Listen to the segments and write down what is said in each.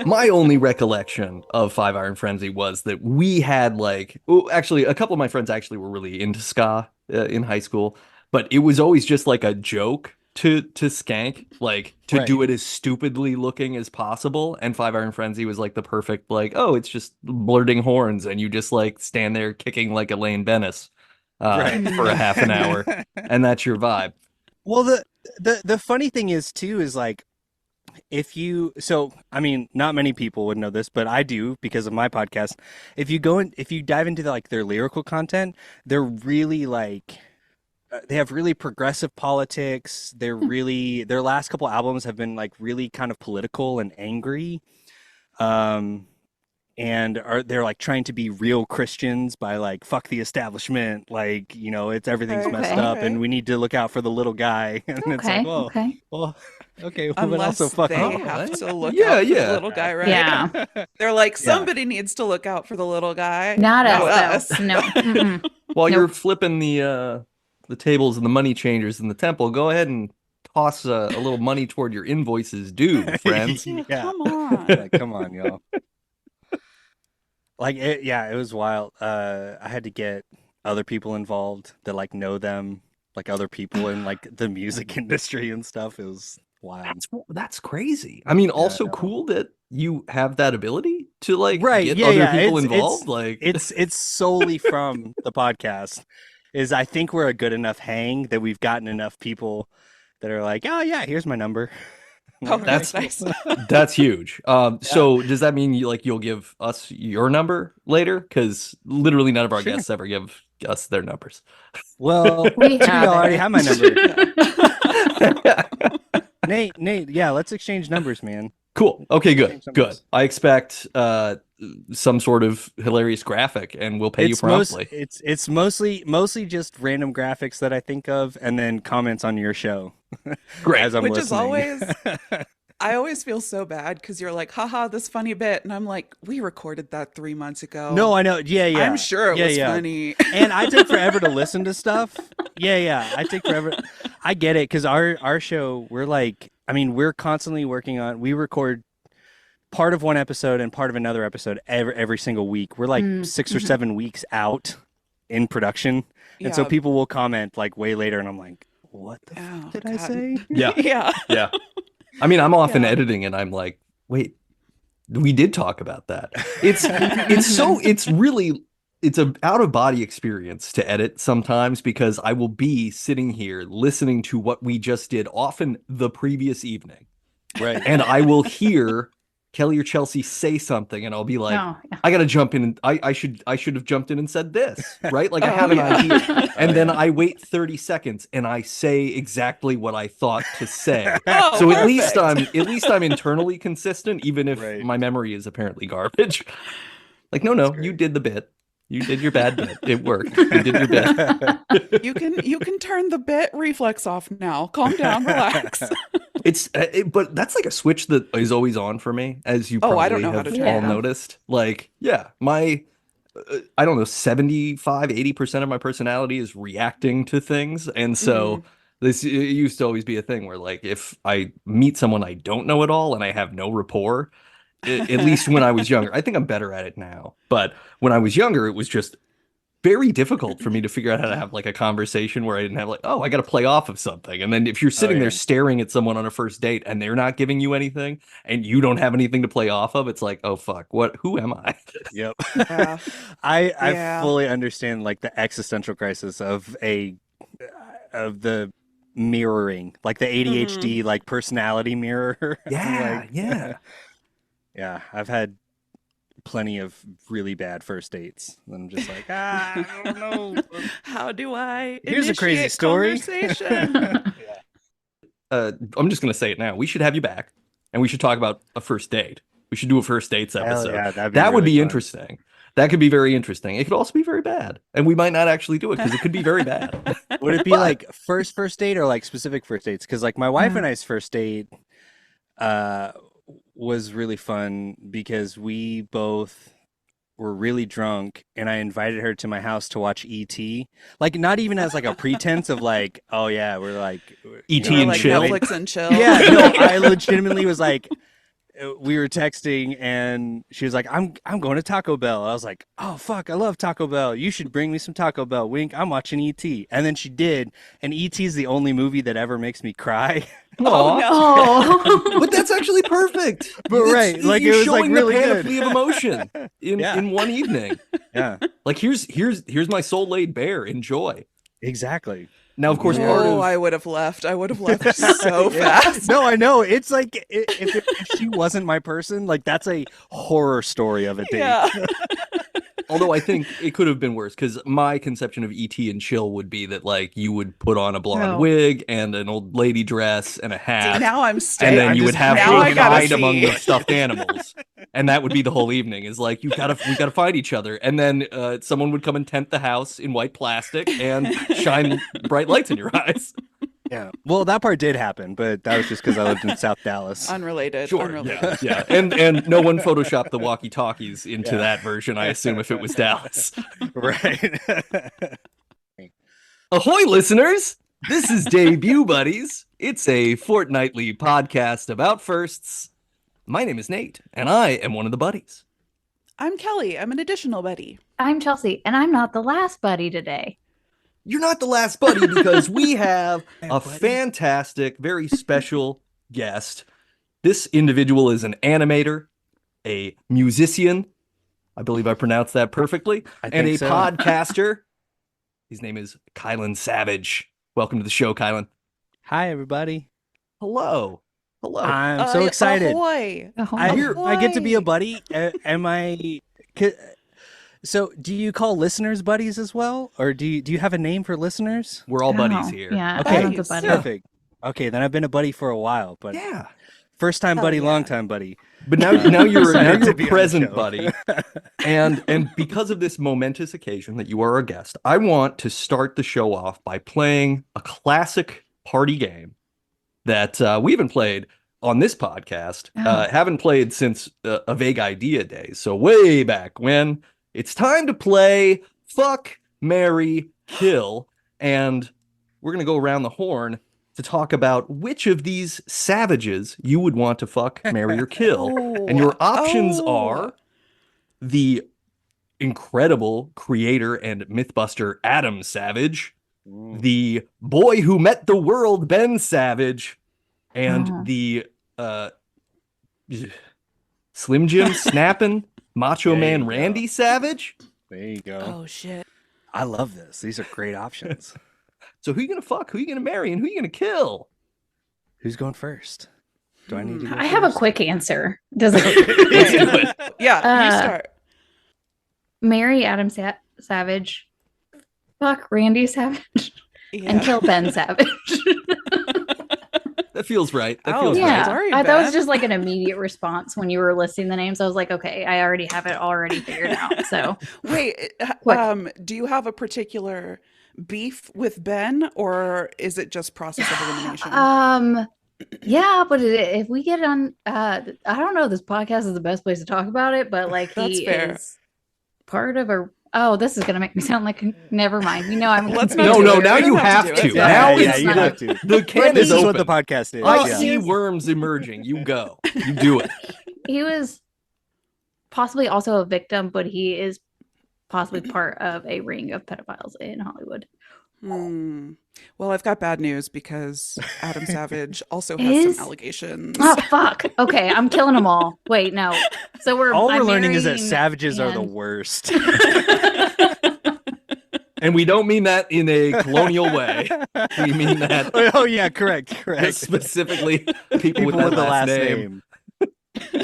My only recollection of Five Iron Frenzy was that we had like, well, actually, a couple of my friends actually were really into ska in high school, but it was always just like a joke to skank, like to Right. do it as stupidly looking as possible. And Five Iron Frenzy was like the perfect, like, oh, it's just blurting horns, and you just like stand there kicking like Elaine Bennis Right. for a half an hour, and that's your vibe. Well, the funny thing is too is like if you so I mean not many people would know this, but I do because of my podcast. If you dive into like their lyrical content, they're really like they have really progressive politics. Their last couple albums have been like really kind of political and angry. Um and they're like trying to be real Christians by like fuck the establishment, like it's everything's Okay, messed Okay. up and okay. we need to look out for the little guy, and it's like, Okay. well, Okay. well, okay, well, but also Unless fuck they Oh, him. have to look yeah, out for the yeah. little guy, right? Yeah. They're like, Yeah. somebody needs to look out for the little guy, Not not us us. though. No. Mm-mm. While you're Nope. flipping the tables and the money changers in the temple, go ahead and toss a little money toward your invoices due, friends. Yeah, Yeah, come on. like come on, y'all. Like it was wild. I had to get other people involved that like know them, like other people in like the music industry and stuff. It was wild. That's crazy. I mean, Yeah, I also know. cool that you have that ability to like Right. get Yeah, other yeah. people It's involved. Like, it's solely from the podcast. Is I think we're a good enough hang that we've gotten enough people that are like, oh yeah, here's my number. I'm Oh, like, all right, that's that's nice. cool. that's huge. Yeah, So does that mean you'll give us your number later? Because literally none of our sure. guests ever give us their numbers. Well, We two of have y'all already it. have my number. Yeah. Nate, yeah, let's exchange numbers, man. Cool. Okay, good. Exchange Good. numbers. I expect some sort of hilarious graphic, and we'll pay you promptly. It's mostly just random graphics that I think of and then comments on your show Great. as I'm Which is listening. always, I always feel so bad because you're like, haha, this funny bit. And I'm like, we recorded that 3 months ago. No, I know. Yeah, yeah. I'm sure it Yeah, was yeah. funny. And I take forever to listen to stuff. Yeah, yeah. I take forever. I get it because our show, we're like, I mean, we're constantly working on. We record part of one episode and part of another episode every single week. We're like Mm, 6 or 7 weeks out in production, and so Yeah. people will comment like way later, and I'm like, what the Oh, fuck did I God. say? Yeah. Yeah. Yeah. I mean, I'm often Yeah. editing, and I'm like, wait, we did talk about that. It's a out of body experience to edit sometimes because I will be sitting here listening to what we just did, often the previous evening, Right. and I will hear Kelly or Chelsea say something, and I'll be like, Oh, yeah. I gotta jump in, and I should have jumped in and said this, right? Like I Oh, have an yeah. idea, and Oh, then yeah. I wait 30 seconds and I say exactly what I thought to say. Oh, So perfect. at least I'm internally consistent, even if Right. my memory is apparently garbage. Like, no, That's no, you great. did the bit. You did your bad bit. It worked. You did your bit. You can turn the bit reflex off now. Calm down, relax. But that's like a switch that is always on for me, as you Oh, I don't probably know how to have turn all it off. noticed. Like, yeah, I don't know, 75-80% of my personality is reacting to things. And so Mm. this it used to always be a thing where, like, if I meet someone I don't know at all and I have no rapport, at least when I was younger, I think I'm better at it now. But when I was younger, it was just very difficult for me to figure out how to have like a conversation where I didn't have like, oh, I got to play off of something. And then if you're Oh sitting there yeah. staring at someone on a first date and they're not giving you anything and you don't have anything to play off of, it's like, oh fuck, who am I? Yep. Yeah. I Yeah. fully understand like the existential crisis of the mirroring, like the ADHD like personality mirror. Yeah, Like yeah. yeah, I've had plenty of really bad first dates. And I'm just like, I don't know. How do I Here's a crazy initiate story. conversation? I'm just gonna say it now. We should have you back and we should talk about a first date. We should do a first dates Hell episode. yeah, that'd be That would really be fun. interesting. That could be very interesting. It could also be very bad. And we might not actually do it because it could be very bad. Would it be But- like first date or like specific first dates? Because like my wife and I's first date uh was really fun because we both were really drunk and I invited her to my house to watch E.T. Like not even as like a pretense of like, oh yeah, we're like E.T. You were and like chill. Netflix and chill. Yeah, no, I legitimately was like we were texting, and she was like, I'm going to Taco Bell. I was like, oh fuck, I love Taco Bell. You should bring me some Taco Bell. Wink. I'm watching E.T. And then she did, and E.T. is the only movie that ever makes me cry. Oh, no. Oh, But that's actually perfect. But right, like, you're it was, like, showing really the good. panoply of emotion Yeah. in one evening. Yeah, Like here's my soul laid bare. Enjoy. exactly. Now, of course, part Oh, of I would have left. I would have left so fast. No, I know. It's like if she wasn't my person, like that's a horror story of a date. Yeah. although I think it could have been worse because my conception of E.T. and chill would be that like you would put on a blonde No. wig and an old lady dress and a hat. See, now I'm And staying. then I'm you would just- have now her I gotta hide among see. the stuffed animals, and that would be the whole evening. Is like we gotta find each other, and then someone would come and tent the house in white plastic and shine bright lights in your eyes. Yeah. Well, that part did happen, but that was just because I lived in South Dallas. Unrelated. Sure, Unrelated. yeah. And no one photoshopped the walkie-talkies into Yeah. that version. I assume if it was Dallas. Right. Ahoy, listeners! This is Debut Buddies. It's a fortnightly podcast about firsts. My name is Nate, and I am one of the buddies. I'm Kelly. I'm an additional buddy. I'm Chelsea, and I'm not the last buddy today. You're not the last buddy because we have Hey, a buddy. fantastic, very special guest. This individual is an animator, a musician. I believe I pronounced that perfectly. I And a think so. podcaster. His name is Kylan Savage. Welcome to the show, Kylan. Hi, everybody. Hello. Hello. I'm so excited. Ahoy. I get to be a Ahoy. buddy. Am I? So, do you call listeners buddies as well, or do you have a name for listeners? We're all buddies Oh, here. Yeah, Okay. I'm the buddy. Perfect. Okay, then I've been a buddy for a while, but Yeah. first time Hell buddy, yeah. long time buddy. But now you're Excited to a be on the present show. buddy. And because of this momentous occasion that you are our guest, I want to start the show off by playing a classic party game that we haven't played on this podcast. Oh. Haven't played since a Vague Idea days. So way back when. It's time to play Fuck, Marry, Kill. And we're going to go around the horn to talk about which of these savages you would want to fuck, marry, or kill. Oh. And your options Oh. are the incredible creator and mythbuster Adam Savage, the boy who met the world Ben Savage, and Oh. the Slim Jim snapping Macho There Man you go. Randy Savage. There you go. Oh shit. I love this. These are great options. So who you gonna fuck? Who you gonna marry? And who you gonna kill? Who's going first? Do I need to? Go I have a first? quick answer. Does it Let's do it. Yeah, you Uh, start. marry Adam Savage, fuck Randy Savage, and Yeah. kill Ben Savage? That feels right. That Oh, feels Yeah, right. Sorry, that was Ben. just like an immediate response when you were listing the names. I was like, okay, I already have it already figured out. So Wait, What? do you have a particular beef with Ben, or is it just process of elimination? yeah, but if we get on, I don't know, this podcast is the best place to talk about it, but like That's he fair. is part of a. Oh, this is gonna make me sound like never mind. You know, I'm. Let's not No, do no, it. now We don't you have have to to. do it. Now yeah, it's you not- have to. the can This is is open. what the podcast is. I Yeah. see worms emerging. You go. You do it. He was possibly also a victim, but he is possibly part of a ring of pedophiles in Hollywood. Hmm. Well, I've got bad news because Adam Savage also has Is- some allegations. Oh fuck! Okay, I'm killing them all. Wait, no. So All I'm we're learning is that marrying savages are the and- worst. And we don't mean that in a colonial way. We mean that Oh yeah, correct. specifically people, People with that last name.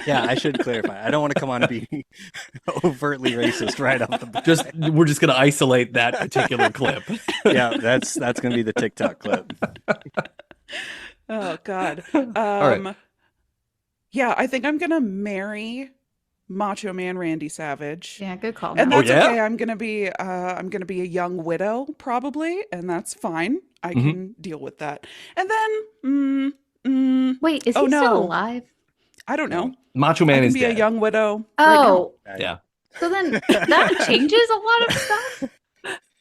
Yeah, I should clarify. I don't want to come on and be overtly racist right off the bat. We're just gonna isolate that particular clip. Yeah, that's gonna be the TikTok clip. Oh God. right. Yeah, I think I'm gonna marry Macho Man Randy Savage. Yeah, good call. And Mel. Oh, that's yeah? okay. I'm gonna be a young widow probably, and that's fine. I Mhm. can deal with that. And then Wait, is Oh, he still no. alive? I don't know. Macho I Man can is be dead. a young widow. right now. Oh, Yeah. so then that changes a lot of stuff.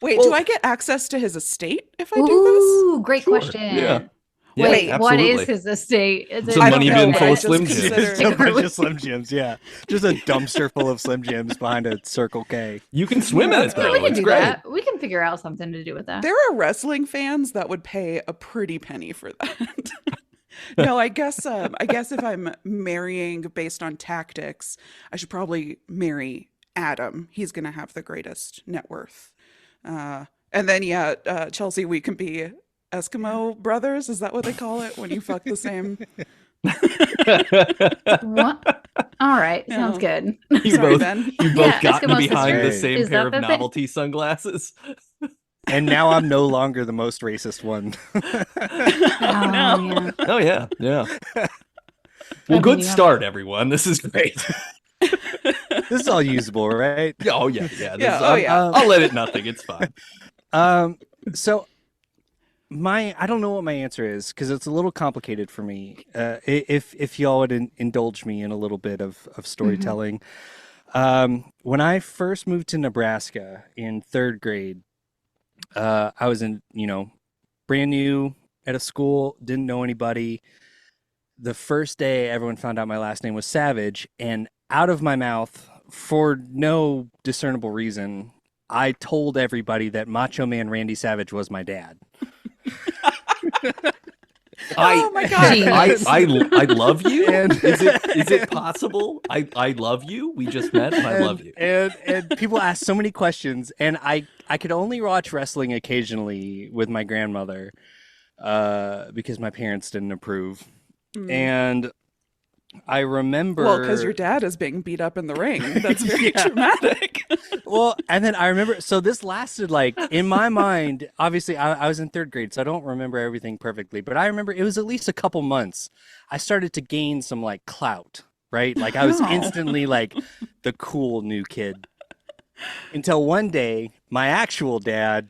Wait, Well- do I get access to his estate if I do Ooh, great Sure, question. yeah. this? Yeah, Wait, what is absolutely. his estate? Is It's it a I money don't know, bin but full I of just Slim considered- Jims. Just a bunch of Slim Jims, yeah. Just a dumpster full of Slim Jims behind a Circle K. You can swim in it That's though. we can It's do great. that. We can figure out something to do with that. There are wrestling fans that would pay a pretty penny for that. No, I guess if I'm marrying based on tactics, I should probably marry Adam. He's gonna have the greatest net worth. And then Chelsea, we can be Eskimo brothers. Is that what they call it when you fuck the same? What? All right, sounds Yeah. good. You Sorry, both, Ben. you both Yeah, gotten Eskimo behind the sisters. same Is pair that of the thing? novelty sunglasses. And now I'm no longer the most racist one. Oh, yeah. Oh yeah, yeah. Well, mean, good you have- start, everyone. This is great. This is all usable, right? Yeah, oh yeah, yeah. Yeah, This- oh, yeah. I'll edit nothing. It's fine. So I don't know what my answer is because it's a little complicated for me. If y'all would indulge me in a little bit of storytelling. When I first moved to Nebraska in third grade, I was brand new at a school, didn't know anybody. The first day everyone found out my last name was Savage, and out of my mouth, for no discernible reason, I told everybody that Macho Man Randy Savage was my dad. Oh my God. Genius. I love you. And- Is it possible? I love you. We just met, and I love you. And people ask so many questions, and I could only watch wrestling occasionally with my grandmother because my parents didn't approve. And I remember, Well, because your dad is being beat up in the ring. That's very traumatic. well, and then I remember, so this lasted like, in my mind, obviously I was in third grade, so I don't remember everything perfectly, but I remember it was at least a couple months. I started to gain some like clout, right? Like I was Oh. instantly like the cool new kid. Until one day, my actual dad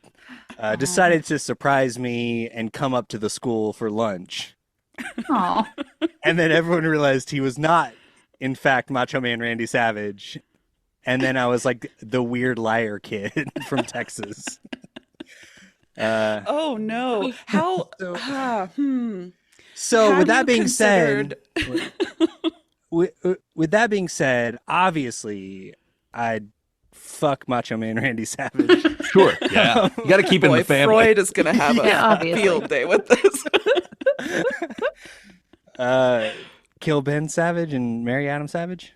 decided to surprise me and come up to the school for lunch. Oh, And then everyone realized he was not, in fact, Macho Man Randy Savage. And then I was like the weird liar kid from Texas. Oh no. How So- So with that being said, considered- with that being said, obviously I'd fuck Macho Man Randy Savage. Sure. Yeah. You got to keep it in boy, the family. Freud is gonna have a Yeah, obviously. field day with this. Kill Ben Savage and marry Adam Savage.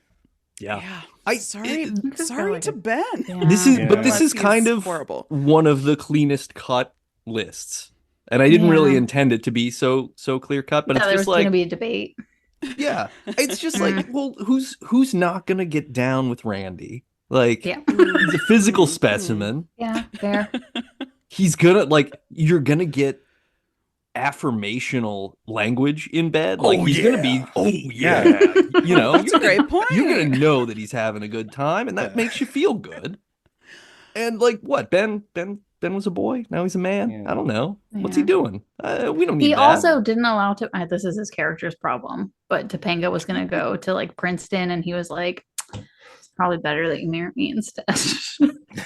Yeah. Yeah. I- Sorry, it- sorry to Ben. yeah. This is, Yeah. but this is He's kind of horrible. one of the cleanest cut lists, and I didn't really Yeah. intend it to be so clear cut. But Yeah, it's there was just going to like, be a debate. yeah, it's just like, well, who's not gonna get down with Randy? Like, Yeah. he's a physical specimen. Yeah, fair. He's gonna like, you're gonna get affirmational language in bed. Like, Oh, he's gonna be, yeah. oh yeah, Yeah. you know, That's a great point. you're gonna know that he's having a good time, and that Yeah. makes you feel good. And like, what Ben was a boy, now he's a man. Yeah. I don't know what's Yeah. he doing. We don't need He that. also didn't allow this is his character's problem, but Topanga was going to go to like Princeton, and he was like, it's probably better that you marry me instead.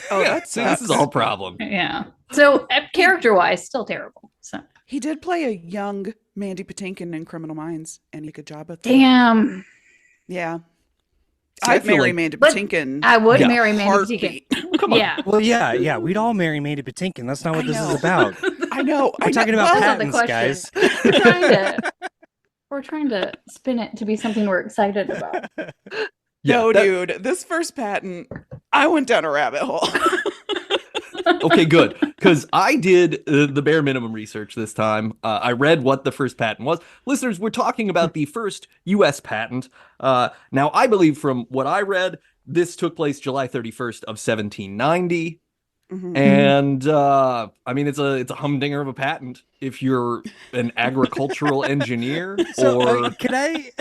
Oh, Yeah, that see, this sucks. is all problem. Yeah. So character wise, still terrible. So He did play a young Mandy Patinkin in Criminal Minds, and he did a good job at that. damn, Yeah. See, I I'd feel marry like- Mandy But Patinkin. I would Yeah, marry Mandy Patinkin. Heartbeat. Come on. Yeah. Well, yeah, we'd all marry Mandy Patinkin. That's not what I this know. is about. I know. We're talking about That's not the patents, question. guys. We're trying to spin it to be something we're excited about. Yeah, No, that- dude. This first patent, I went down a rabbit hole. Okay, good. Because I did the bare minimum research this time. I read what the first patent was. Listeners, we're talking about the first U.S. patent. Now, I believe from what I read, this took place July 31st of 1790. Mhm. And I mean, it's a humdinger of a patent if you're an agricultural engineer So or can I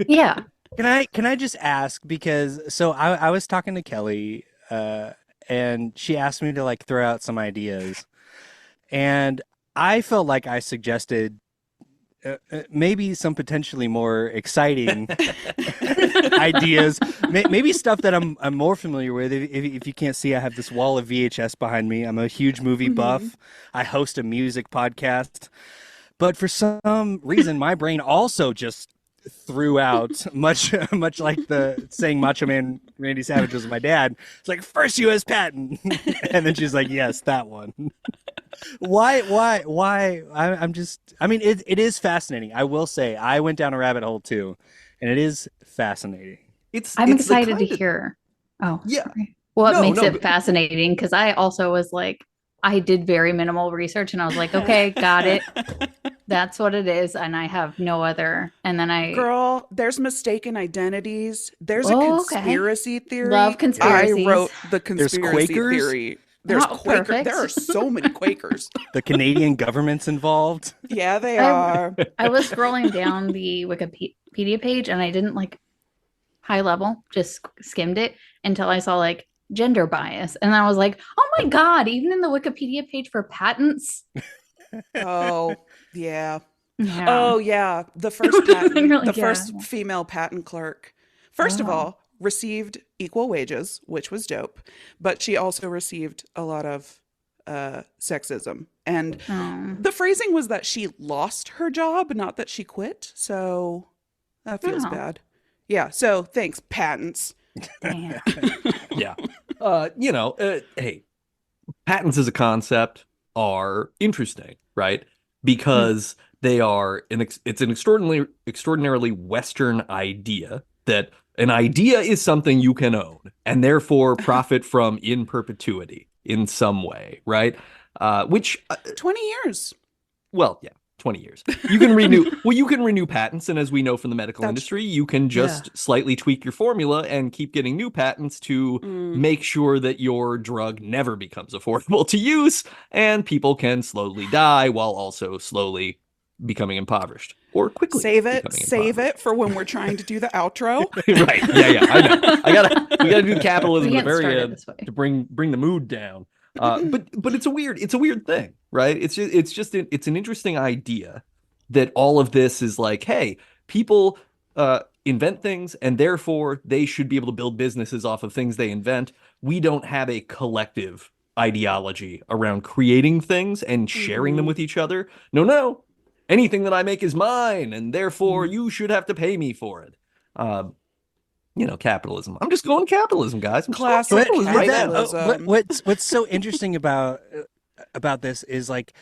Yeah. can I just ask, because I was talking to Kelly and she asked me to like throw out some ideas, and I felt like I suggested maybe some potentially more exciting ideas, maybe stuff that I'm more familiar with. If you can't see, I have this wall of VHS behind me. I'm a huge movie buff. I host a music podcast. But for some reason, my brain also just threw out much like the saying Macho Man Randy Savage was my dad. It's like first U.S. patent, and then she's like, yes, that one. Why? I mean, it is fascinating. I will say, I went down a rabbit hole too, and it is fascinating. I'm It's the excited to kind of- hear. Oh, Yeah. sorry. What No, makes no, it but- fascinating? Because I also was like, I did very minimal research, and I was like, okay, got it. That's what it is, and I have no other. And then Girl, there's mistaken identities. There's a Oh, okay. conspiracy theory. Love conspiracies. I wrote the conspiracy Quakers? theory. There's Oh, Quaker. perfect. There are so many Quakers. The Canadian government's involved. Yeah, they are. I was scrolling down the Wikipedia page, and I didn't like high level, just skimmed it until I saw like gender bias, and I was like, oh my god, even in the Wikipedia page for patents. Oh, yeah. Yeah. Oh, yeah. The first patent, You're like, the yeah. first female patent clerk. First of Oh. all, received equal wages, which was dope, but she also received a lot of sexism. And Oh. the phrasing was that she lost her job, not that she quit. So that feels Oh. bad. Yeah. So thanks, patents. Damn. Yeah. Hey, patents as a concept are interesting, right? Because they are it's an extraordinarily Western idea that an idea is something you can own and therefore profit from in perpetuity in some way, right? Which 20 years. well, yeah, 20 years. You can renew patents, and as we know from the medical That's- industry, you can just slightly tweak your formula and keep getting new patents to make sure that your drug never becomes affordable to use and people can slowly die while also slowly becoming impoverished or quickly Save becoming it for when we're trying to do the outro. Right. Yeah, I know. We gotta do capitalism We at the can't very start it end this way. to bring the mood down. But it's a weird thing, right? It's an interesting idea that all of this is like, hey, people invent things and therefore they should be able to build businesses off of things they invent. We don't have a collective ideology around creating things and sharing them with each other. No. Anything that I make is mine, and therefore you should have to pay me for it. Capitalism. I'm just going capitalism, guys. I'm just going Classic capitalism right now. capitalism. What's so interesting about this is like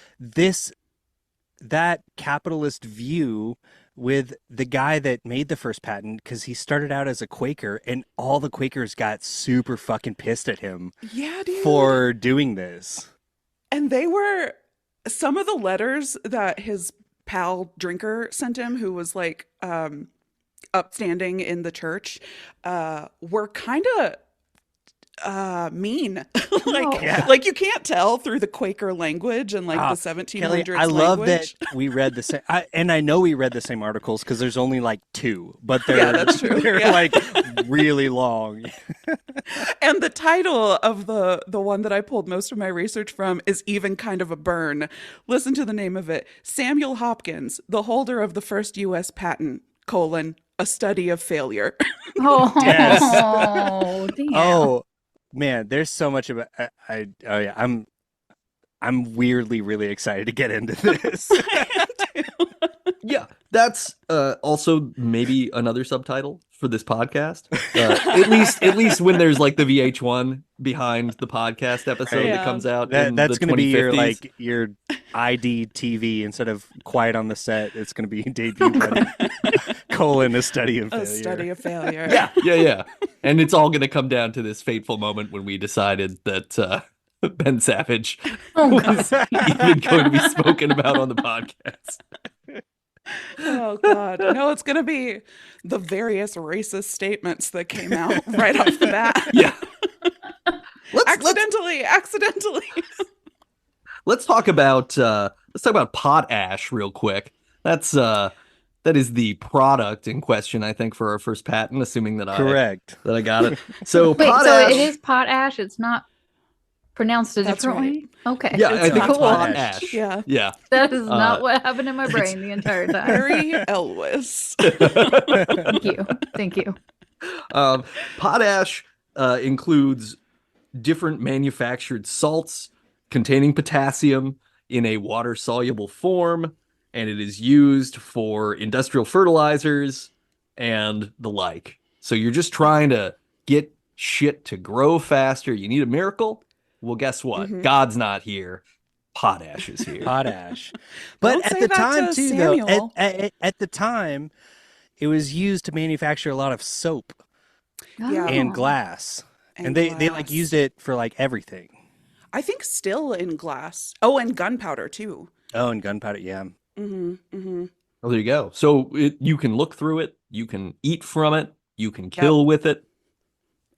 that capitalist view with the guy that made the first patent, because he started out as a Quaker and all the Quakers got super fucking pissed at him Yeah, dude. for doing this. And they were some of the letters that his pal Drinker sent him, who was like upstanding in the church, were kind of mean. Like you can't tell through the Quaker language and like the 1700s Kelly, I love language. that we read the same, and I know we read the same articles because there's only like two, but they're Yeah, that's true. They're Yeah. like really long. And the title of the one that I pulled most of my research from is even kind of a burn. Listen to the name of it. Samuel Hopkins, the holder of the first U.S. patent, a study of failure. Oh, Yes. damn. Oh man, there's so much about. I'm weirdly really excited to get into this. Yeah, that's also maybe another subtitle for this podcast. At least when there's like the VH1 behind the podcast episode Yeah. that comes out in That's the going to be your 2050s. your ID TV instead of Quiet on the Set. It's going to be debut buddy, a study of failure. A study of failure. Yeah. And it's all going to come down to this fateful moment when we decided that Ben Savage Oh, God. was even going to be spoken about on the podcast. Oh God. No, it's gonna be the various racist statements that came out right off the bat. Yeah. Accidentally. Let's talk about potash real quick. That is the product in question, I think, for our first patent, assuming that Correct. I got it. So Wait, potash. so it is potash. It's not pronounced a That's different right. way? Okay. Yeah, I think Cool. it's potash. Yeah. Yeah. That is not Uh, what happened in my brain the entire time. Harry Elwes. Thank you. Potash includes different manufactured salts containing potassium in a water-soluble form and it is used for industrial fertilizers and the like. So you're just trying to get shit to grow faster. You need a miracle? Well, guess what? God's not here. Potash is here. Potash. But Don't at say the that time, to too, Samuel. though, at the time, it was used to manufacture a lot of soap Yeah. and Oh. glass. And they like glass. used it for like everything. I think still in glass. Oh, and gunpowder too. Oh, and gunpowder, yeah. Well, there you go. So you can look through it. You can eat from it. You can kill with it.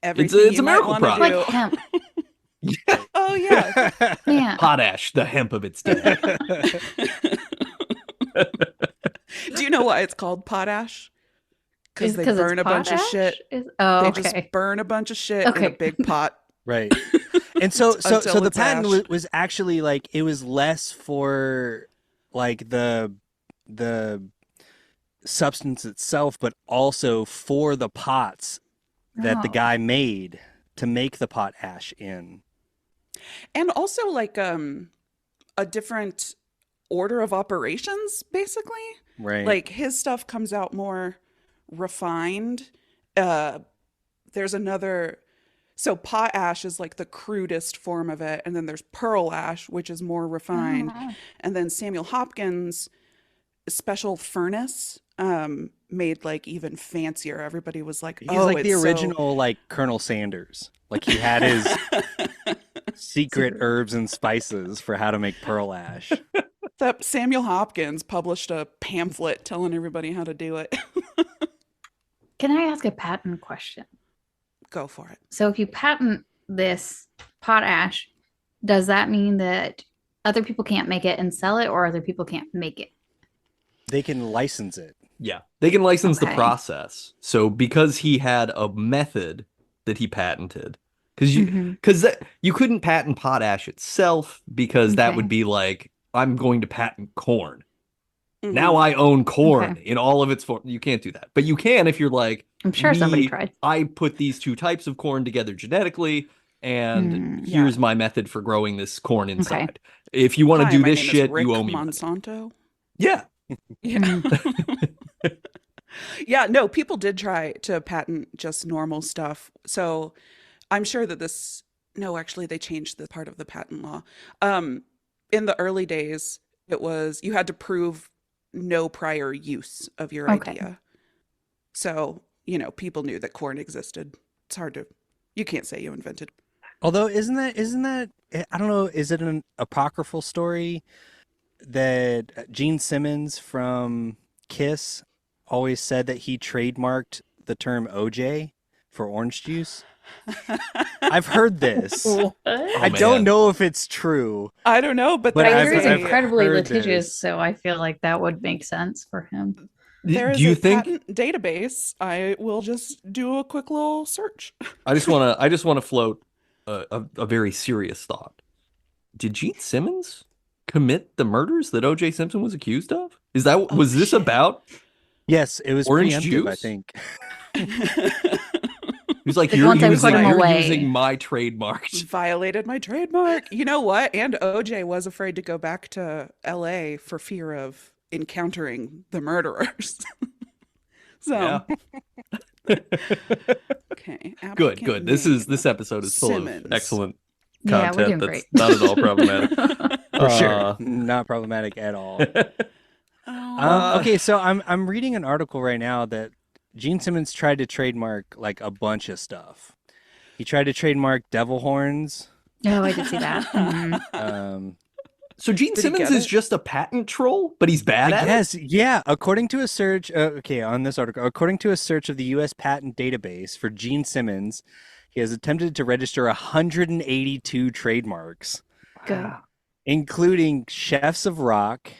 Everything it's you a might miracle wanna product. Like do. hemp. Oh yeah. Yeah. Potash, the hemp of its day. Do you know why it's called potash? Because Is it they 'cause it's burn a bunch of potash? shit. Oh, They okay. just burn a bunch of shit in a Okay. big pot. Right. And so Until the it's patent ash. was actually like, it was less for like the substance itself, but also for the pots that the Oh. guy made to make the potash in. And also like a different order of operations, basically. Right. Like his stuff comes out more refined. There's another, so potash is like the crudest form of it, and then there's pearl ash, which is more refined, Oh. and then Samuel Hopkins' special furnace made like even fancier. Everybody was like, He's "Oh, like the it's so-" original like Colonel Sanders. Like he had his secret herbs and spices for how to make pearl ash. That Samuel Hopkins published a pamphlet telling everybody how to do it. Can I ask a patent question? Go for it. So if you patent this potash, does that mean that other people can't make it and sell it, or other people can't make it? They can license it. Yeah, they can license the Okay. process. So because he had a method that he patented, because Mhm. you couldn't patent potash itself, because that Okay. would be like, I'm going to patent corn. Mhm. Now I own corn Okay. in all of its form. You can't do that, but you can if you're like, I'm sure somebody tried. I put these two types of corn together genetically, and Yeah. here's my method for growing this corn Okay. inside. If you want to Hi, do my this name is shit, Rick you owe me money. Monsanto. Yeah. Yeah. Yeah, no, people did try to patent just normal stuff. So I'm sure that no, actually they changed the part of the patent law. In the early days, it was you had to prove no prior use of your Okay. idea. So, people knew that corn existed. It's hard to, you can't say you invented. Although isn't that I don't know, is it an apocryphal story that Gene Simmons from Kiss always said that he trademarked the term OJ for orange juice? I've heard this. I man. don't know if it's true. I don't know, but But I there hear is he's I've a, incredibly heard litigious, this. so I feel like that would make sense for him. there is Do you a think patent database. I will just do a quick little search. I just want to float a very serious thought. Did Gene Simmons commit the murders that O.J. Simpson was accused of? Was this shit. about? Yes, it was Orange preemptive, I juice? think. He was like, Like, you're once I using, put him you're away. using my trademark. Violated my trademark. You know what? And OJ was afraid to go back to LA for fear of encountering the murderers. So, Yeah. okay. Good. applicant This name. episode is full Simmons. of excellent Yeah, we're content doing that's great. not at all problematic. For sure. Uh, Not problematic at all. Oh, Okay, so I'm reading an article right now that Gene Simmons tried to trademark like a bunch of stuff. He tried to trademark devil horns. Oh, I did see that. Mhm. So Gene Did he Simmons get is it? just a patent troll, but he's bad I at it? guess, yeah. According to a search, on this article, according to a search of the U.S. Patent Database for Gene Simmons, he has attempted to register 182 trademarks, Good. including Chefs of Rock,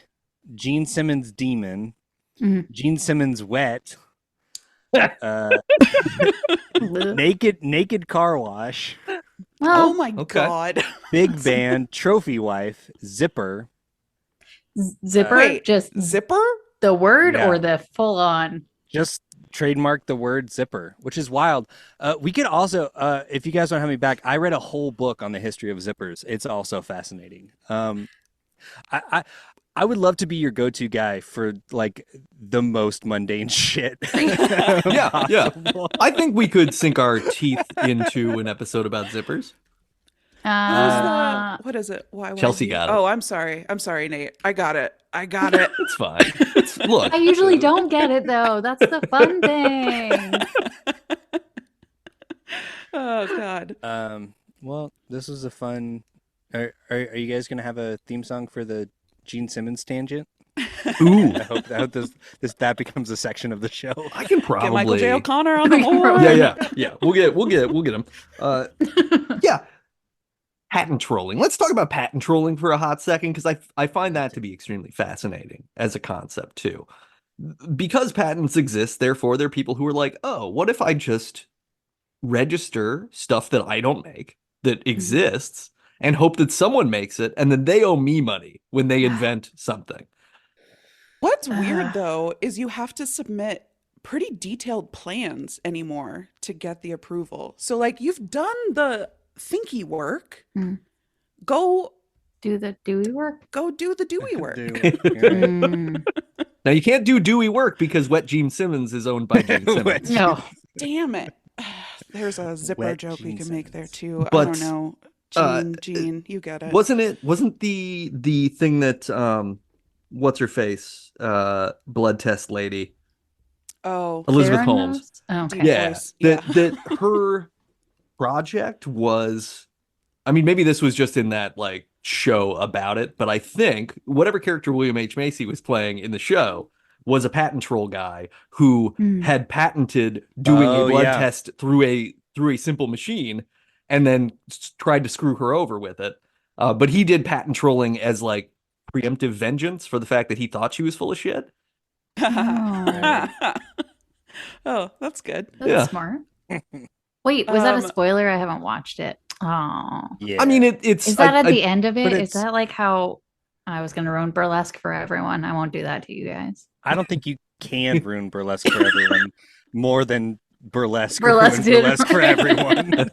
Gene Simmons Demon, Mhm. Gene Simmons Wet, Ugh. Naked Car Wash, oh Well, my okay. God. Big Band, Trophy Wife, Zipper. zipper, Wait, just Zipper? the word Yeah. or the full on? Just trademark the word zipper, which is wild. We could also, if you guys don't have me back, I read a whole book on the history of zippers. It's also fascinating. I would love to be your go-to guy for like the most mundane shit. Yeah. possible. I think we could sink our teeth into an episode about zippers. What is it? Why Chelsea got it. Oh, I'm sorry. I'm sorry, Nate. I got it. It's fine. Look. I usually don't get it though. That's the fun thing. Oh God. Well, this was a fun. Are you guys gonna have a theme song for the Gene Simmons tangent? Ooh. I hope that becomes a section of the show. I can Get Michael probably. J. O'Connor on the horn. Yeah. We'll get him. Yeah. Patent trolling. Let's talk about patent trolling for a hot second, because I find that to be extremely fascinating as a concept too. Because patents exist, therefore there are people who are like, oh, what if I just register stuff that I don't make that exists and hope that someone makes it, and then they owe me money when they invent something. What's weird though is you have to submit pretty detailed plans anymore to get the approval. So like you've done the thinky work. Go Do the Dewey work? go do the Dewey work. Mm. Now you can't do Dewey work because Wet Gene Simmons is owned by Gene Simmons. No. Damn it. There's a zipper Wet joke we Gene can make there Simmons. too. I But, don't know. Gene, you get it. Wasn't the thing that what's her face blood test lady Oh, Elizabeth Theranos? Holmes? Oh, okay. Yeah, voice. Yeah. that her project was. I mean, maybe this was just in that like show about it, but I think whatever character William H. Macy was playing in the show was a patent troll guy who had patented doing a blood test through a simple machine, and then tried to screw her over with it. But he did patent trolling as like preemptive vengeance for the fact that he thought she was full of shit. Oh, that's good. That's smart. Wait, was that a spoiler? I haven't watched it. Oh. Yeah. I mean, it's Is that at the end of it? but Is that like how I was going to ruin burlesque for everyone? I won't do that to you guys. I don't think you can ruin burlesque for everyone more than burlesque Burlesque ruined did. burlesque for everyone.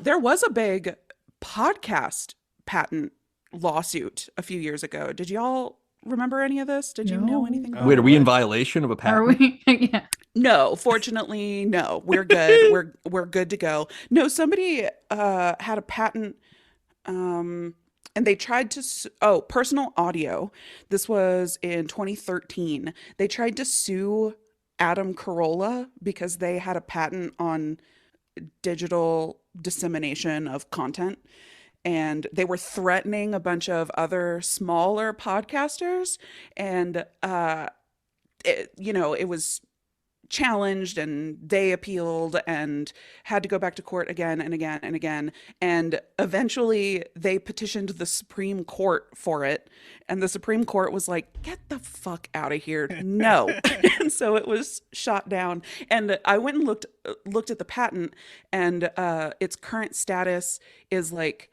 There was a big podcast patent lawsuit a few years ago. Did y'all remember any of this? Did you know anything about Wait, are we in what? violation of a Are patent? we? Yeah. No, fortunately, no. We're good. We're good to go. No, somebody had a patent and they tried to personal audio. This was in 2013. They tried to sue Adam Carolla because they had a patent on digital dissemination of content, and they were threatening a bunch of other smaller podcasters, and it was challenged, and they appealed and had to go back to court again and again and again, and eventually they petitioned the Supreme Court for it, and the Supreme Court was like, get the fuck out of here, no. And so it was shot down, and I went and looked at the patent, and its current status is like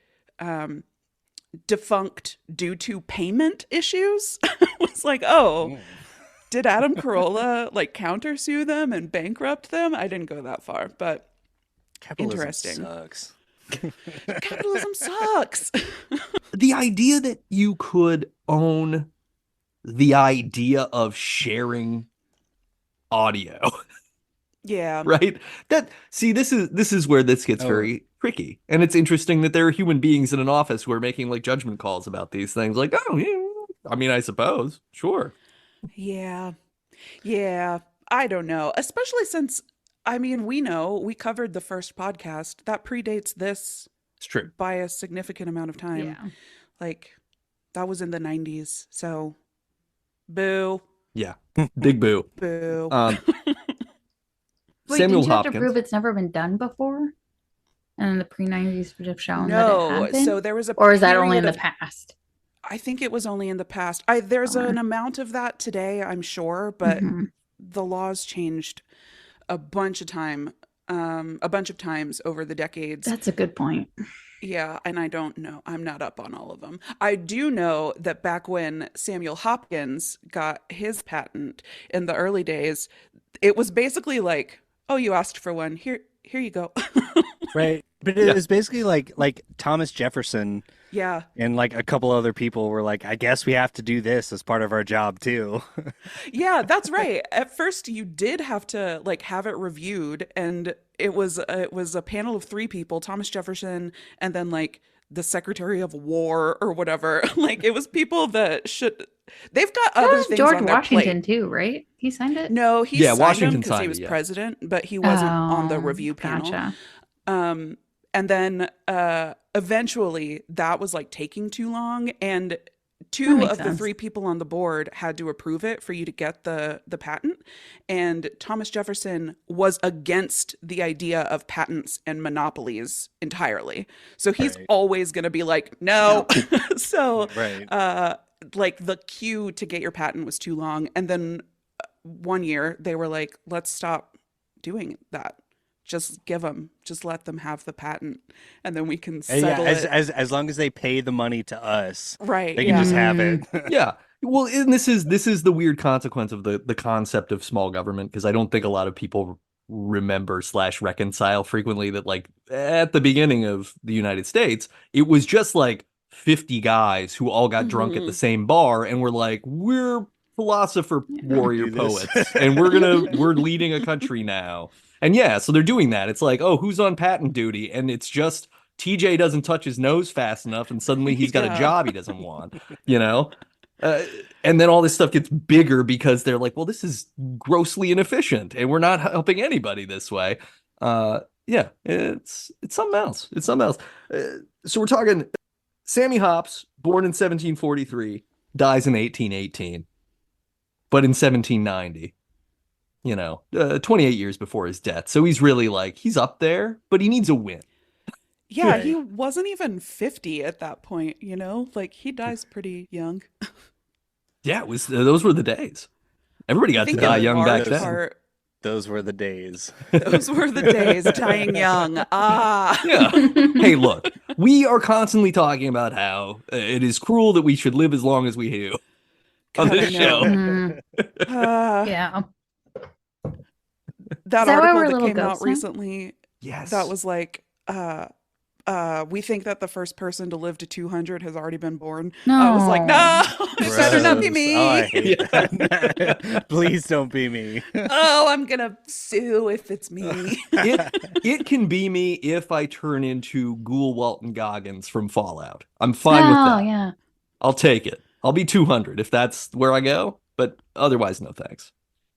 defunct due to payment issues. I was like, oh, did Adam Carolla like countersue them and bankrupt them? I didn't go that far, but Capitalism interesting. sucks. Capitalism sucks. The idea that you could own the idea of sharing audio, Yeah. right? This is where this gets very tricky. And it's interesting that there are human beings in an office who are making like judgment calls about these things. Like, oh, yeah, I mean, I suppose, sure. Yeah. Yeah. I don't know. Especially since, I mean, we covered the first podcast that predates this It's true. by a significant amount of time. Yeah. Like, that was in the 90s. So, boo. Yeah. Big boo. Boo. Wait, Samuel didn't you have to Hopkins. prove it's never been done before? And then the pre-90s would have shown that it No. had been? So there was a Or is that only in period the of past? I think it was only in the past. There's an amount of that today, I'm sure, but the laws changed a bunch of times over the decades. That's a good point. Yeah, and I don't know. I'm not up on all of them. I do know that back when Samuel Hopkins got his patent in the early days, it was basically like, "Oh, you asked for one. Here you go." Right. But it was basically like Thomas Jefferson Yeah. and like a couple other people were like, I guess we have to do this as part of our job too. Yeah, that's right. At first you did have to like have it reviewed, and it was a panel of three people, Thomas Jefferson and then like the Secretary of War or whatever. Like it was people that should they've got That other was things George on their Washington plate. too, right? He signed it. No, he Yeah, signed Washington because he signed was it, yeah. president, but he wasn't on the review panel. Gotcha. And then eventually that was like taking too long, and That two makes of the sense. three people on the board had to approve it for you to get the patent. And Thomas Jefferson was against the idea of patents and monopolies entirely. So he's Right. always going to be like, no. So Right. like the queue to get your patent was too long. And then one year they were like, let's stop doing that. Just let them have the patent, and then we can And settle yeah, it. as long as they pay the money to us, Right. they can Yeah. just have it. Yeah. Well, and this is the weird consequence of the concept of small government, because I don't think a lot of people remember / reconcile frequently that like at the beginning of the United States, it was just like 50 guys who all got drunk at the same bar and were like, we're philosopher warrior Do this. poets and we're leading a country now. And yeah, so they're doing that. It's like, oh, who's on patent duty? And it's just TJ doesn't touch his nose fast enough, and suddenly he's got Yeah. a job he doesn't want, you know? And then all this stuff gets bigger because they're like, well, this is grossly inefficient and we're not helping anybody this way. Yeah, it's something else. It's something else. So we're talking Sammy Hops, born in 1743, dies in 1818, but in 1790. 28 years before his death. So he's really like, he's up there, but he needs a win. Yeah, Right. he wasn't even 50 at that point, you know? Like he dies pretty young. Yeah, it was those were the days. Everybody I got to think die in young back large then. part, Those were the days. those were the days, dying young. Ah. Yeah. Hey, look, we are constantly talking about how it is cruel that we should live as long as we do on God, this I know. show. Mm, yeah. That Is that why article we're that little came out ghosts now? recently Yes. that was like, we think that the first person to live to 200 has already been born. I was like, no, it better not be Gross. me. Oh, I hate that. Please don't be me. Oh, I'm gonna sue if it's me. it can be me if I turn into Ghoul Walton Goggins from Fallout. I'm fine with Oh, that. yeah. I'll take it. I'll be 200 if that's where I go, but otherwise, no thanks.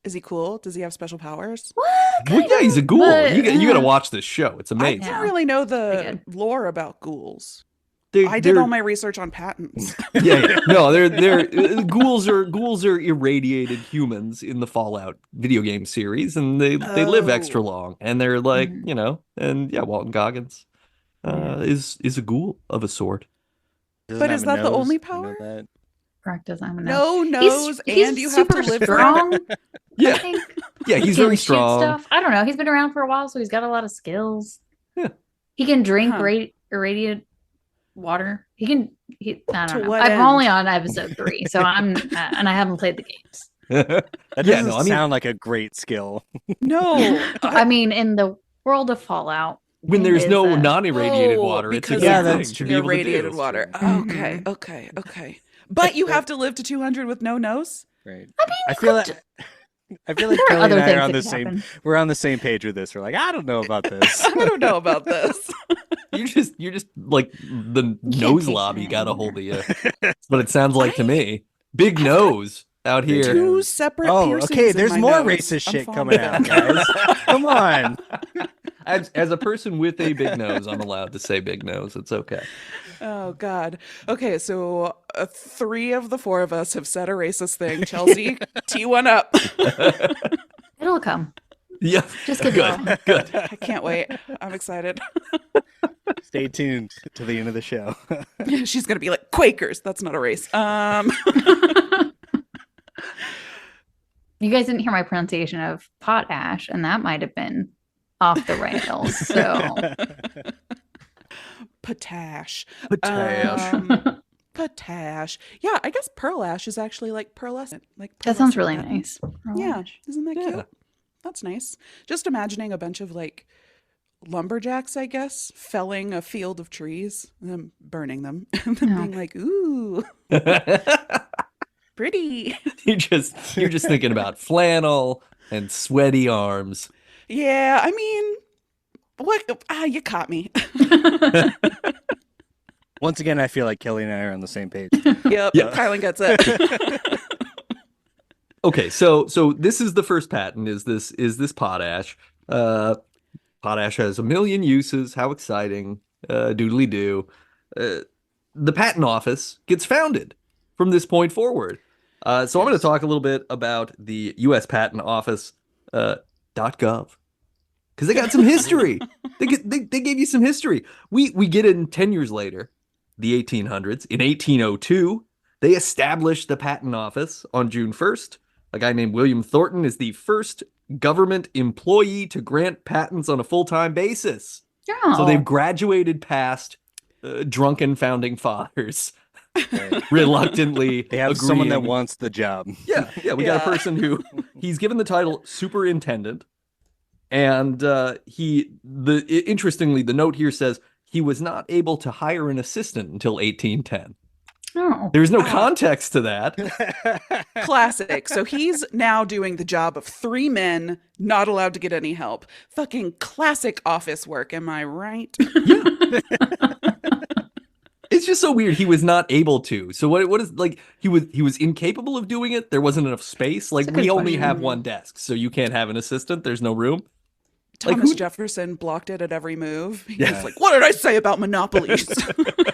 Is he cool? Does he have special powers? What? Well, yeah, he's a ghoul. But, You got to yeah. watch this show. It's I amazing. don't Yeah. really know Pretty the lore about ghouls. They- I did they're- all my research on patents. yeah. No, they're ghouls are irradiated humans in the Fallout video game series, and they live Oh. extra long, and they're like, Mhm. and yeah, Walton Goggins is a ghoul of a sort. Doesn't But have is a that the nose, only you know power? that? Correct, doesn't have a nose. No nose, and you have to super live forever. strong. I Yeah, think. yeah, he's He very can shoot strong. Stuff. I don't know. He's been around for a while, so he's got a lot of skills. Yeah. He can drink Huh. irradiated water. I don't To know. what I'm end? only on episode 3, so I'm and I haven't played the games. That Yeah, doesn't no, I mean- sound like a great skill. No. I mean, in the world of Fallout, When there's is no a- non-irradiated Oh, water, it's a because good Yeah, thing that's to be able to irradiated do. water. Mhm. Okay, okay, okay. But you have to live to 200 with no nose? Right. I mean, I feel like there are Kelly other and I things are on that the can same. happen. We're on the same page with this. We're like, I don't know about this. I don't know about this. You're just like the You can't nose taste lobby it got a anymore. hold of you. That's what it sounds like to me. Big nose out here. Two separate Oh, piercings okay. in There's my more nose. racist I'm shit fine coming with out, that. guys. Come on. As a person with a big nose, I'm allowed to say big nose. It's okay. Oh God. Okay, so 3 of the 4 of us have said a racist thing. Chelsea, tee one up. It'll come. Yeah. Just give it Good. time. Good. I can't wait. I'm excited. Stay tuned to the end of the show. She's gonna be like Quakers. That's not a race. You guys didn't hear my pronunciation of potash, and that might have been off the rails. So Potash. Potash. Potash. Yeah, I guess pearl ash is actually like pearlescent. Like that sounds pearlescent really pattern. nice. Yeah, isn't that Yeah. cute? That's nice. Just imagining a bunch of like lumberjacks, I guess, felling a field of trees and then burning them and then being like, ooh, pretty. You're just thinking about flannel and sweaty arms. Yeah, I mean, what? You caught me. Once again, I feel like Kelly and I are on the same page. Yep, Yeah. Kylan gets it. Okay, so this is the first patent. Is this potash? Potash has a million uses. How exciting! Doodly doo. The patent office gets founded from this point forward. So I'm going to talk a little bit about the U.S. Patent Office .gov because they got some history. They gave you some history. We get in 10 years later, the 1800s. In 1802, they established the patent office on June 1st. A guy named William Thornton is the first government employee to grant patents on a full-time basis. Oh. So they've graduated past drunken founding fathers. Right. Reluctantly They have someone that agreeing. wants the job. Yeah, we got a person who he's given the title superintendent, and interestingly, the note here says he was not able to hire an assistant until 1810. Oh. There's no context to that. Classic. So he's now doing the job of 3 men, not allowed to get any help. Fucking classic office work, am I right? It's just so weird. He was not able to. So what is like he was incapable of doing it. There wasn't enough space. Like That's a we good only question. have one desk, so you can't have an assistant. There's no room. Like, Thomas who- Jefferson blocked it at every move. He's Yeah. like, what did I say about monopolies?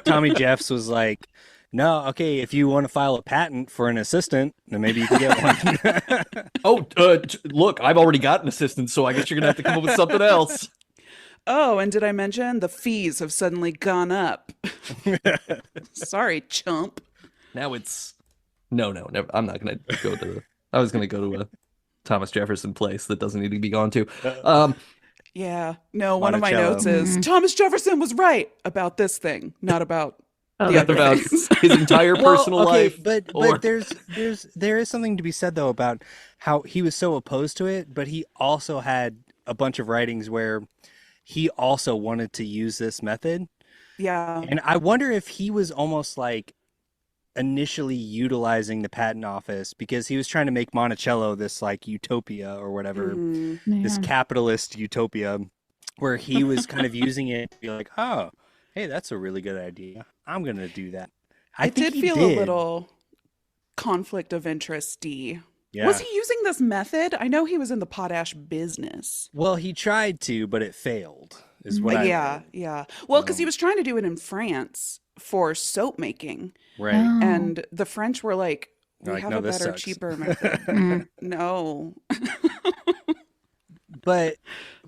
Tommy Jeffs was like, no, okay, if you want to file a patent for an assistant, then maybe you can get one. Oh, look, I've already got an assistant, so I guess you're gonna have to come up with something else. Oh, and did I mention the fees have suddenly gone up? Sorry, chump. Now it's no, never. I'm not gonna go to. I was gonna go to a Thomas Jefferson place that doesn't need to be gone to. Yeah. No, one of my Monticello. notes is Thomas Jefferson was right about this thing, not about Oh, the other About things. his entire personal life. But or- there is something to be said though about how he was so opposed to it, but he also had a bunch of writings where he also wanted to use this method. Yeah. And I wonder if he was almost like initially utilizing the patent office because he was trying to make Monticello this like utopia or whatever, Mhm. this yeah. capitalist utopia, where he was kind of using it to be like, oh, hey, that's a really good idea. I'm going to do that. I It think did he feel did. a little conflict of interest-y. Yeah. Was he using this method? I know he was in the potash business. Well, he tried to, but it failed, is what I Yeah, read. yeah. Well, because he Um, was trying to do it in France for soap making, Right. Oh. and the French were like, "We They're like, have "No, a this better, sucks." cheaper method." Mm. No. But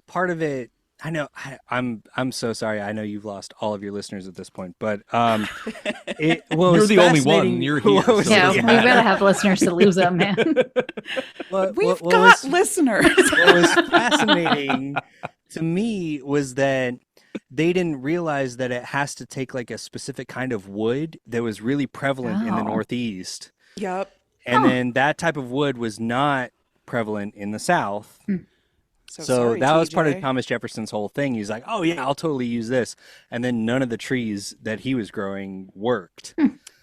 part of it, I know, I'm so sorry. I know you've lost all of your listeners at this point, but what You're was the only one. fascinating- You're here, what was- so Yeah, it we doesn't gotta have listeners to lose them, man. We've what got was- listeners. what was fascinating to me was that they didn't realize that it has to take like a specific kind of wood that was really prevalent in the Oh. Northeast. Yep. And Huh. then that type of wood was not prevalent in the South. So sorry, that was part of TJ. Thomas Jefferson's whole thing. He's like, oh, yeah, I'll totally use this. And then none of the trees that he was growing worked.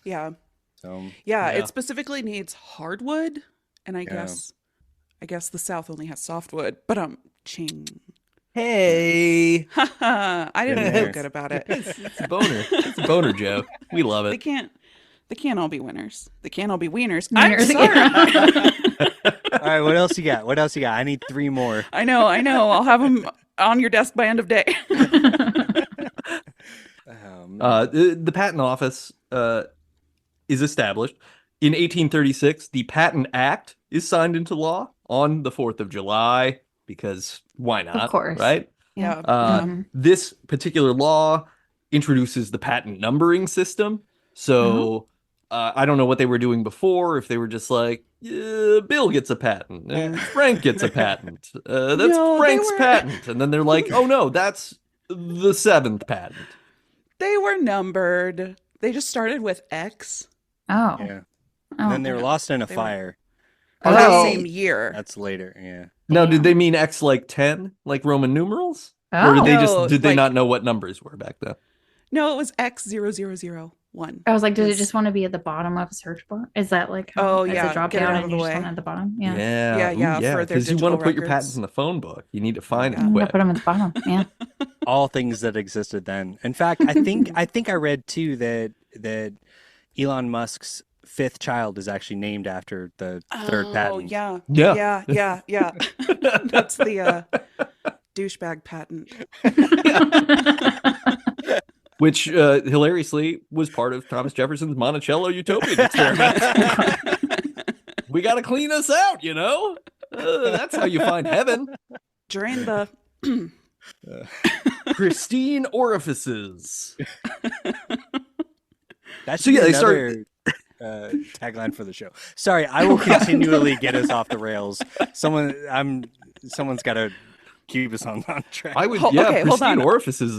Yeah. So Yeah, Yeah. it specifically needs hardwood, and I Yeah. guess the South only has softwood. But ching. Hey, I didn't There. feel good about it. it's a boner. It's a boner, Joe. We love They it. can't. They can't all be winners. They can't all be wieners. I'm Wieners. sorry. all right, what else you got? What else you got? I need 3 more. I know. I'll have them on your desk by end of day. The patent office is established in 1836. The Patent Act is signed into law on the 4th of July because why not? course. Right? Yeah. Mhm. This particular law introduces the patent numbering system. So I don't know what they were doing before. If they were just like, Bill gets a patent and Frank gets a patent. That's No, they Frank's were- patent. And then they're like, oh no, that's the 7th patent. They were numbered. They just started with X. Oh. Yeah. Oh. And then they were lost in a They were- fire. That Oh. same year. That's later. Yeah. Now, did Damn. they mean X like 10, like Roman numerals? Or did they No, did they like- not know what numbers were back then? No, it was X0001. I was like, did it Is- just want to be at the bottom of a search bar? Is that like Oh, as yeah, a drop get it down out of and the you just way. want it at the bottom? Yeah. Yeah, Ooh, yeah, for their because you want to digital put your records. patents in the phone book. You need to find Yeah. it I'm gonna quick. put them at the bottom. Yeah. All things that existed then. In fact, I think I read too that Elon Musk's fifth child is actually named after the third Oh, patent. yeah. Yeah. Yeah. That's the douchebag patent. Which hilariously was part of Thomas Jefferson's Monticello utopian experiment. We got to clean us out, you know? That's how you find heaven. During the Pristine orifices. That So, should yeah, be they started- another tagline for the show. Sorry, I will continually get us off the rails. Someone's got to keep us on track. I would, okay, hold pristine on. orifices is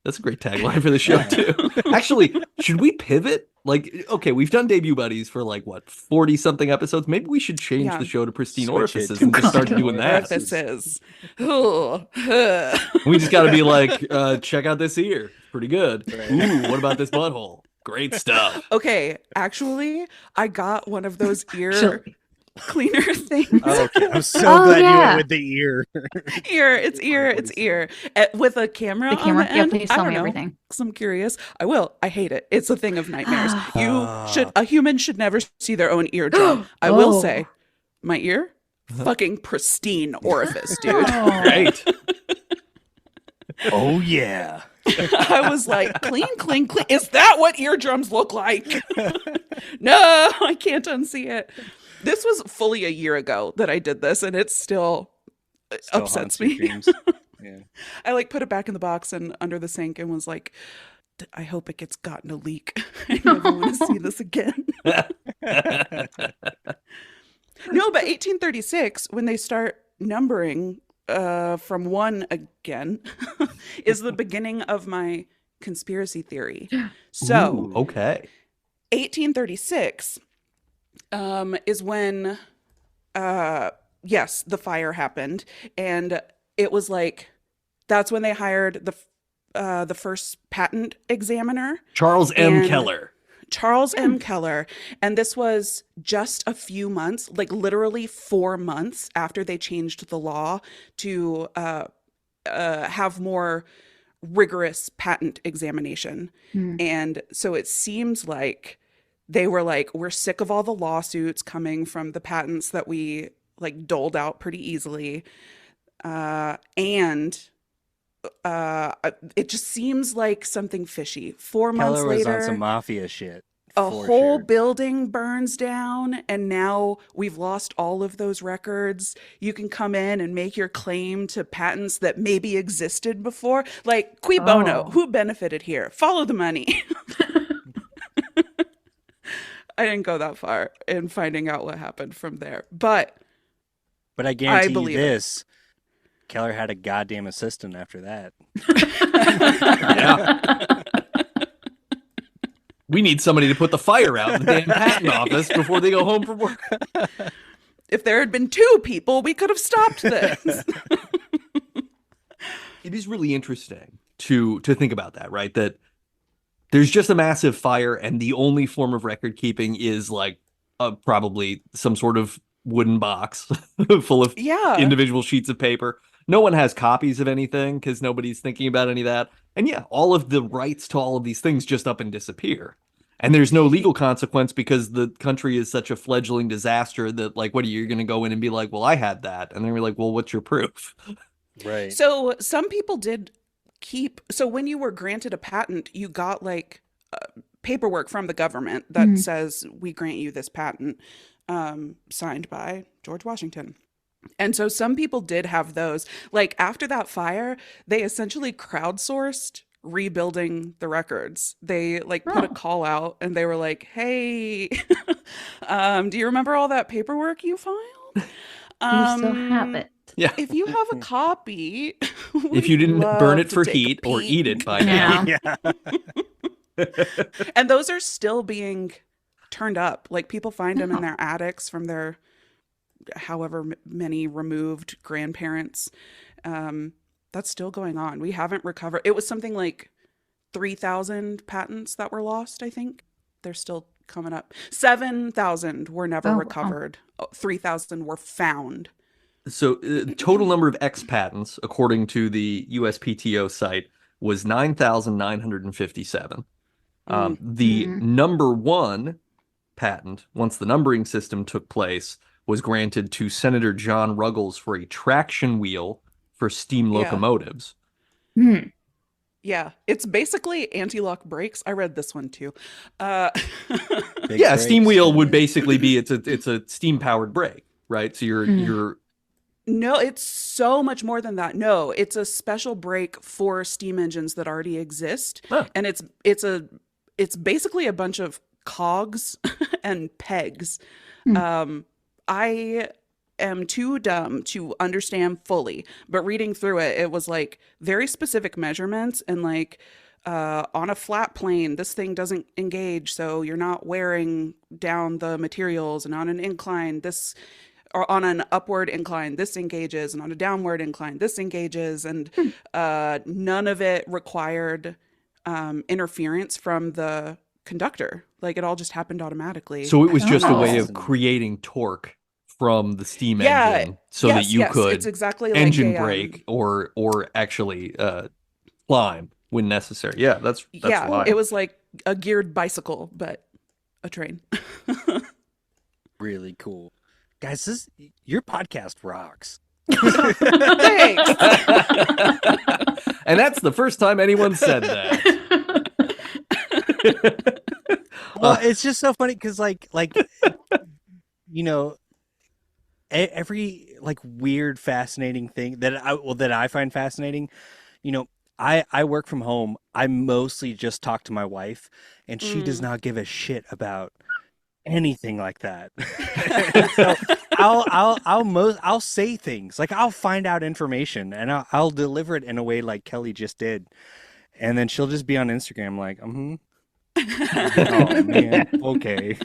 that's a great tagline for the show too. Actually, should we pivot? Like, okay, we've done debut buddies for like what 40 something episodes. Maybe we should change Yeah. the show to pristine Switch it orifices to and just start pristine doing that. orifices. Ugh. We just got to be like, check out this ear, it's pretty good. Right. Ooh, what about this butthole? Great stuff. Okay, actually, I got one of those ear Sure. cleaner things. Oh, okay. I'm so Oh, glad you yeah. went with the ear. It's ear. With a camera The camera. on the Yeah, end. please I tell don't me know. everything. 'Cause I'm curious. I will. I hate it. It's a thing of nightmares. Ah. A human should never see their own eardrum. I will Oh. say, my ear, fucking pristine orifice, dude. Oh. Great. Oh yeah. I was like, clean. Is that what eardrums look like? No, I can't unsee it. This was fully a year ago that I did this, and it still Still upsets haunts your me. dreams. Yeah. I like put it back in the box and under the sink and was like, I hope it gets gotten a leak. I never want to see this again. No, but 1836, when they start numbering from one again, is the beginning of my conspiracy theory. So, Ooh, okay. 1836 is when, yes, the fire happened, and it was like that's when they hired the first patent examiner, Charles M. And- Keller. Charles M. Keller, and this was just a few months, like literally 4 months after they changed the law to have more rigorous patent examination. Hmm. And so it seems like they were like, we're sick of all the lawsuits coming from the patents that we like doled out pretty easily. And it just seems like something fishy. 4 months Keller was later, on some mafia shit. a for whole sure. building burns down, and now we've lost all of those records. You can come in and make your claim to patents that maybe existed before. Like, cui bono? Oh. Who benefited here? Follow the money. I didn't go that far in finding out what happened from there. But But I guarantee you believe it. this. Keller had a goddamn assistant after that. Yeah. We need somebody to put the fire out in the damn patent office before they go home from work. if there had been 2 people, we could have stopped this. It is really interesting to think about that, right? That there's just a massive fire, and the only form of record keeping is like probably some sort of wooden box full of Yeah. individual sheets of paper. No one has copies of anything because nobody's thinking about any of that. And yeah, all of the rights to all of these things just up and disappear. And there's no legal consequence because the country is such a fledgling disaster that, like, what are you going to go in and be like, well, I had that. And then we're like, well, what's your proof? Right. So some people did keep. So when you were granted a patent, you got like paperwork from the government that Mhm. says we grant you this patent, signed by George Washington. And so some people did have those. Like after that fire, they essentially crowdsourced rebuilding the records. They like put a Oh. call out and they were like, "Hey, do you remember all that paperwork you filed? You still have it. Yeah. If you have a copy, If you we'd didn't burn love it to for take a heat or peek." eat it by now. Yeah. Yeah. And those are still being turned up. Like people find them in their attics from their however many removed grandparents. That's still going on. We haven't recovered. It was something like 3,000 patents that were lost, I think. They're still coming up. 7,000 were never Oh, wow. recovered. 3,000 were found. So total number of X patents, according to the USPTO site, was 9,957. The number one patent, once the numbering system took place, was granted to Senator John Ruggles for a traction wheel for steam Yeah. locomotives. Yeah, it's basically anti-lock brakes. I read this one too. Big Yeah, a steam brakes. wheel would basically be it's a steam powered brake, right? So you're No, it's so much more than that. No, it's a special brake for steam engines that already exist, Huh. and it's basically a bunch of cogs and pegs. I am too dumb to understand fully, but reading through it, it was like very specific measurements and like on a flat plane, this thing doesn't engage, so you're not wearing down the materials, and on an incline, this or on an upward incline, this engages, and on a downward incline, this engages, and none of it required interference from the conductor. Like it all just happened automatically. so it was just a way Oh. of creating torque from the steam Yeah, engine so that you could it's exactly like engine a, brake or actually climb when necessary. Yeah, that's yeah, why. it was like a geared bicycle, but a train. Really cool. Guys, your podcast rocks. Thanks. And that's the first time anyone said that. Well, it's just so funny because you know, every like weird, fascinating thing that I find fascinating, you know, I work from home. I mostly just talk to my wife, and she does not give a shit about anything like that. So I'll say things like I'll find out information and I'll deliver it in a way like Kelly just did, and then she'll just be on Instagram like, oh man, okay.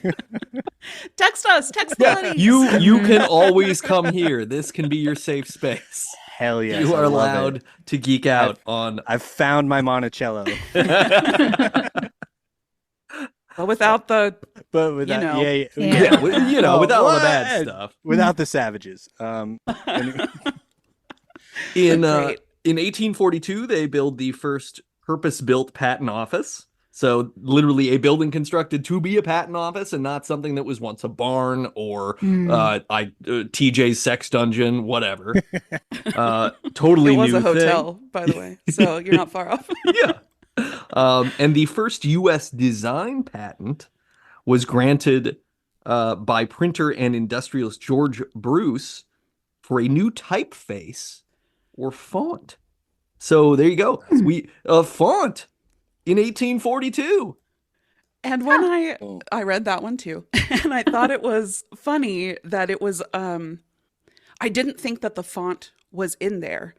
Text us, text Yeah, buddies. you can always come here. This can be your safe space. Hell yes, You I are love allowed it. to geek out on. I've found my Monticello, But without the but without, know. yeah, Yeah, without all the bad What? stuff. without the savages. In Great. in 1842, they build the first purpose-built patent office. So literally a building constructed to be a patent office and not something that was once a barn or TJ's sex dungeon, whatever. Totally it was new a hotel, thing. by the way. So you're not far off. Yeah. And the first U.S. design patent was granted by printer and industrialist George Bruce for a new typeface or font. So there you go. A font in 1842. And when I read that one too, and I thought it was funny that it was I didn't think that the font was in there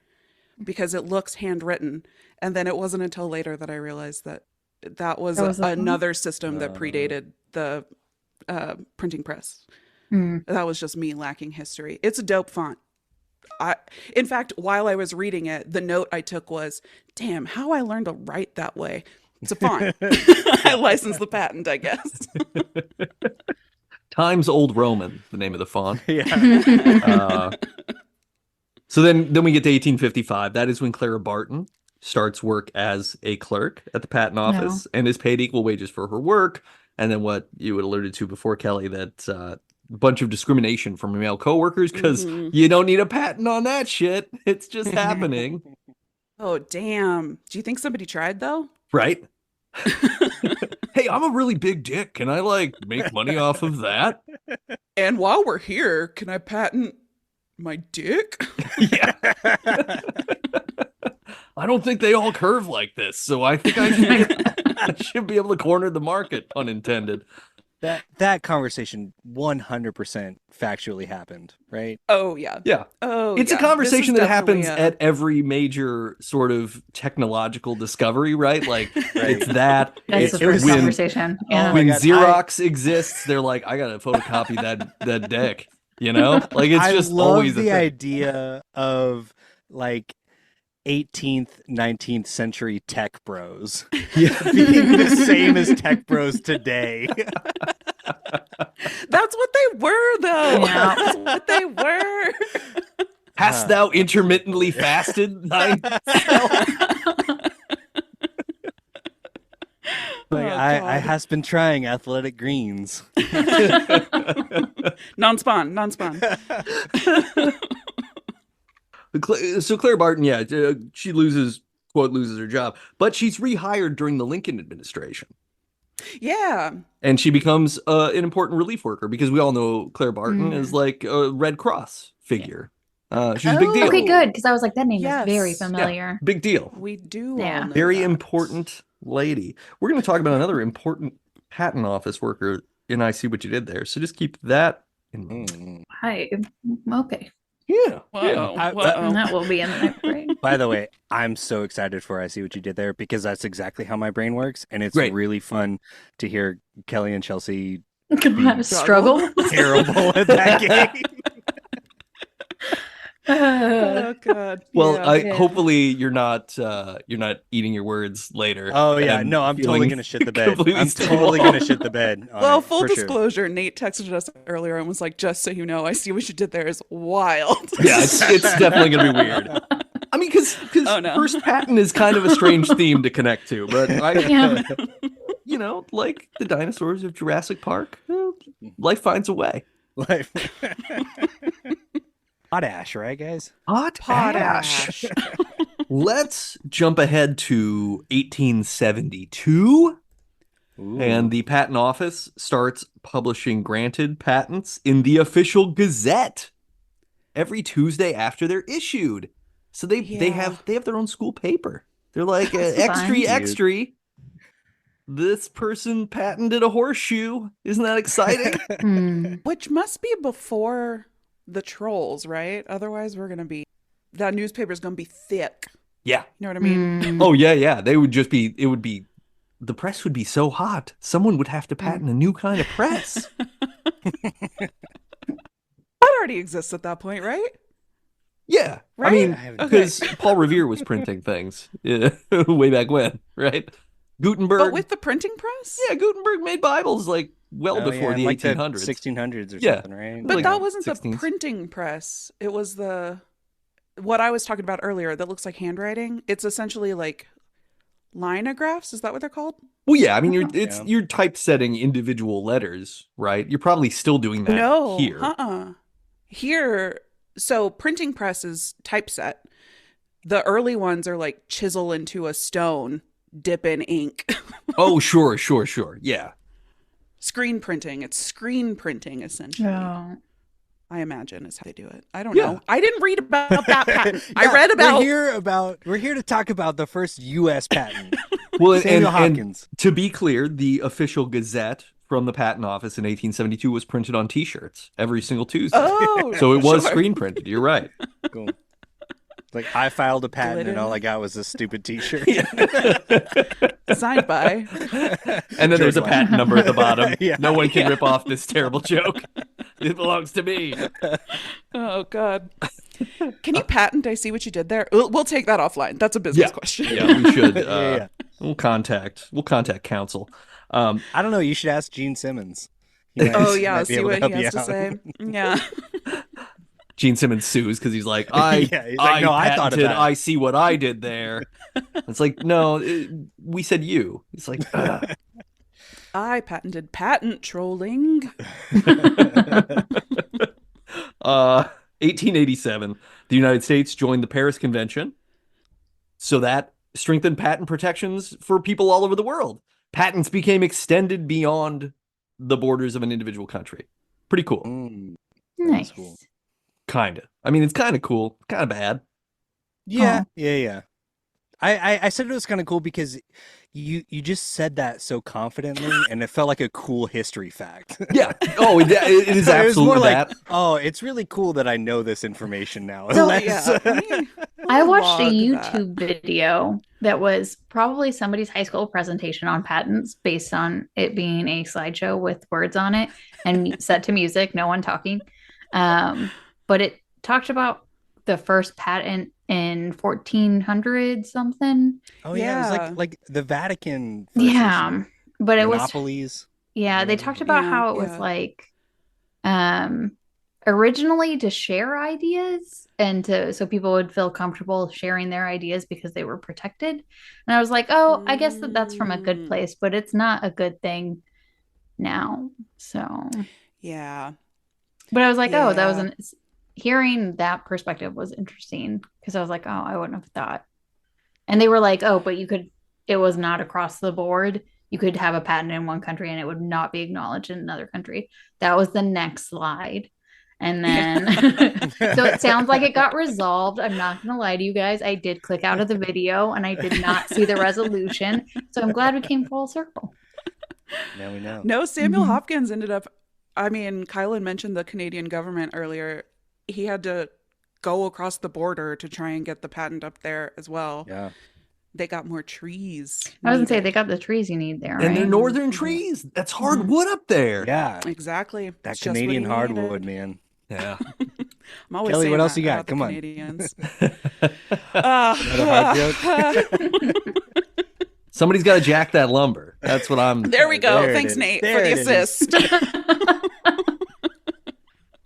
because it looks handwritten, and then it wasn't until later that I realized that was That was the font? another system that predated the printing press. That was just me lacking history. It's a dope font. In fact, while I was reading it, the note I took was, damn, how I learned to write that way. It's a font. I licensed the patent, I guess. Times Old Roman, the name of the font. Yeah. So then we get to 1855. That is when Clara Barton starts work as a clerk at the patent office and is paid equal wages for her work. And then what you had alluded to before, Kelly, that bunch of discrimination from male coworkers because you don't need a patent on that shit. It's just happening. Oh, damn. Do you think somebody tried, though? Right? Hey, I'm a really big dick. Can I make money off of that? And while we're here, can I patent my dick? Yeah. I don't think they all curve like this, so I think I should be able to corner the market, pun intended. That conversation 100% factually happened, right? Oh, yeah. Yeah. Oh, It's yeah. a conversation This is that happens definitely at every major sort of technological discovery, right? Like it's that. That's It's the first when, conversation. Yeah. my when God, Xerox exists, they're like, I gotta photocopy that deck. You know, like it's I just love always a the thing. idea of like 18th, 19th century tech bros Yeah. being the same as tech bros today. That's what they were, though. Yeah. That's what they were. Hast thou intermittently fasted thine self? Like, Oh, I God. has been trying athletic greens. Non-spawn. So Claire Barton, yeah, she loses her job, but she's rehired during the Lincoln administration. Yeah. And she becomes an important relief worker because we all know Claire Barton is like a Red Cross figure. She's a big deal. Okay, good. Because I was like, that name Yes. is very Yeah. familiar. Big deal. We do Yeah. all know Very that. important lady. We're going to talk about another important patent office worker in I See What You Did There. So just keep that in mind. Hi. Okay. Yeah. Whoa. I- Whoa. That will be in the next break. By the way, I'm so excited for I See What You Did There because that's exactly how my brain works. And it's Great. really fun to hear Kelly and Chelsea Struggle. terrible at that game. Oh, God. Well, Yeah. Yeah. hopefully you're not eating your words later. Oh, yeah. and No, I'm totally feeling going to shit the bed. completely I'm totally going to shit the bed. on Well, it, full for sure. disclosure, Nate texted us earlier and was like, just so you know, I see what you did there is wild. Yeah, it's definitely gonna be weird. I mean, because Oh, no. first patent is kind of a strange theme to connect to, but Yeah. like the dinosaurs of Jurassic Park, life finds a way. Like, potash, right, guys? Potash. Let's jump ahead to 1872, and the Patent Office starts publishing granted patents in the official Gazette every Tuesday after they're issued. So they have their own school paper. They're like Fun. extra. This person patented a horseshoe. Isn't that exciting? Hmm. Which must be before the trolls, right? Otherwise, that newspaper's going to be thick. Yeah. You know what I mean? Hmm. Oh yeah. The press would be so hot. Someone would have to patent a new kind of press. That already exists at that point, right? Yeah. Right? I mean, I haven't- because Paul Revere was printing things way back when, right? Gutenberg. But with the printing press? Yeah, Gutenberg made Bibles like well before the like 1800s. 1600s or Yeah. something, right? But Like that wasn't 16s. the printing press. It was what I was talking about earlier that looks like handwriting. It's essentially like linographs. Is that what they're called? Well, yeah, I mean, Yeah. you're typesetting individual letters, right? You're probably still doing that No. here. Here, so printing press is typeset. The early ones are like chisel into a stone, dip in ink. Oh, sure. Yeah. Screen printing. It's screen printing, essentially. Oh. I imagine is how they do it. I don't Yeah. know. I didn't read about that patent. I Yeah, read about. We're here to talk about the first U.S. patent. Well, and Samuel Hopkins. to be clear, the official Gazette from the Patent Office in 1872 was printed on T-shirts every single Tuesday. Oh, So it was sure. screen printed. You're right. Cool. Like I filed a patent Glittered. and all I got was this stupid T-shirt. Signed by. And then there's a George patent number at the bottom. Yeah. No one can rip off this terrible joke. It belongs to me. Oh God. Can you patent? I see what you did there. We'll take that offline. That's a business question. Yeah, we should. Yeah. We'll contact counsel. I don't know. You should ask Gene Simmons. Oh yeah. Might be See able to what he help has you to out. say. Yeah. Gene Simmons sues because he's like, Yeah, he's like, no, I thought of patented, that. I see what I did there. It's like, no, we said you. It's like, I patented patent trolling. 1887, the United States joined the Paris Convention. So that strengthened patent protections for people all over the world. Patents became extended beyond the borders of an individual country. Pretty cool. Mm, Nice. cool. Kind of. I mean, it's kind of cool, kind of bad. Yeah, yeah. I said it was kind of cool because you just said that so confidently, and it felt like a cool history fact. Yeah. Oh, it is So it was more absolutely like, that. oh, it's really cool that I know this information now. So- Yeah. I watched a Log YouTube video that was probably somebody's high school presentation on patents based on it being a slideshow with words on it and set to music, no one talking. But it talked about the first patent in 1400 something. Oh yeah, it was Yeah. like the Vatican first Yeah, issue. but it was Monopolies. yeah. They whatever. talked about Yeah, how it was yeah. like originally to share ideas and to so people would feel comfortable sharing their ideas because they were protected. And I was like, oh, I guess that's from a good Mm. place, but it's not a good thing now. So, Yeah. but I was like, oh, that was Yeah. hearing that perspective was interesting because I was like, oh, I wouldn't have thought. And they were like, oh, but it was not across the board. You could have a patent in one country and it would not be acknowledged in another country. That was the next slide. And then, so it sounds like it got resolved. I'm not going to lie to you guys. I did click out of the video and I did not see the resolution. So I'm glad we came full circle. Now we know. No, Samuel Mhm. Hopkins ended up, I mean, Kylan mentioned the Canadian government earlier. He had to go across the border to try and get the patent up there as well. Yeah. They got more trees. I was going to say, needed. they got the trees you need there, And they're right? northern Mhm. trees. That's hardwood up there. Yeah. Exactly. That It's just what Canadian he hardwood, needed. man. Yeah. I'm always Kelly, saying what else that you got? about the Come on. Canadians. Another hard joke? Somebody's got to jack that lumber. That's what I'm. There we go. There it Thanks, is. Nate, There for the it is. assist.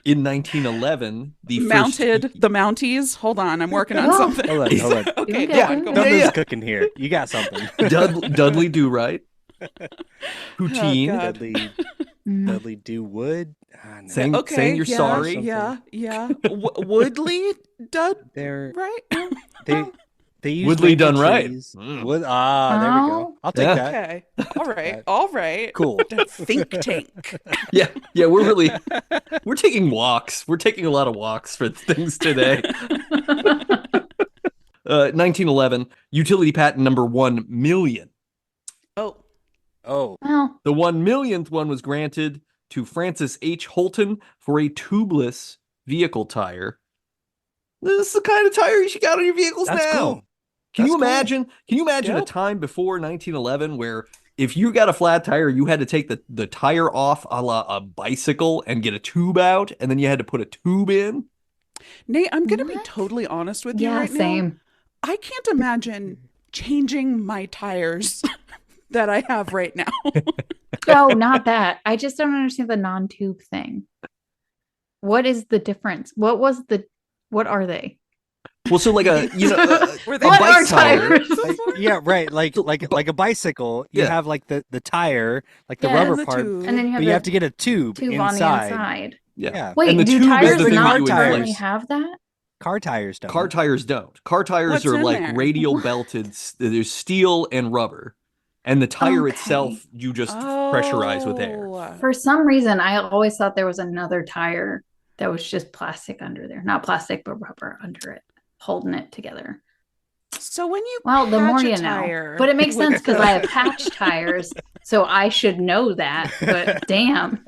In 1911, the Mounted first. the Mounties. Hold on, I'm working on Oh. something. Hold on, hold on. Okay, You go got on, it. go on. Something's yeah. cooking here. You got something. Dudley Do Right. Oh, Poutine. God. Dudley do wood. Ah, no. Saying, Okay, saying you're yeah, sorry. Yeah. Woodley Dud, They're right? they use Woodley winter done right. trees. Mm. Wood. Ah, there we go. Oh. I'll take Yeah. that. Okay. All right. Cool. The think tank. Yeah, we're taking walks. We're taking a lot of walks for things today. 1911, utility patent number 1 million. Oh, Oh, Well, The 1 millionth one was granted to Francis H. Holton for a tubeless vehicle tire. This is the kind of tire you got on your vehicles that's now. cool. Can you That's cool. imagine? Can you imagine a Dope. time before 1911 where if you got a flat tire, you had to take the tire off a la a bicycle and get a tube out, and then you had to put a tube in? Nate, I'm gonna be What? totally honest with you yeah, right now. same. I can't imagine changing my tires that I have right now. Oh, not that. I just don't understand the non-tube thing. What is the difference? What are they? Well, so like a Were a they What bike are tire. tires? Yeah, right. Like So, like a bicycle, you Yeah. have like the tire, like the Yeah, rubber and the part, tube. And then you have but you the have to get a tube, tube on the inside. inside. Yeah. Wait, And the do tube is tires the thing car not that you tires. currently inflate. have that? Car tires don't. Car tires don't. Car tires What's are in like there? radial belted. There's steel and rubber. And the tire Okay. itself, you just pressurize with air. Oh. For some reason, I always thought there was another tire that was just plastic under there. Not plastic, but rubber under it, holding it together. So when you Well, the more patch a you know. tire But it makes with sense because the- I have patch tires, so I should know that. But damn.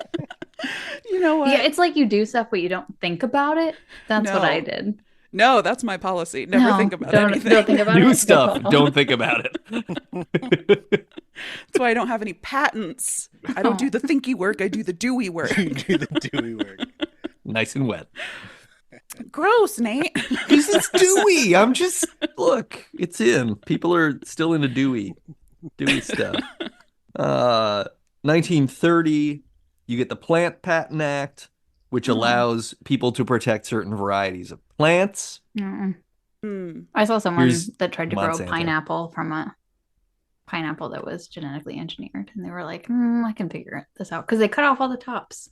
You know what? Yeah, it's like you do stuff, but you don't think about it. That's what I No. did. No, that's my policy. Never No, think about don't, anything. Don't think about New it. stuff. Cool. Don't think about it. That's why I don't have any patents. I don't do the thinky work. I do the dewy work. do the dewy work. Nice and wet. Gross, Nate. Because it's dewy. I'm just look. It's in. People are still into dewy stuff. 1930, you get the Plant Patent Act, which allows people to protect certain varieties of plants. Mm-mm. Hmm. I saw someone Here's that tried to grow Monsanto. pineapple from a pineapple that was genetically engineered, and they were like, I can figure this out because they cut off all the tops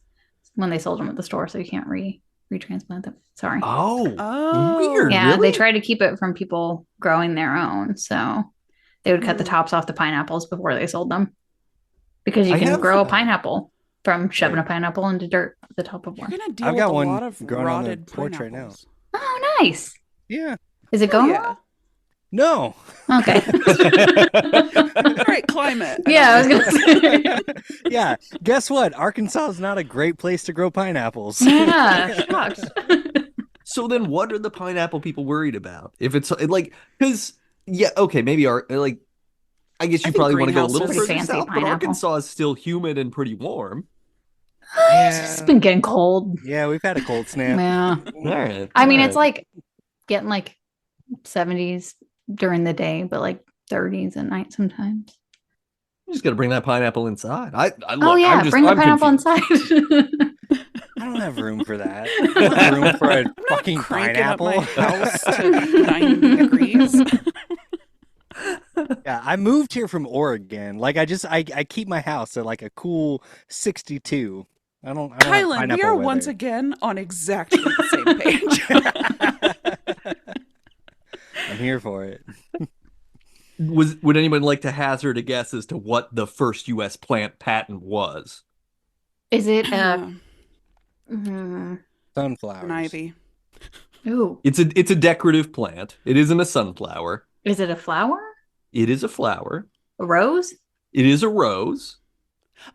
when they sold them at the store, so you can't retransplant them. Sorry. Oh, Oh. weird. Yeah, really? they tried to keep it from people growing their own, so they would cut the Hmm. tops off the pineapples before they sold them because you I can have- grow a pineapple from shoving Right. a pineapple into dirt at the top of You're one. gonna deal I've with got a one lot of growing on the rotted porch right now. pineapples. Oh, nice. Yeah. Is it Oh, going yeah. No. Okay. Right, climate. Yeah, I was don't gonna say. Yeah. Guess what? Arkansas is not a great place to grow pineapples. Yeah, shocked. So then what are the pineapple people worried about? If it's like, because, yeah, okay, maybe like, I guess I you think probably want to go a little greenhouses- further Fancy south, but pineapple. Arkansas is still humid and pretty warm. It's just been getting cold. Yeah, we've had a cold snap. Yeah. All right. I mean, all it's right. like getting like 70s during the day, but like 30s at night sometimes. You just got to bring that pineapple inside. I Oh look. yeah, bring the I'm pineapple confused. inside. I don't have room for that. I don't have room for a fucking Cranking up my pineapple. house to 90 degrees. Yeah, I moved here from Oregon. Like I keep my house at like a cool 62. I don't have Kylan, we pineapple are weather. once again on exactly the same page. I'm here for it. Would anyone like to hazard a guess as to what the first U.S. plant patent was? Is it Sunflowers. An ivy. ooh. It's a decorative plant. It isn't a sunflower. Is it a flower? It is a flower. A rose? It is a rose.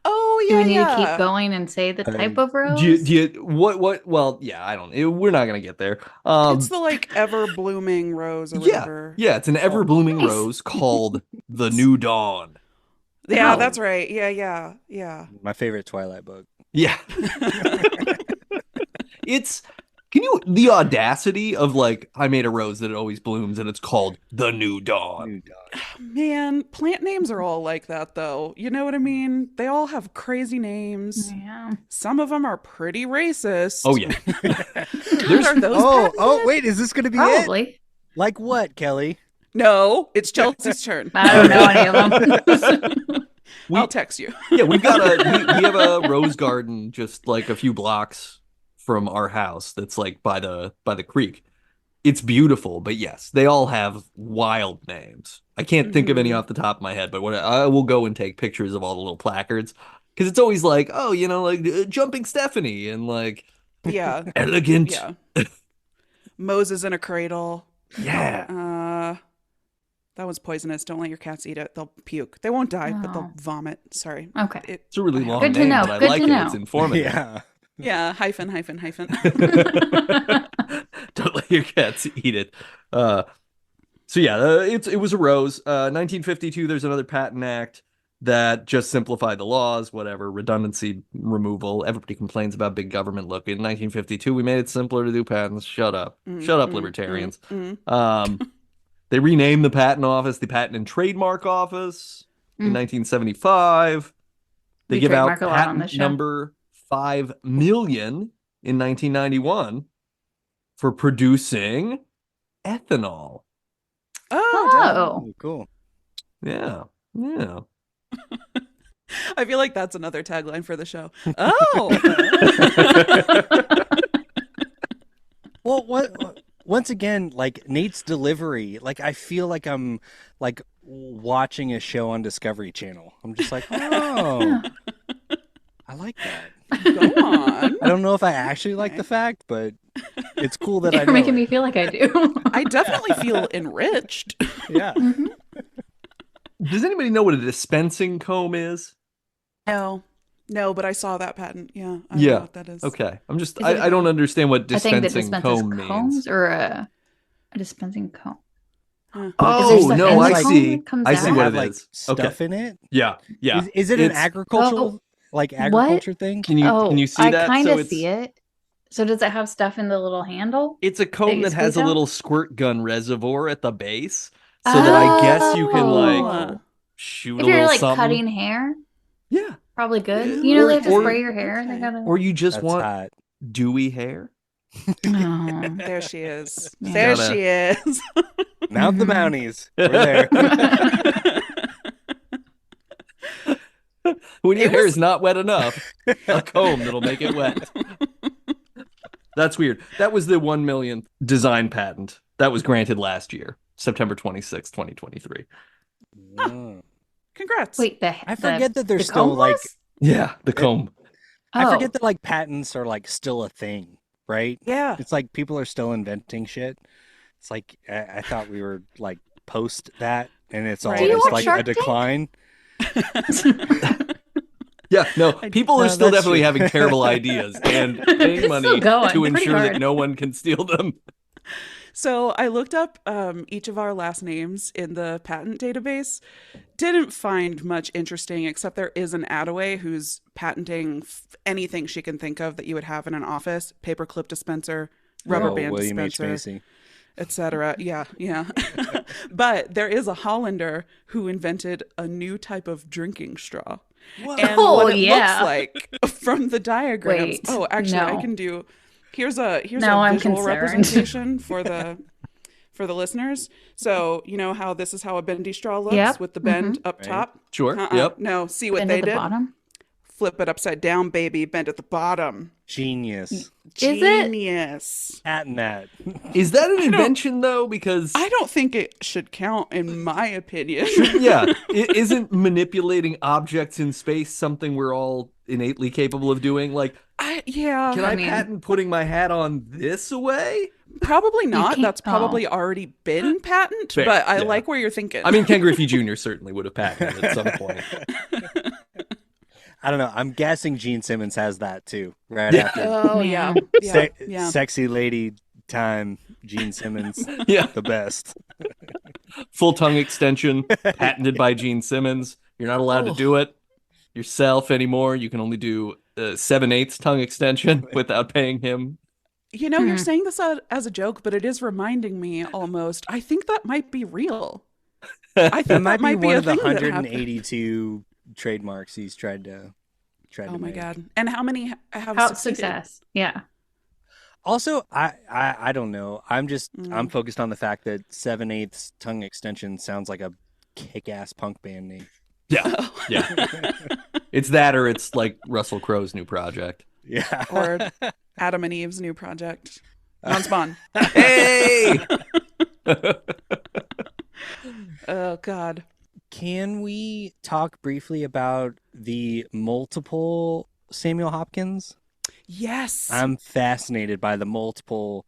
Oh, Do yeah, we need yeah. to keep going and say the type of rose? Do you what? Well, yeah, I don't. We're not gonna get there. It's the like ever blooming rose or whatever. Yeah, it's an ever blooming nice. rose called the New Dawn. Yeah, Oh. that's right. Yeah. My favorite Twilight book. Yeah, the audacity of like I made a rose that always blooms and it's called the New Dawn. New Dawn. Man, plant names are all like that though. You know what I mean? They all have crazy names. Yeah. Some of them are pretty racist. Oh yeah, Are those Oh, patented? wait, is this gonna be it? Probably. Like what, Kelly? No, it's Chelsea's turn. I don't know any of them. I'll text you. yeah. We have a rose garden just like a few blocks from our house. That's like by the creek. It's beautiful, but yes, they all have wild names. I can't think of any off the top of my head, but I will go and take pictures of all the little placards because it's always like, oh, like Jumping Stephanie and like Yeah. elegant. Yeah. Moses in a cradle. Yeah. That was poisonous. Don't let your cats eat it. They'll puke. They won't die, but they'll Oh. vomit. Sorry. Okay. It's a really long Good to name, know, but I good like to it. know. It's informative. Yeah. Yeah, hyphen. Don't let your cats eat it. So yeah, it was a rose. 1952, there's another patent act that just simplified the laws, whatever, redundancy removal. Everybody complains about big government. Look, in 1952, we made it simpler to do patents. Shut up. Shut up, libertarians. They renamed the patent office the Patent and Trademark Office in 1975. They We give out trademark a lot on patent this show. number 5 million in 1991 for producing ethanol. Oh, Oh, cool. Yeah. Yeah. I feel like that's another tagline for the show. Oh. Well, what? Once again, like Nate's delivery, like I feel like I'm like watching a show on Discovery Channel. I'm just like, oh, I like that. Go on. I don't know if I actually like the fact, but it's cool that I You're know making it. me feel like I do. I definitely feel enriched. Yeah. Does anybody know what a dispensing comb is? No, but I saw that patent. Yeah. I Yeah. know what that is. Okay. Is it I don't understand what I think that dispensing dispenses comb means. combs or a dispensing comb. Huh. Is there Oh, stuff no, in the I comb see. that comes I see out? what have, it like, is. stuff Okay. in it. Yeah. Yeah. Is it an It's- agricultural agriculture thing? Can you see I that? kind So of it's see it. So does it have stuff in the little handle? it's a comb you that has a squeeze out? little squirt gun reservoir at the base, so that I guess you can like Oh. shoot If a you're little like something. cutting hair, Yeah. probably good. Yeah. You know, Or- they have to or- spray your hair. They okay. gotta. Or you just That's want hot. dewy hair. Oh. There she is. Yeah. There Gotta- she is. Mount the Mhm. Mounties. We're there. When your It hair was- is not wet enough, a comb that'll make it wet. That's weird. That was the 1 millionth design patent that was granted last year, September 26, 2023. Mm. Congrats. Wait, I forget that they're the still comb like. was? Yeah, the comb. I Oh. forget that like patents are like still a thing, right? Yeah. It's like people are still inventing shit. It's like I thought we were like post that, and it's all Right. Do you just watch like Shark a Tank? decline. Yeah, no, people are No, still that's definitely true. having terrible ideas and paying It's money still going to pretty ensure that hard. no one can steal them. So I looked up each of our last names in the patent database. Didn't find much interesting, except there is an Attaway who's patenting anything she can think of that you would have in an office: paperclip dispenser, rubber Oh, band William H. dispenser. Macy. etc. Yeah, yeah. But there is a Hollander who invented a new type of drinking straw. What? And Oh, what it yeah. looks like from the diagrams. Wait, Oh, actually, I no. can do. Here's Now a I'm visual concerned. representation for the listeners. So you know how this is how a bendy straw looks Yep. with the bend up Right. top. Sure. Yep. No, see what Bend they at the did? bottom. Flip it upside down, baby. Bend at the bottom. Genius. Is it? Genius. Patent that. Is that an I don't- invention though? Because I don't think it should count, in my opinion. yeah, isn't manipulating objects in space something we're all innately capable of doing? Like, Yeah, can I I mean- patent putting my hat on this away? probably not. can't- That's probably already been patent, Fair, but I yeah. like where you're thinking. I mean, Ken Griffey Jr. certainly would have patented it at some point. I don't know. I'm guessing Gene Simmons has that too. Right Yeah. after oh yeah, yeah, Se- yeah. sexy lady time, Gene Simmons, Yeah, the best. full tongue extension patented by Gene Simmons. You're not allowed to do it yourself anymore. You can only do 7/8 tongue extension without paying him. You know, you're saying this as a joke, but it is reminding me almost. I think that might be real. I think That might be be one a of the thing that happened. 182 trademarks he's tried to Oh my make. god! And how many have How succeeded? success. Yeah. Also, I don't know. I'm Mm. focused on the fact that 7/8 tongue extension sounds like a kick-ass punk band name. Yeah, yeah. It's that, or it's like Russell Crowe's new project. Yeah. Or Adam and Eve's new project. Non-spawn. Hey! Oh god. Can we talk briefly about the multiple Samuel Hopkins? Yes. I'm fascinated by the multiple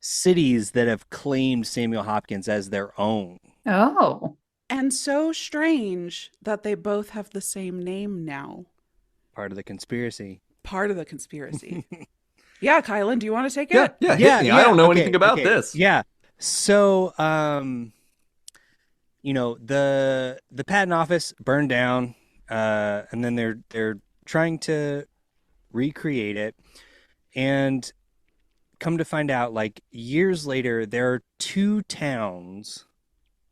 cities that have claimed Samuel Hopkins as their own. Oh. And so strange that they both have the same name now. Part of the conspiracy. Part of the conspiracy. Yeah, Kylan, do you want to take Yeah, it? yeah, hit me. I don't know okay, anything about okay. this. Yeah. So, the patent office burned down, and then they're trying to recreate it, and come to find out, like years later, there are two towns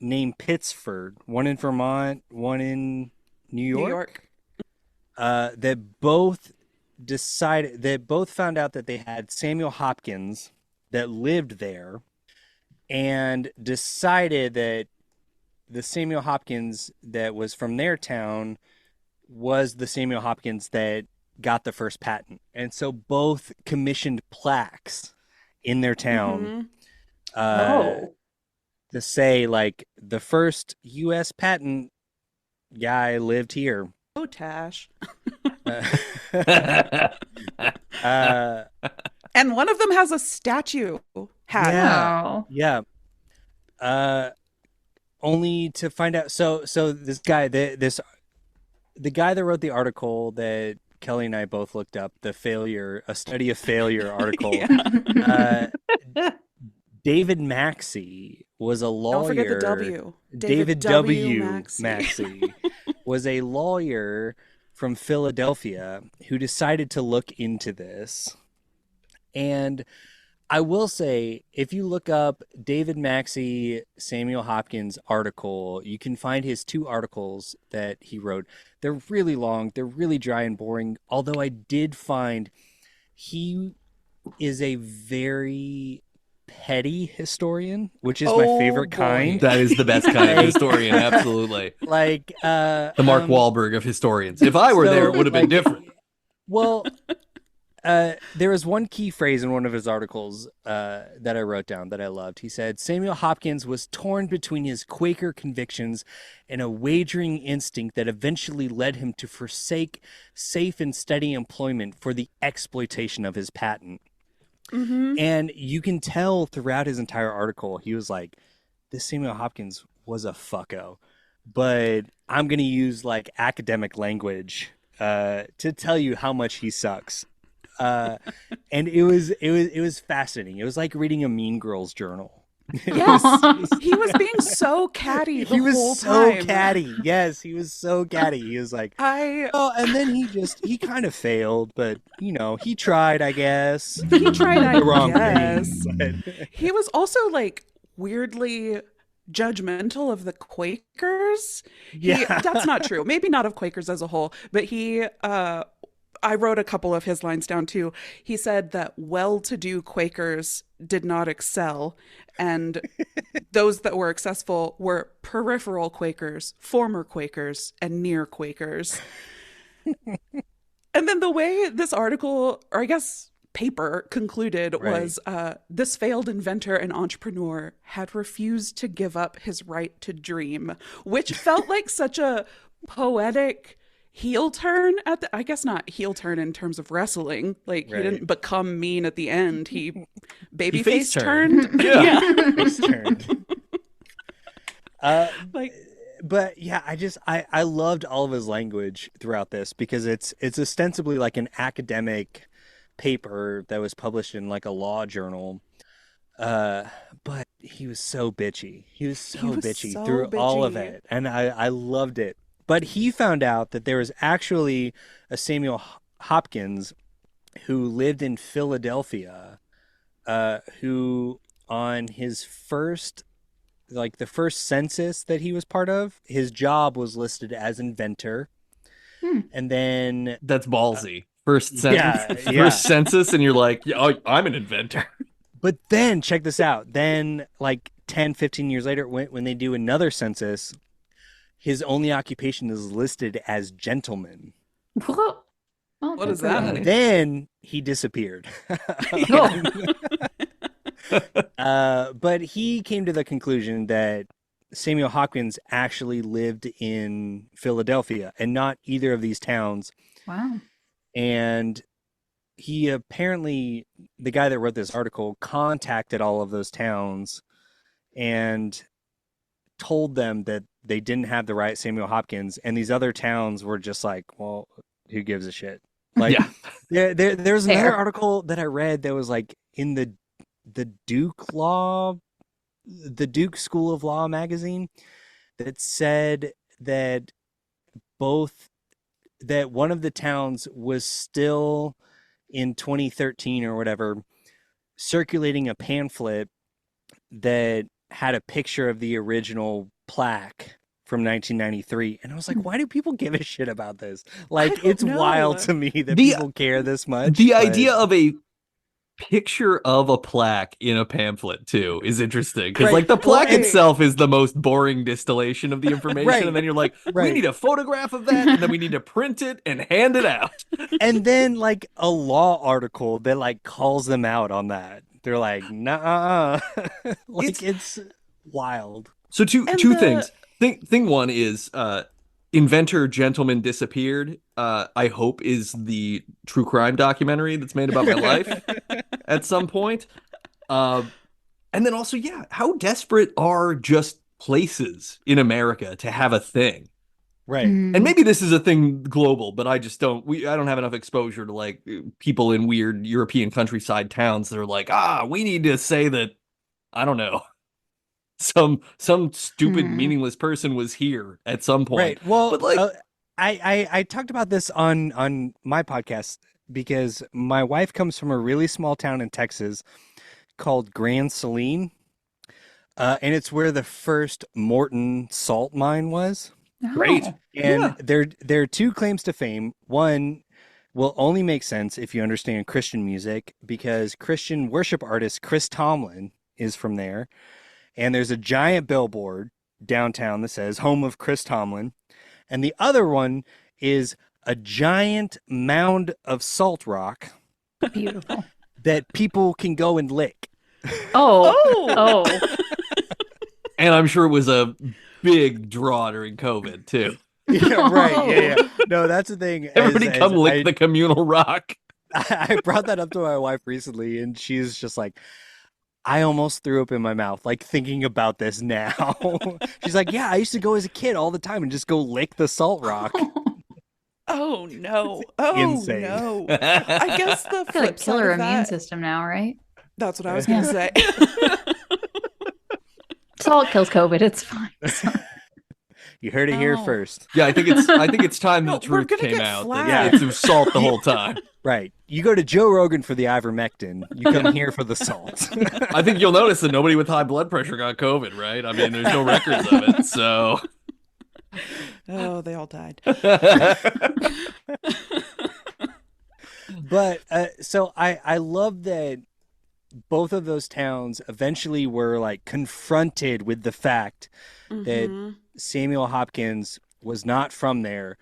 named Pittsford, one in Vermont, one in New New York, York. that both found out that they had Samuel Hopkins that lived there, and decided that the Samuel Hopkins that was from their town was the Samuel Hopkins that got the first patent. And so both commissioned plaques in their town Mhm. to say, like, the first U.S. patent guy lived here. Oh, Tash. Uh, And one of them has a statue hat. Yeah. Oh. yeah. Only to find out. So this guy, the guy that wrote the article that Kelly and I both looked up, a study of failure article. Yeah. David Maxey was a lawyer. Don't forget the W. David W. Maxey. Maxey was a lawyer from Philadelphia who decided to look into this. And I will say, if you look up David Maxey, Samuel Hopkins article, you can find his two articles that he wrote. They're really long. They're really dry and boring. Although I did find he is a very petty historian, which is my Oh, favorite boy. kind. That is the best kind of historian, absolutely. Like The Mark Wahlberg of historians. If I were there, it would have been different. Well, there was one key phrase in one of his articles that I wrote down that I loved. He said, Samuel Hopkins was torn between his Quaker convictions and a wagering instinct that eventually led him to forsake safe and steady employment for the exploitation of his patent. Mm-hmm. And you can tell throughout his entire article, he was like, this Samuel Hopkins was a fucko. But I'm going to use like academic language to tell you how much he sucks. And it was fascinating. It was like reading a Mean Girls journal. Yes, he was being so catty the He was whole so time. catty. Yes, he was so catty. He was like, I oh, and then he kind of failed, but he tried, I guess. He tried, I The wrong guess. thing. But He was also like weirdly judgmental of the Quakers. yeah. That's not true. Maybe not of Quakers as a whole, but I wrote a couple of his lines down too. He said that well-to-do Quakers did not excel, and those that were successful were peripheral Quakers, former Quakers, and near Quakers. And then the way this article, or I guess paper, concluded was this failed inventor and entrepreneur had refused to give up his right to dream, which felt like such a poetic heel turn I guess not heel turn in terms of wrestling. Like he didn't become mean at the end. He babyface face turned. Yeah. Face turned. Like But yeah, I loved all of his language throughout this because it's ostensibly like an academic paper that was published in like a law journal. But he was so bitchy. He was so bitchy so through all of bitchy. it, and I loved it. But he found out that there was actually a Samuel Hopkins who lived in Philadelphia, who on his first, like the first census that he was part of, his job was listed as inventor. And then That's ballsy. First sentence, yeah. first census, and you're like, oh, I'm an inventor. but then check this out. Then like 10, 15 years later, when they do another census, his only occupation is listed as gentleman. Well, What good does for that you. mean? Then he disappeared. But he came to the conclusion that Samuel Hopkins actually lived in Philadelphia and not either of these towns. Wow. And he apparently, the guy that wrote this article, contacted all of those towns and told them that they didn't have the right Samuel Hopkins, and these other towns were just like, well, who gives a shit? Like, Yeah. there's another Fair. article that I read that was like in the Duke School of Law magazine that said that one of the towns was still in 2013 or whatever circulating a pamphlet that had a picture of the original plaque from 1993, and I was like, why do people give a shit about this? Like, don't it's know. wild to me that The- people care this much. The but- idea of a picture of a plaque in a pamphlet too is interesting because Right. like the plaque Right. itself is the most boring distillation of the information, Right. and then you're like, we Right. need a photograph of that, and then we need to print it and hand it out. and then like a law article that like calls them out on that. They're like, nah. Like it's wild. So two And things. Thing one is inventor gentleman disappeared. I hope is the true crime documentary that's made about my life at some point. And then also, yeah, how desperate are just places in America to have a thing? Right. Mm. And maybe this is a thing global, but I just don't. I don't have enough exposure to like people in weird European countryside towns that are like, we need to say that, I don't know, some stupid meaningless person was here at some point. Right. Well, but like, I talked about this on my podcast because my wife comes from a really small town in Texas called Grand Saline, and it's where the first Morton salt mine was. great. Oh. And there are two claims to fame. One will only make sense if you understand Christian music because Christian worship artist Chris Tomlin is from there. And there's a giant billboard downtown that says home of Chris Tomlin. And the other one is a giant mound of salt rock Beautiful. that people can go and lick. Oh. Oh. Oh. And I'm sure it was a big draw during COVID too. Yeah, right. Yeah. No, that's the thing. Everybody as come lick I- the communal rock. I brought that up to my wife recently, and she's just like, I almost threw up in my mouth, like thinking about this now. She's like, yeah, I used to go as a kid all the time and just go lick the salt rock. Oh no. Oh insane. no. I guess the It's gonna flip kill side her of immune that, system now, right? that's what I was Yeah. gonna say. Salt kills COVID. It's fine. You heard it here Oh. first. Yeah, I think it's time No, the we're truth gonna came get out. flagged. It was salt the whole time. Right. You go to Joe Rogan for the ivermectin. You come here for the salt. I think you'll notice that nobody with high blood pressure got COVID, right? I mean, there's no records of it, so. Oh, they all died. But so I love that both of those towns eventually were like confronted with the fact that Mhm. Samuel Hopkins was not from there.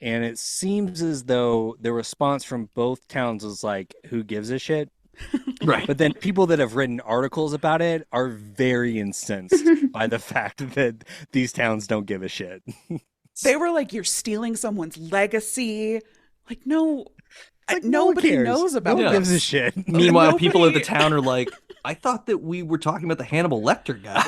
And it seems as though the response from both towns was like, who gives a shit? Right. But then people that have written articles about it are very incensed by the fact that these towns don't give a shit. They were like, "You're stealing someone's legacy." Like, no, Like, no one nobody cares. knows about No one gives a this. shit. Meanwhile, people at the Nobody- town are like, I thought that we were talking about the Hannibal Lecter guy.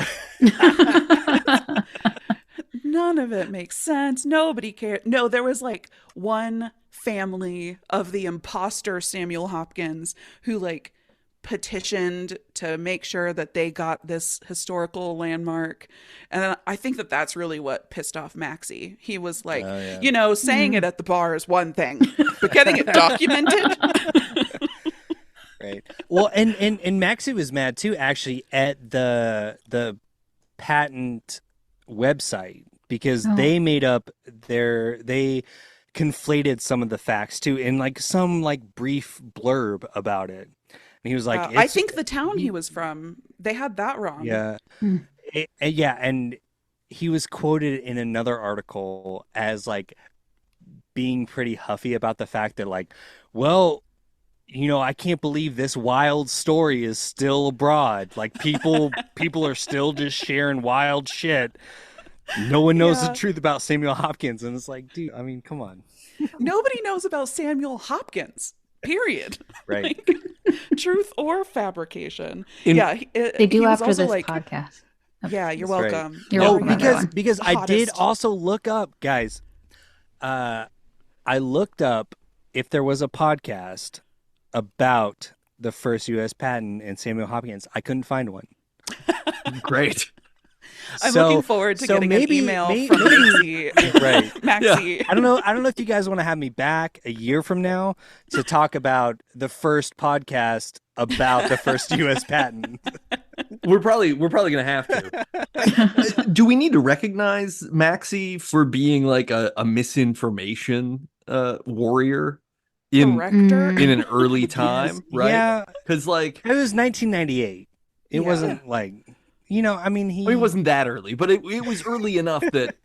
None of it makes sense. Nobody cared. No, there was like one family of the imposter Samuel Hopkins who like petitioned to make sure that they got this historical landmark. And I think that that's really what pissed off Maxie. He was like, Oh, yeah. you know, saying it at the bar is one thing, but getting it documented. Right. Well, and Maxie was mad too, actually, at the patent website because Oh. they made up they conflated some of the facts too in like some like brief blurb about it. And he was like, I it's- think the town he was from, they had that wrong. yeah, Hmm. yeah, and he was quoted in another article as like being pretty huffy about the fact that like, well, you know, I can't believe this wild story is still abroad. Like people are still just sharing wild shit. No one knows Yeah. the truth about Samuel Hopkins, and it's like, dude, I mean, come on, Nobody knows about Samuel Hopkins, period. right? Like, truth or fabrication. In- Yeah, They do he was after also this like, podcast. yeah, you're That's right. welcome. You're Oh, welcome, everyone. because I did Hottest. also look up, guys. I looked up if there was a podcast about the first U.S. patent and Samuel Hopkins. I couldn't find one. Great. I'm So- looking forward to so getting maybe- an email may- from maybe- Maxie. Right. Maxie. I don't know if you guys want to have me back a year from now to talk about the first podcast about the first U.S. patent. We're probably gonna have to. Do we need to recognize Maxie for being like a misinformation warrior in Director. in an early time, right? Yeah, Because like it was 1998. It Yeah. wasn't like, you know, I mean, it wasn't that early, but it was early enough that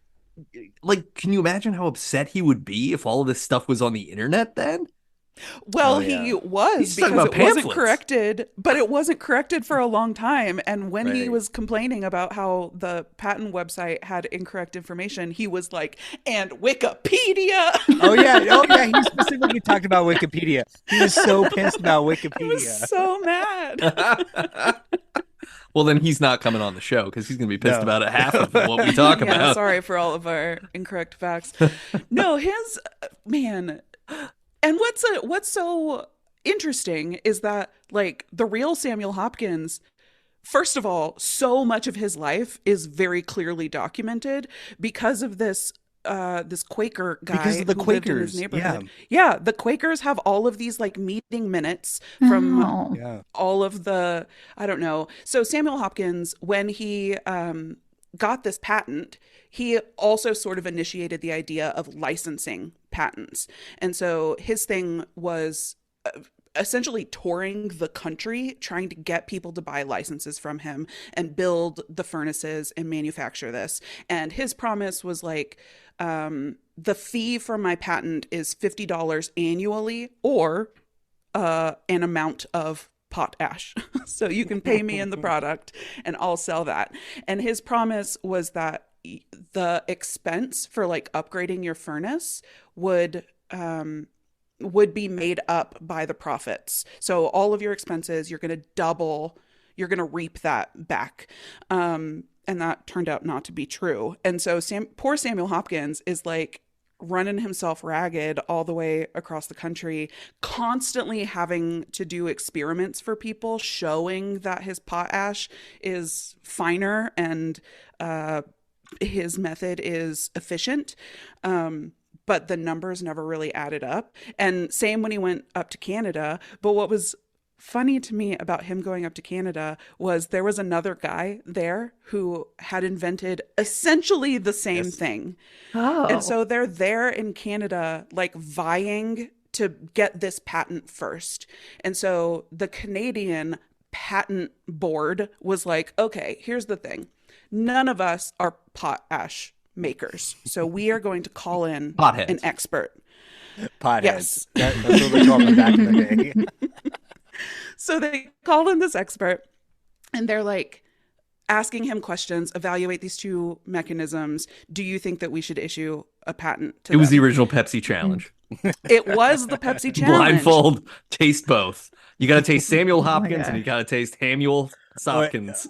like, can you imagine how upset he would be if all of this stuff was on the internet then? Well, Oh, yeah. he was He's talking because about it wasn't pamphlets. corrected, but it wasn't corrected for a long time. And when he Right. was complaining about how the patent website had incorrect information, he was like, "And Wikipedia." Oh yeah. He specifically talked about Wikipedia. He was so pissed about He Wikipedia. was so mad. Well, then he's not coming on the show because he's gonna be pissed No. about half of what we talk Yeah, about. sorry for all of our incorrect facts. No, his man. And what's so interesting is that like the real Samuel Hopkins, first of all, so much of his life is very clearly documented because of this this Quaker guy Because of the who lived in his Quakers, neighborhood. Yeah, the Quakers have all of these like meeting minutes from Oh. Yeah. all of the, I don't know. So Samuel Hopkins, when he got this patent, he also sort of initiated the idea of licensing patents. And so his thing was essentially touring the country, trying to get people to buy licenses from him and build the furnaces and manufacture this. And his promise was like, the fee for my patent is $50 annually or an amount of potash. So you can pay me in the product and I'll sell that. And his promise was that the expense for like upgrading your furnace would be made up by the profits. So all of your expenses, you're going to reap that back. And that turned out not to be true. And so poor Samuel Hopkins is like running himself ragged all the way across the country, constantly having to do experiments for people, showing that his potash is finer and his method is efficient. But the numbers never really added up. And same when he went up to Canada. But what was funny to me about him going up to Canada was there was another guy there who had invented essentially the same thing. Oh. And so they're there in Canada, like vying to get this patent first. And so the Canadian patent board was like, okay, here's the thing. None of us are potash makers. So we are going to call in Potheads. an expert. Potheads. Yes. That's what they called them back in the day. So they called in this expert and they're like asking him questions, evaluate these two mechanisms. Do you think that we should issue a patent to It was the them? original Pepsi challenge. It was the Pepsi challenge. Blindfold, taste both. You got to taste Samuel Hopkins God. and you got to taste Hamuel Sopkins.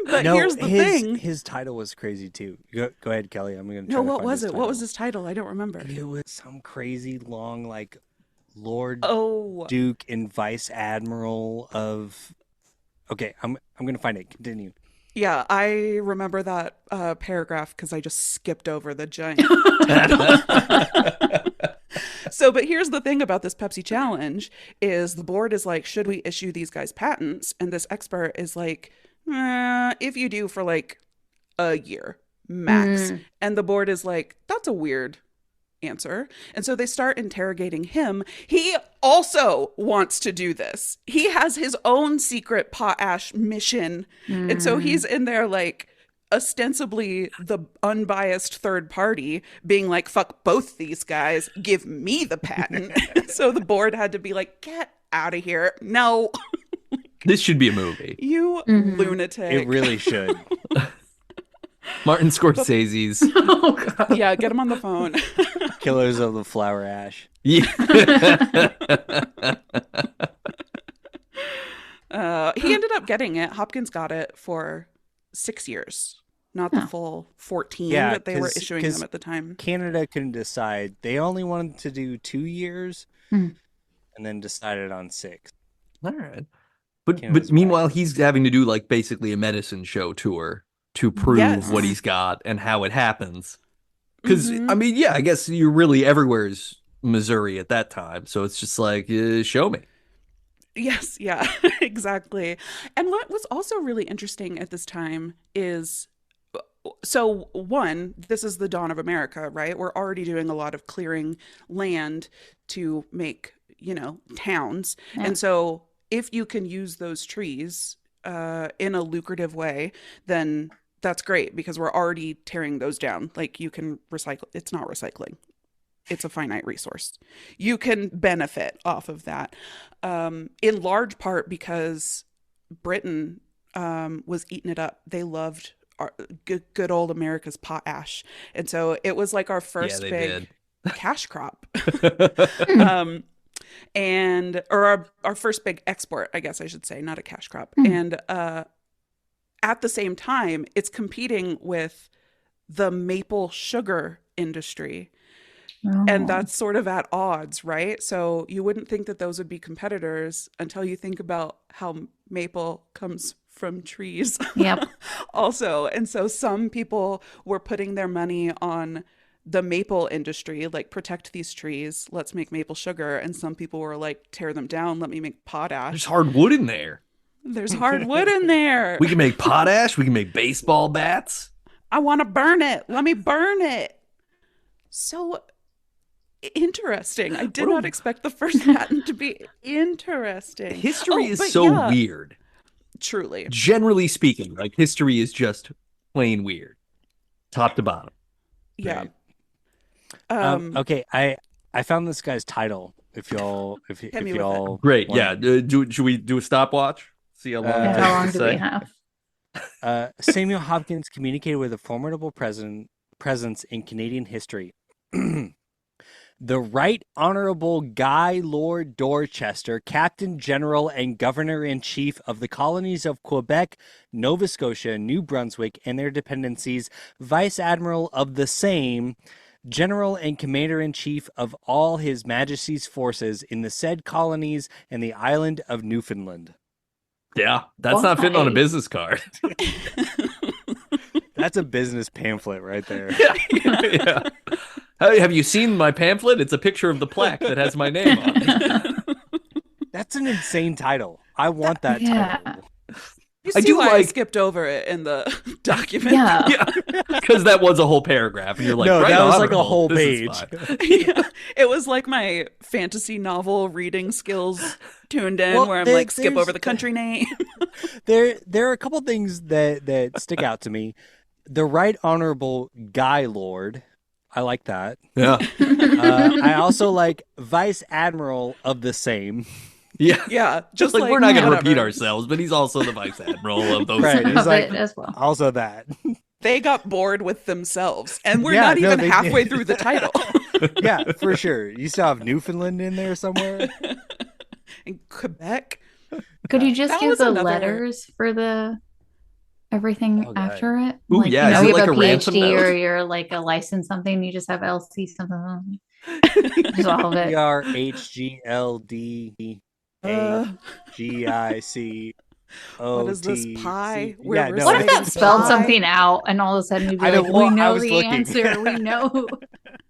But No, here's the thing. His title was crazy too. Go ahead, Kelly. I'm going to. No, what was it? What was his title? I don't remember. It was some crazy long, like, Lord Oh, Duke and Vice Admiral of. Okay, I'm going to find it. Continue. yeah, I remember that paragraph because I just skipped over the giant. So, but here's the thing about this Pepsi challenge is the board is like, should we issue these guys patents? And this expert is like, if you do for like a year max. And the board is like, that's a weird answer. And so they start interrogating him. He also wants to do this. He has his own secret potash mission. And so he's in there like ostensibly the unbiased third party being like, fuck both these guys, give me the patent. So the board had to be like, get out of here. No, This should be a movie. you lunatic. It really should. Martin Scorsese's. Oh God. Yeah, get him on the phone. Killers of the Flower Ash. Yeah. He ended up getting it. Hopkins got it for 6 years, not the full 14 Yeah, that they were 'cause- issuing 'cause them at the time. Canada couldn't decide. They only wanted to do 2 years, Hmm. and then decided on 6. All right. But Canada's meanwhile, back. he's having to do like basically a medicine show tour to prove Yes. what he's got and how it happens. Because Mhm. I mean, yeah, I guess you're really everywhere's Missouri at that time, so it's just like show me. Yes, yeah, exactly. And what was also really interesting at this time is so one, this is the dawn of America, right? We're already doing a lot of clearing land to make, towns. Yeah. And so if you can use those trees in a lucrative way, then that's great because we're already tearing those down. Like you can recycle. It's not recycling. It's a finite resource. You can benefit off of that, in large part because Britain was eating it up. They loved our good old America's potash, and so it was like our first they big did. cash crop, or our first big export, I guess I should say, not a cash crop. And at the same time, it's competing with the maple sugar industry. And that's sort of at odds, right? So you wouldn't think that those would be competitors until you think about how maple comes from trees. Yep. Also. And so some people were putting their money on the maple industry, like protect these trees, let's make maple sugar. And some people were like, tear them down, let me make potash. There's hard wood in there. There's hardwood in there. We can make potash. We can make baseball bats. I want to burn it. Let me burn it. So interesting. I did not expect the first patent to be interesting. History Oh, is but so yeah, weird. Truly. Generally speaking, like history is just plain weird, top to bottom. Yeah. Right. Okay, I found this guy's title. If y'all, if Hit me with y'all, Great. want- Yeah. Should we do a stopwatch? See how long it Uh, takes How long to do say? we have? Samuel Hopkins communicated with a formidable presence in Canadian history. The Right Honorable Guy Lord Dorchester, Captain General and Governor-in-Chief of the colonies of Quebec, Nova Scotia, New Brunswick, and their dependencies, Vice Admiral of the same, General and Commander-in-Chief of all His Majesty's forces in the said colonies and the island of Newfoundland. Yeah, that's not fitting on a Why? business card. That's a business pamphlet right there. Yeah. Hey, have you seen my pamphlet? It's a picture of the plaque that has my name on it. That's an insane title. I want that Yeah. title. You I see do why I like- skipped over it in the document. Yeah. Yeah, because that was a whole paragraph, and you're like, No, right that was on, like a Honorable. whole This is page. fine. Yeah. It was like my fantasy novel reading skills tuned in, Well, where I'm there- like, skip there's- over the country name. There are a couple things that stick out to me. The Right Honorable Guy Lord. I like that. Yeah, I also like Vice Admiral of the same. yeah. Yeah, Just like we're not going to repeat whatever. ourselves, but he's also the vice admiral of those. Right. Some He's of like- it as well. Also that. They got bored with themselves, and we're Yeah, not no, even they halfway did. through the title. Yeah, for sure. You still have Newfoundland in there somewhere. In Quebec. Could you just That give was the another- letters for the everything Oh, God. after it? Ooh, like, yeah, you know, is it you like have a a ransom PhD note? or you're like a licensed something, you just have LC something. Just all of it. PRHGLDAGIC. What is this pie? We're Yeah, no, What if Making that spelled pie. something out and all of a sudden we'd be I know, like, well, we I know was the looking. answer. We know.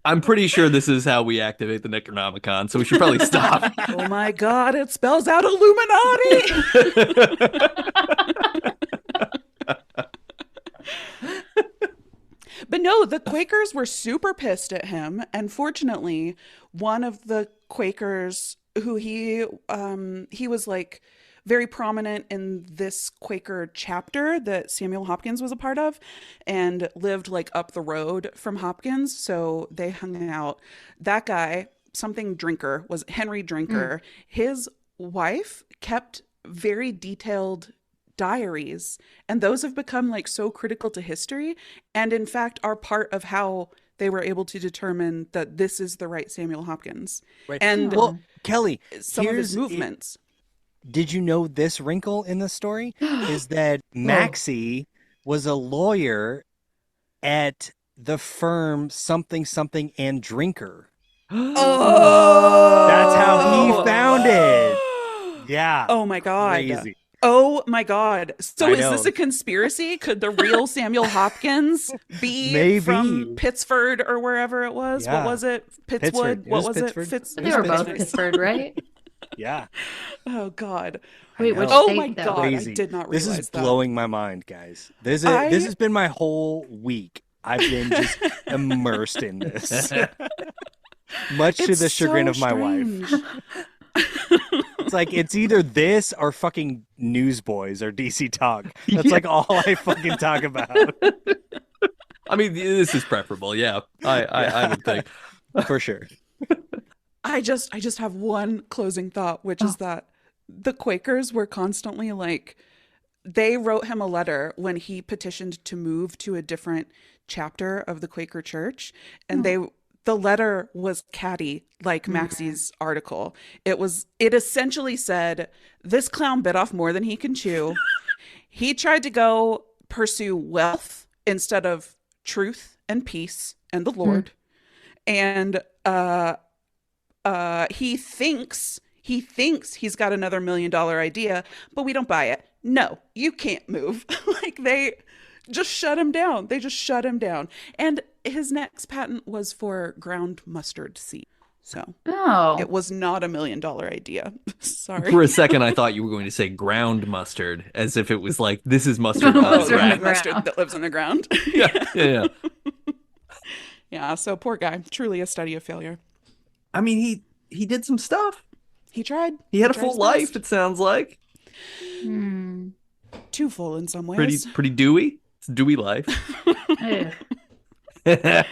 I'm pretty sure this is how we activate the Necronomicon, so we should probably stop. Oh my god, it spells out Illuminati! But no, the Quakers were super pissed at him, and fortunately, one of the Quakers who he was like very prominent in this Quaker chapter that Samuel Hopkins was a part of and lived like up the road from Hopkins, so they hung out. That guy, something Drinker, was Henry Drinker. His wife kept very detailed diaries, and those have become like so critical to history, and in fact are part of how they were able to determine that this is the right Samuel Hopkins. Right. And Well, Kelly, some of his here's- movements. did you know this wrinkle in the story? Is that Maxie was a lawyer at the firm something something and Drinker. Oh, That's how he found it. Yeah. Oh my god. Crazy. Oh my god. So I is know. this a conspiracy? Could the real Samuel Hopkins be Maybe. from Pittsford or wherever it was? Yeah. What was it? Pittswood? Pittsford. It What was was Pittsford. it? Fitz- But they were both Pittsford. Pittsburgh, right? Yeah. Oh god. Wait, know. which Oh state, my though? God. Crazy. I did not This realize is that. blowing my mind, guys. This I- has been my whole week. I've been just immersed in this. Much to It's the chagrin so of my wife. strange. It's like it's either this or fucking Newsboys or DC Talk. That's like all I fucking talk about. I mean, this is preferable. Yeah, I would think. For sure. I just have one closing thought, which is that the Quakers were constantly like, they wrote him a letter when he petitioned to move to a different chapter of the Quaker Church, and the letter was catty, like Maxie's article. It essentially said, this clown bit off more than he can chew. He tried to go pursue wealth instead of truth and peace and the Lord. And he thinks he's got another $1 million idea, but we don't buy it. No, you can't move. Like they just shut him down. They just shut him down. And his next patent was for ground mustard seed. So Oh. it was not $1 million idea. Sorry. For a second, I thought you were going to say ground mustard, as if it was like, this is mustard. on the Mustard on the ground. ground. Mustard that lives on the ground. Yeah. Yeah, so poor guy. Truly a study of failure. I mean, he did some stuff. He tried. He had a tried full his life, best. it sounds like. Hmm. Too full in some ways. Pretty dewy. It's a dewy life. Ugh.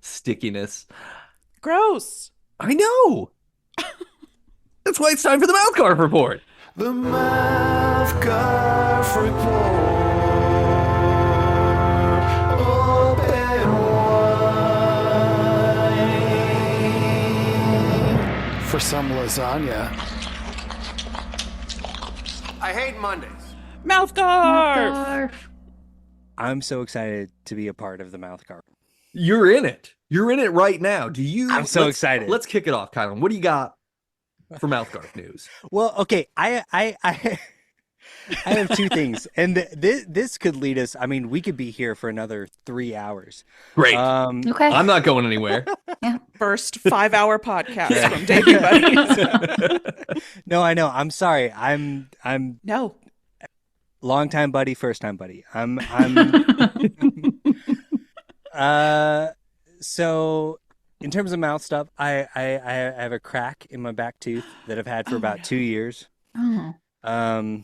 Stickiness. Gross. I know. That's why it's time for the MouthGarf Report. The MouthGarf Report. Open wide for some lasagna. I hate Mondays. MouthGarf. Garf. I'm so excited to be a part of the MouthGarf. You're in it. You're in it right now. I'm so excited. Let's kick it off, Kylan. What do you got for MouthGarf news? Well, okay, I have two things, and this could lead us. I mean, we could be here for another 3 hours. Great. Okay. I'm not going anywhere. First 5-hour podcast from Debut Buddies. No, I know. I'm sorry. I'm No. long time buddy, first time buddy. I'm so in terms of mouth stuff, I have a crack in my back tooth that I've had for about 2 years. Oh.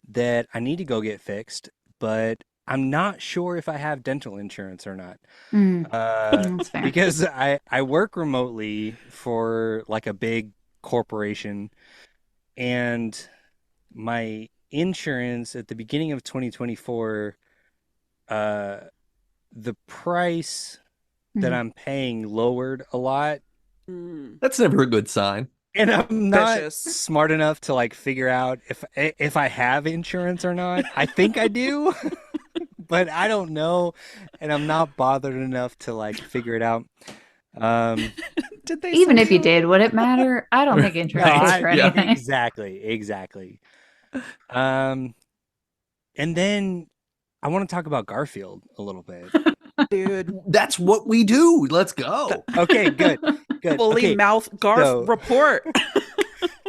That I need to go get fixed, but I'm not sure if I have dental insurance or not. That's fair. Because I work remotely for like a big corporation, and my insurance at the beginning of 2024, the price that I'm paying lowered a lot. That's never a good sign. And I'm not Vicious. smart enough to like figure out if I have insurance or not. I think I do, but I don't know, and I'm not bothered enough to like figure it out. Did they Even say if you so? did, would it matter? I don't think insurance No, is I- for yeah. anything. exactly. And then I want to talk about Garfield a little bit. Dude, That's what we do. Let's go. Okay, good. fully Okay, MouthGarf so- Report.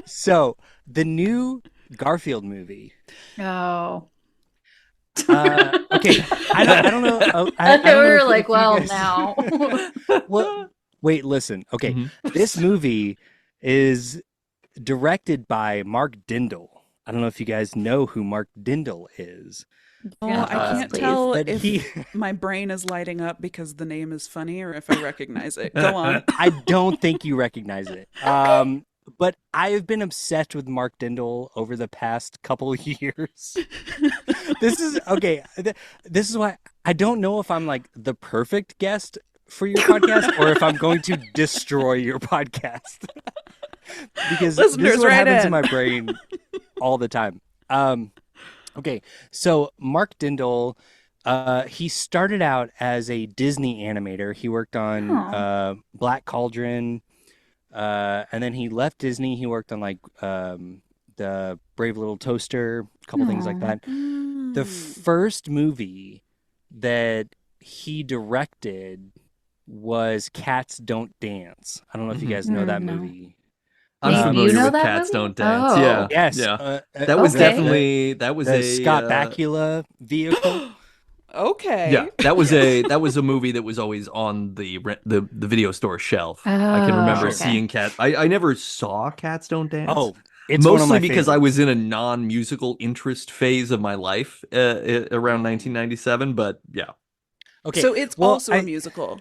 so the new Garfield movie. Oh. Okay, I don't know. I don't we know were if like, you well, guys- now. Well, wait, listen. Okay, Mhm. this movie is directed by Mark Dindal. I don't know if you guys know who Mark Dindal is. Oh, Yeah, I can't please. tell But if he, my brain is lighting up because the name is funny or if I recognize it. Go on. I don't think you recognize it. But I've been obsessed with Mark Dindal over the past couple of years. This is okay. This is why I don't know if I'm like the perfect guest for your podcast or if I'm going to destroy your podcast. Because this Listeners, is what write happens in in. my brain all the time. Okay, so Mark Dindal, he started out as a Disney animator. He worked on Black Cauldron, and then he left Disney. He worked on like the Brave Little Toaster, a couple things like that. The first movie that he directed was Cats Don't Dance. I don't know if you guys know that No. movie. I'm Nate, do familiar you know with that Cats movie? Don't Dance. Oh. Yeah. Yes, Yeah. That was Okay. definitely the a Scott Bakula vehicle. Okay. Yeah, that was a movie that was always on the video store shelf. I can remember okay. seeing Cats. I never saw Cats Don't Dance. Oh, it's one of mostly my because I favorites. was in a non-musical interest phase of my life around 1997. But yeah, Okay, So it's well, also a I- musical.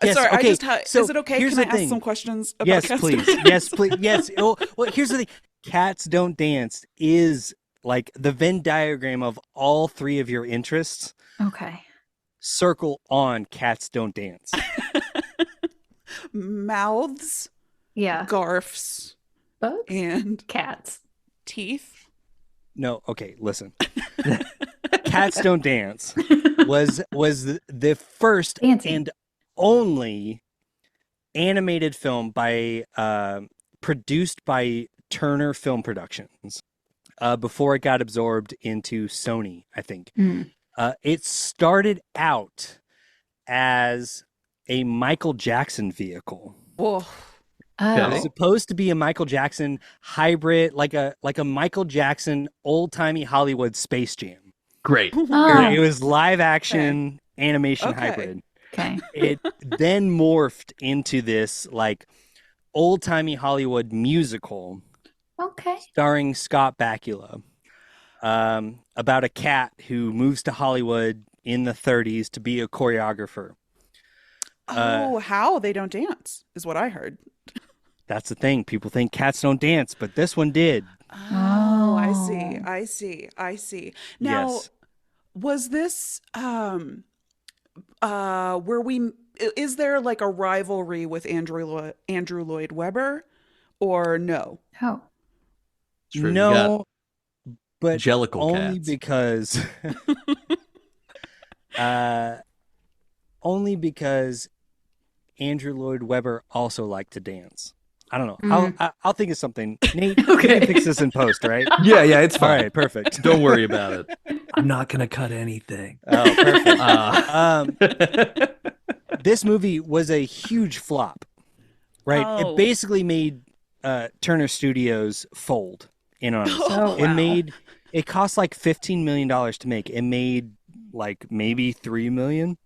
Yes, Sorry, okay, I just so is it okay? here's Can I the ask thing. some questions about Yes, Cats please. Don't Yes, please. Yes. Oh, well, here's the thing. Cats Don't Dance is like the Venn diagram of all three of your interests. Okay. Circle on Cats Don't Dance. Mouths, Yeah. garfs, Bugs? and Cats. teeth. No, okay, listen. Cats Don't Dance was the first Dancing. and only animated film by produced by Turner Film Productions before it got absorbed into Sony, I think. Mm. It started out as a Michael Jackson vehicle. Whoa. It Oh. was supposed to be a Michael Jackson hybrid, like a Michael Jackson old-timey Hollywood Space Jam. great. Oh. It was live action animation Okay. hybrid. Okay. It then morphed into this like old-timey Hollywood musical Okay. starring Scott Bakula, about a cat who moves to Hollywood in the 30s to be a choreographer. Oh, how they don't dance is what I heard. That's the thing. People think cats don't dance, but this one did. Oh, I see. Oh. I see. Now, Yes. was this where we is there like a rivalry with Andrew Lloyd Webber or no? Oh. True, you No, but Jellicle only cats. because only because Andrew Lloyd Webber also liked to dance. I don't know. I'll think of something. Nate, Okay. you can fix this in post, right? Yeah, it's All fine. right, perfect. Don't worry about it. I'm not gonna cut anything. Oh, perfect. Uh, This movie was a huge flop, right? Oh. It basically made Turner Studios fold in on itself. Oh, wow. It cost like $15 million to make. It made like maybe $3 million.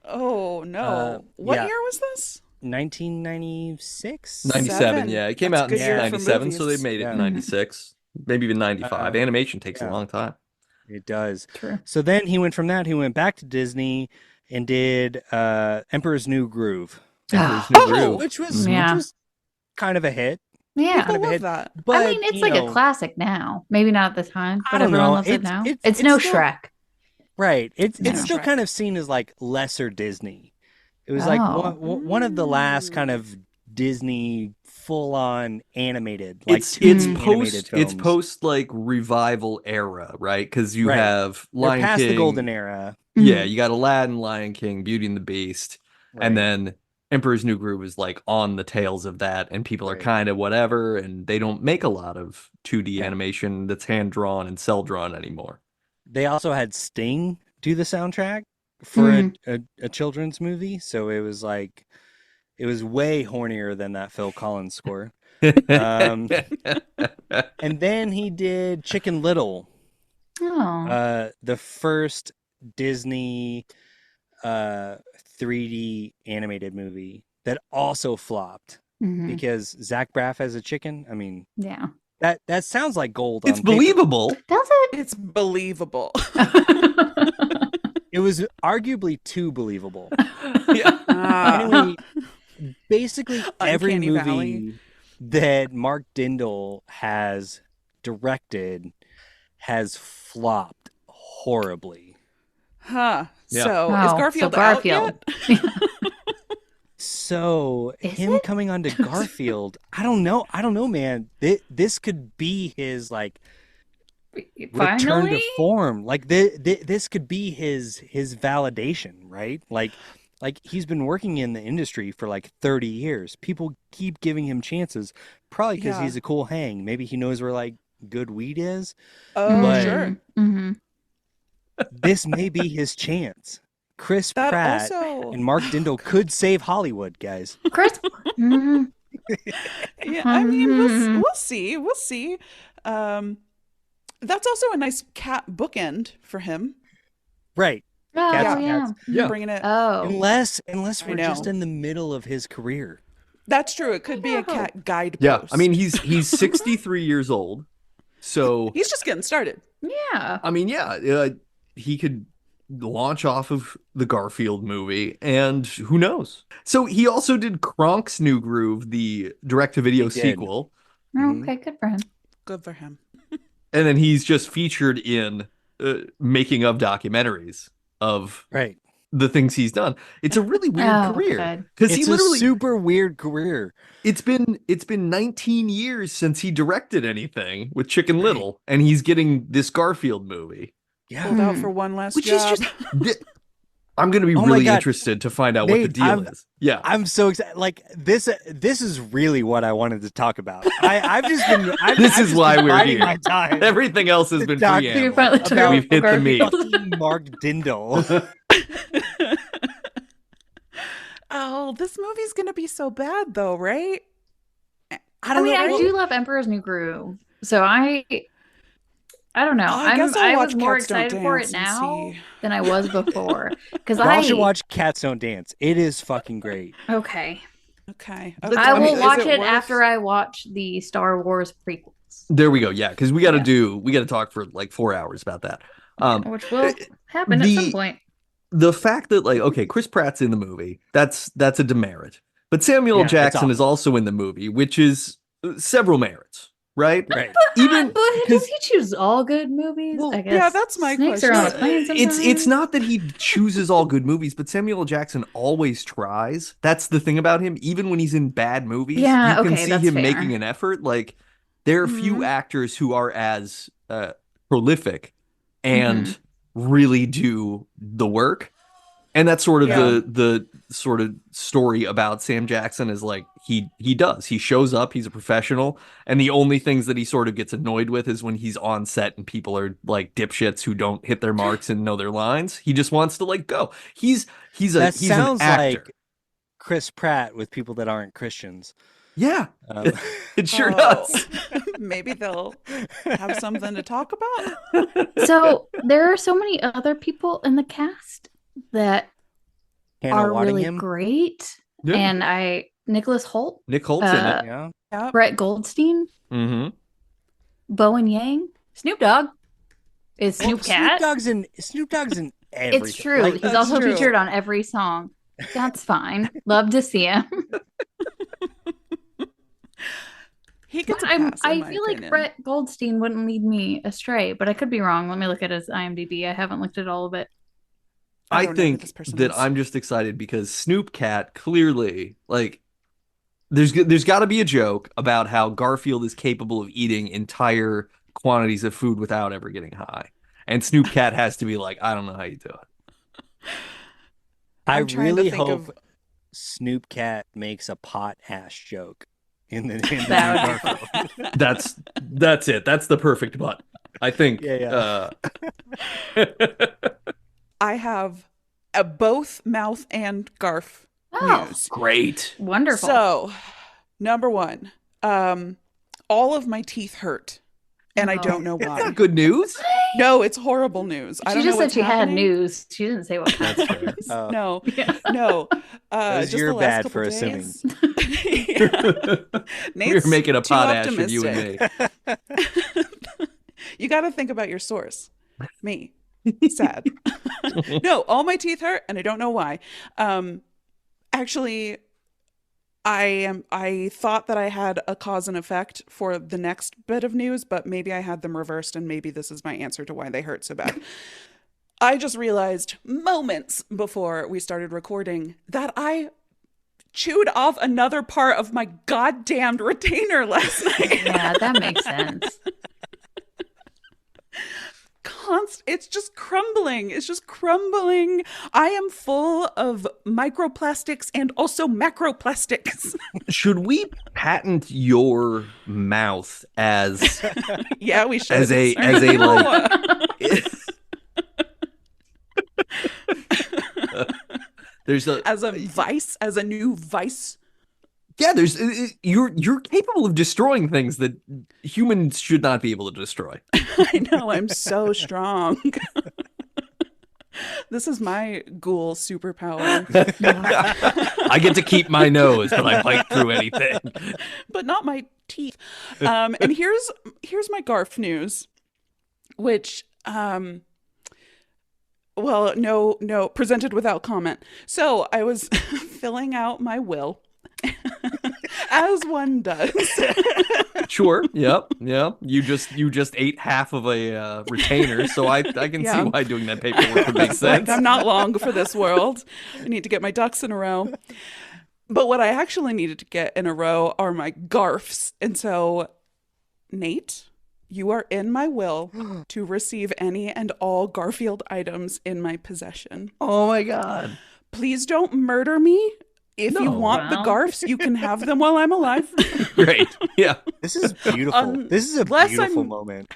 Oh no! What yeah. year was this? 1996. 97, yeah. It came That's out a in good year for 97, so they movies. made it Yeah. in 96, maybe even 95. Animation takes a yeah. long time. It does. True. So then he went from that. He went back to Disney and did Emperor's New Groove, Emperor's New Oh! Groove. which was Yeah. kind of a hit. Yeah. Kind of a love hit. that. But I mean, it's you like know, a classic now. Maybe not at the time, I but don't everyone know. loves it now. It's It's no still- Shrek. Right. It's Yeah. still Shrek. kind of seen as like lesser Disney. It was like Oh. one of the last kind of Disney full-on animated, like It's 2D post animated films. it's post like revival era, right? Because you Right. have They're Lion past King. the golden era. Yeah, Mhm. you got Aladdin, Lion King, Beauty and the Beast, Right. and then Emperor's New Groove is like on the tails of that, and people are Right. kind of whatever, and they don't make a lot of 2D Yeah. animation that's hand drawn and cell drawn anymore. They also had Sting do the soundtrack for a children's movie, so it was like it was way hornier than that Phil Collins score. Um, And then he did Chicken Little, Oh. the first Disney 3D animated movie that also flopped Mhm. because Zach Braff as a chicken. I mean, Yeah. that sounds like gold. It's on paper. believable. Does it? It's believable. It was arguably too believable. Yeah. Anyway, basically every Uncanny movie Valley. that Mark Dindal has directed has flopped horribly. Huh. Yeah. So Oh, is so Garfield out Garfield. yet? So Is him it? coming onto Garfield, I don't know, man. This could be his like return to Finally? form. Like this could be his validation, right? Like he's been working in the industry for like 30 years. People keep giving him chances, probably because Yeah. he's a cool hang. Maybe he knows where like good weed is. Oh, But- sure. Mm-hmm. This may be his chance. Chris That Pratt also. and Mark Dindal could save Hollywood, guys. Chris. Mhm. Yeah, I mean, Mhm. we'll see. We'll see. That's also a nice cat bookend for him. Right. Oh, Cats, yeah. cats. Yeah. Bringing it. Oh. Unless I we're just know. in the middle of his career. That's true. It could be a cat guidepost. Yeah, I mean he's 63 years old, so he's just getting started. Yeah. I mean he could launch off of the Garfield movie, and who knows? So he also did Kronk's New Groove, the direct-to-video He did. sequel, Mhm. Okay, good for him. Good for him. and then he's just featured in making of documentaries of Right. the things he's done. It's a really weird Oh, career good. because he It's literally a super weird career. it's been 19 years since he directed anything with Chicken Little, and he's getting this Garfield movie. Pulled Yeah. out for one last Which job. is just I'm going to be Oh my really God. interested to find out what the Nate, deal is. Yeah. I'm so excited. Like this is really what I wanted to talk about. I've just been This I've is just why been we're biding here. my time. Everything else has been Doc- So you preamble. finally About- took We've hit the Garfield. meat. Fucking Mark Dindal. Oh, this movie's gonna be so bad though, right? I I don't mean, know. I do love Emperor's New Groove, so I don't know. I guess I'll I watch was more Cats Don't excited for Dance it and now see. than I was before because Y'all I should watch Cats Don't Dance. It is fucking great. Okay. Okay. Let's- I I mean, will is watch it it worth- after I watch the Star Wars prequels, There we go. Yeah, because we got to Yeah. we got to talk for like 4 hours about that. which will happen at some the- point. The fact that like, okay, Chris Pratt's in the movie, that's a demerit. But Samuel Yeah, it's Jackson is awesome. also in the movie, which is several merits, right? Right. Even But does 'cause- he choose all good movies? Well, I guess. yeah, that's my Snakes question. are on a No, plane It's sometimes. not that he chooses all good movies, but Samuel L. Jackson always tries. That's the thing about him. Even when he's in bad movies, Yeah, you can okay, see that's him fair. making an effort. Like there are few Mhm. actors who are as prolific and Mhm. really do the work. And that's sort of Yeah. the sort of story about Sam Jackson is like he shows up, he's a professional, and the only things that he sort of gets annoyed with is when he's on set and people are like dipshits who don't hit their marks and know their lines. He just wants to like go. He's That he's an sounds actor. like Chris Pratt with people that aren't Christians. Yeah, Um, it sure Oh, does. maybe they'll have something to talk about. So there are so many other people in the cast that Hannah are really Waddingham. great. Yeah. And Nicholas Holt, Nick Holt's in it. Yeah. Yep. Brett Goldstein, Mm-hmm. Bowen Yang, Snoop Dogg is Well, Snoop Cat. Snoop Dogg's in everything. It's true. Like, He's That's also true. featured on every song. That's fine. Love to see him. He gets a pass, in I my feel like opinion. Brett Goldstein wouldn't lead me astray, but I could be wrong. Let me look at his IMDb. I haven't looked at all of it. I I don't know who think this person that is. I'm just excited because Snoop Cat clearly like there's got to be a joke about how Garfield is capable of eating entire quantities of food without ever getting high, and Snoop Cat has to be like, I don't know how you do it. I I'm trying to really think hope of- Snoop Cat makes a pot ass joke in the That new Garfield. That's it. That's the perfect butt. I think. Yeah. I have both mouth and Garf Oh, news. Great. wonderful. So, number one, all of my teeth hurt, and I Oh. don't know That's why. not good news. No, it's horrible news. I She don't know just said what's she had happening. news. She didn't say what kind. That's fair. Oh. No, Yeah. no. That was Just your the last bad couple for days. assuming. Yeah. We're Nate's making a too pot ash of you and optimistic. me. You got to think about your source. Me. Sad. No, all my teeth hurt, and I don't know why. Actually, I thought that I had a cause and effect for the next bit of news, but maybe I had them reversed, and maybe this is my answer to why they hurt so bad. I just realized moments before we started recording that I chewed off another part of my goddamned retainer last night. Yeah, that makes sense. It's just crumbling. It's just crumbling. I am full of microplastics and also macroplastics. Should we patent your mouth as Yeah, we should. as a Sorry. like there's a As a vice, as a new vice. yeah there's you're capable of destroying things that humans should not be able to destroy. I know, I'm so strong. This is my ghoul superpower, I get to keep my nose, but I bite through anything. but not my teeth. And here's my Garf news, which well, no, presented without comment. So I was filling out my will, as one does. Sure. Yep. You just ate half of a retainer, so I can Yeah. see why doing that paperwork would make Like, sense. I'm not long for this world. I need to get my ducks in a row. But what I actually needed to get in a row are my Garfs. And so, Nate, you are in my will to receive any and all Garfield items in my possession. Oh my god. Please don't murder me. If you No. want the Well. Garfs, you can have them while I'm alive. Great. Yeah. This is beautiful. This is a Unless beautiful I'm- moment.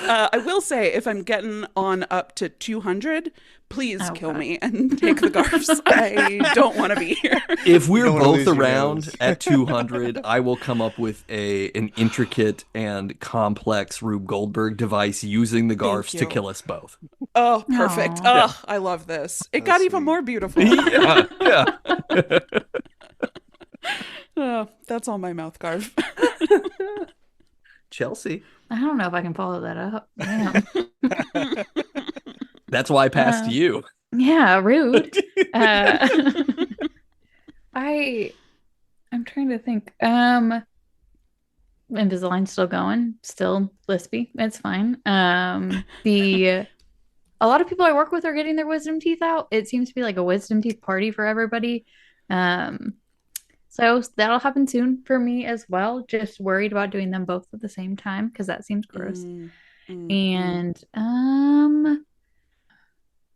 I will say, if I'm getting on up to 200, please Oh, kill God. me and take the Garfs. I don't want to be here. If we're don't wanna both lose your around nose. at 200, I will come up with an intricate and complex Rube Goldberg device using the Garfs to you. kill us both. Oh, perfect. Aw. Oh, I love this. It That's got even sweet. more beautiful. Yeah. Yeah. Oh, that's all my mouth Garf. Chelsea. I don't know if I can follow that up. Damn. That's why I passed to you. Yeah, rude. I'm trying to think. Invisalign's still going, still lispy. It's fine. A lot of people I work with are getting their wisdom teeth out. It seems to be like a wisdom teeth party for everybody. So that'll happen soon for me as well. Just worried about doing them both at the same time because that seems gross. And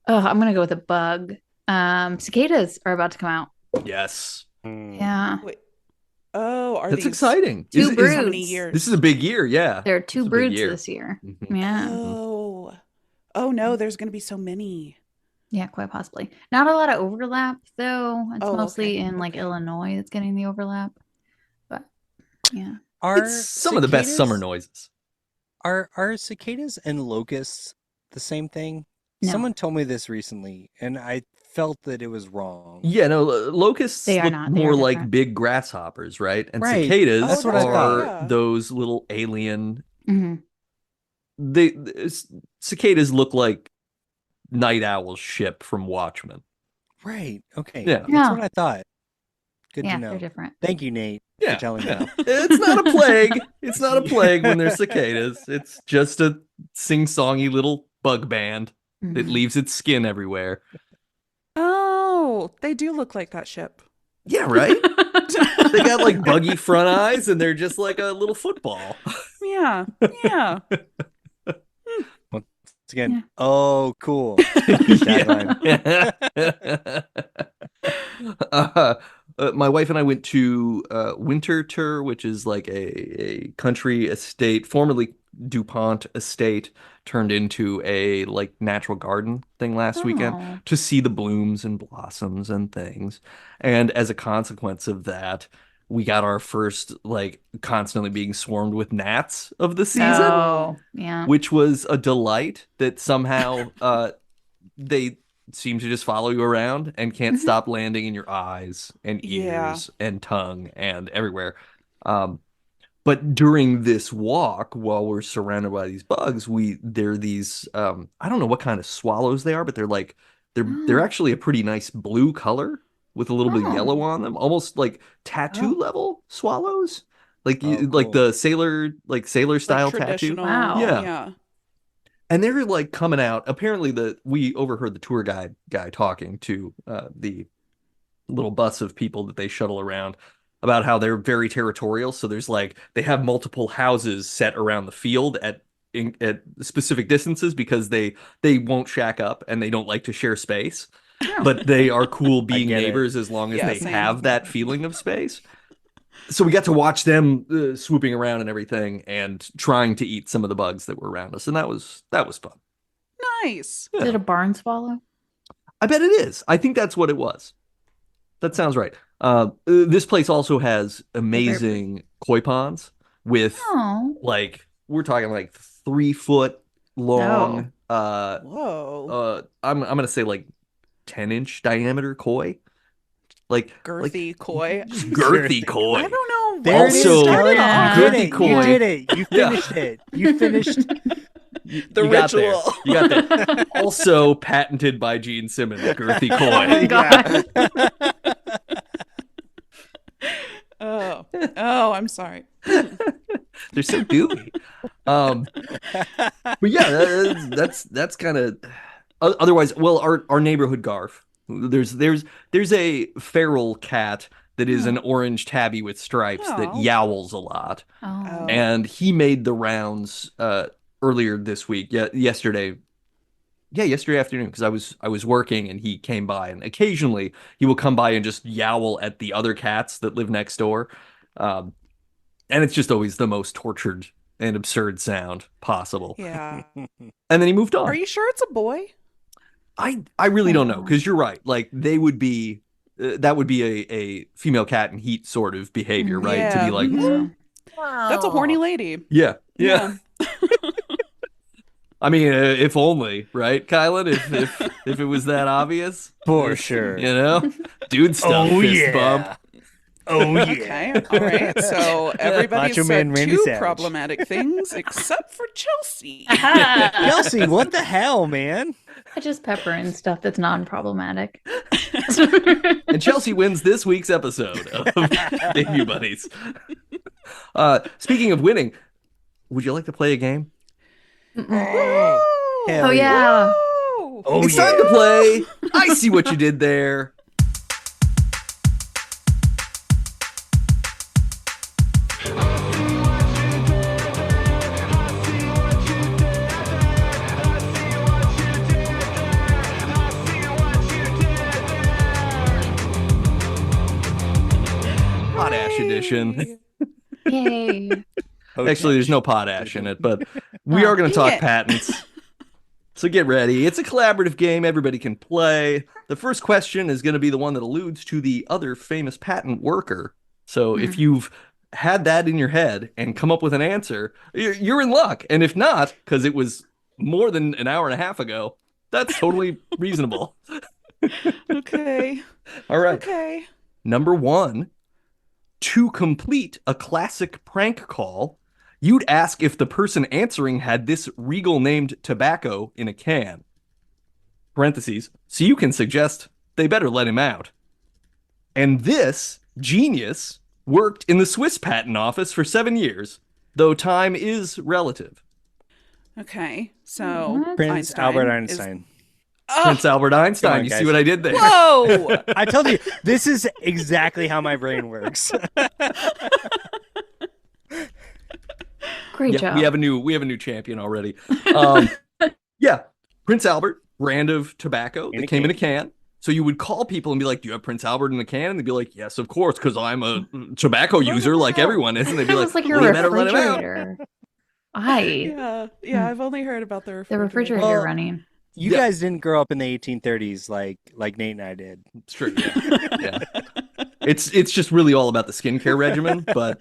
Oh, I'm gonna go with a bug. Cicadas are about to come out. Yes. Yeah. Wait. Oh, are That's these exciting. Two how broods. many years? This is a big year, yeah. There are two It's a big broods year. this year. Mhm. Yeah. Oh. Oh no, there's gonna be so many. Yeah, quite possibly. Not a lot of overlap though. It's Oh, mostly okay. in like Okay. Illinois that's getting the overlap. But yeah. Are It's some of the best summer noises. Are cicadas and locusts the same thing? No. Someone told me this recently, and I felt that it was wrong. Yeah, no, locusts They are look not. They more are like different. big grasshoppers, right? And Right. cicadas That's what I are thought. Yeah. those little alien. hmm They cicadas look like Night Owl's ship from Watchmen. Right. Okay. Yeah. That's Yeah. what I thought. Good Yeah, to they're know. different. Thank you, Nate, Yeah, for telling yeah. me. It's not a plague. It's not a plague when there's cicadas. It's just a sing-songy little bug band that Mhm. leaves its skin everywhere. Oh, they do look like that ship. Yeah, right? They got like buggy front eyes and they're just like a little football. Yeah. Yeah. Once again, Yeah. oh, cool. Tagline. My wife and I went to Winterthur, which is like a country estate, formerly DuPont estate, turned into a like natural garden thing last weekend Oh. to see the blooms and blossoms and things. And as a consequence of that, we got our first like constantly being swarmed with gnats of the season, Oh, yeah. which was a delight that somehow they seem to just follow you around and can't Mhm. stop landing in your eyes and Yeah. ears and tongue and everywhere. But during this walk, while we're surrounded by these bugs, they're these I don't know what kind of swallows they are, but they're Oh. actually a pretty nice blue color with a little bit of Oh. yellow on them, almost like tattoo Oh. level swallows, like Oh, like cool. the sailor style tattoo. Traditional. Wow. Yeah. Yeah. And they're like coming out. Apparently, we overheard the tour guy talking to the little bus of people that they shuttle around about how they're very territorial. So they have multiple houses set around the field at specific distances because they won't shack up and they don't like to share space. Oh. But they are cool being get it. neighbors as long as Yeah, they same. have that feeling of space. So we got to watch them swooping around and everything and trying to eat some of the bugs that were around us, and that was fun. Nice. Is it a barn swallow? I bet it is. I think that's what it was. That sounds right. This place also has amazing koi ponds with Oh. like we're talking like 3 foot long. Whoa. I'm gonna say like 10-inch diameter koi, like Girthy koi. just girthy koi. I don't know. There it is, Also, Kelly. yeah. You girthy did it. koi. You did it. You Yeah. finished it. You finished. The You got there. ritual. You got there. Also patented by Gene Simmons, girthy Oh koi. my God. Oh, I'm sorry. They're so gooey. But yeah, that's kind of otherwise. Well, our neighborhood Garf. There's a feral cat that is an orange tabby with stripes that Oh. yowls a lot, Oh. and he made the rounds earlier this week. Yesterday afternoon because I was working and he came by, and occasionally he will come by and just yowl at the other cats that live next door. And it's just always the most tortured and absurd sound possible. Yeah. And then he moved on. Are you sure it's a boy? I really don't know because you're right. Like they would be that would be a female cat in heat sort of behavior, right? To Yeah. be like, Mhm. That's a horny lady. yeah. I mean, if only, right, Kylan? If it was that obvious, For sure. you know, dude stuff, Oh fist yeah. bump. Oh yeah. Okay, all right. So everybody Macho said Man Randy two Savage. problematic things except for Chelsea. Kelsey, what the hell, man? I just pepper in stuff that's non-problematic. And Chelsea wins this week's episode of Debut Buddies. Speaking of winning, would you like to play a game? Hell Oh yeah. Woo! Oh It's yeah. time to play. I see what you did there. edition. Yay. Actually, there's no potash in it, but we are going to Dang talk it. patents. So get ready. It's a collaborative game. Everybody can play. The first question is going to be the one that alludes to the other famous patent worker. So if you've had that in your head and come up with an answer, you're in luck. And if not, because it was more than an hour and a half ago, that's totally reasonable. Okay. All right. Okay. Number 1, to complete a classic prank call, you'd ask if the person answering had this regal named tobacco in a can. Parentheses, so you can suggest they better let him out. And this genius worked in the Swiss patent office for 7 years, though time is relative. Okay. So What? Prince Einstein Albert is- Einstein. Oh, Prince Albert Einstein, Come on, you guys. see what I did there? whoa. I told you, this is exactly how my brain works. Great Yeah, job. we have a new champion already. Yeah, Prince Albert, brand of tobacco In that a came in a can. can. So you would call people and be like, "Do you have Prince Albert in a can?" And they'd be like, "Yes, of course, because I'm a tobacco user like everyone is." And they'd be Sounds like, like your "Well, you better let him out." refrigerator. I Yeah. I've only heard about the the refrigerator. refrigerator Well, running. You Yeah. guys didn't grow up in the 1830s like Nate and I did. It's true. Yeah. Yeah. It's just really all about the skincare regimen, but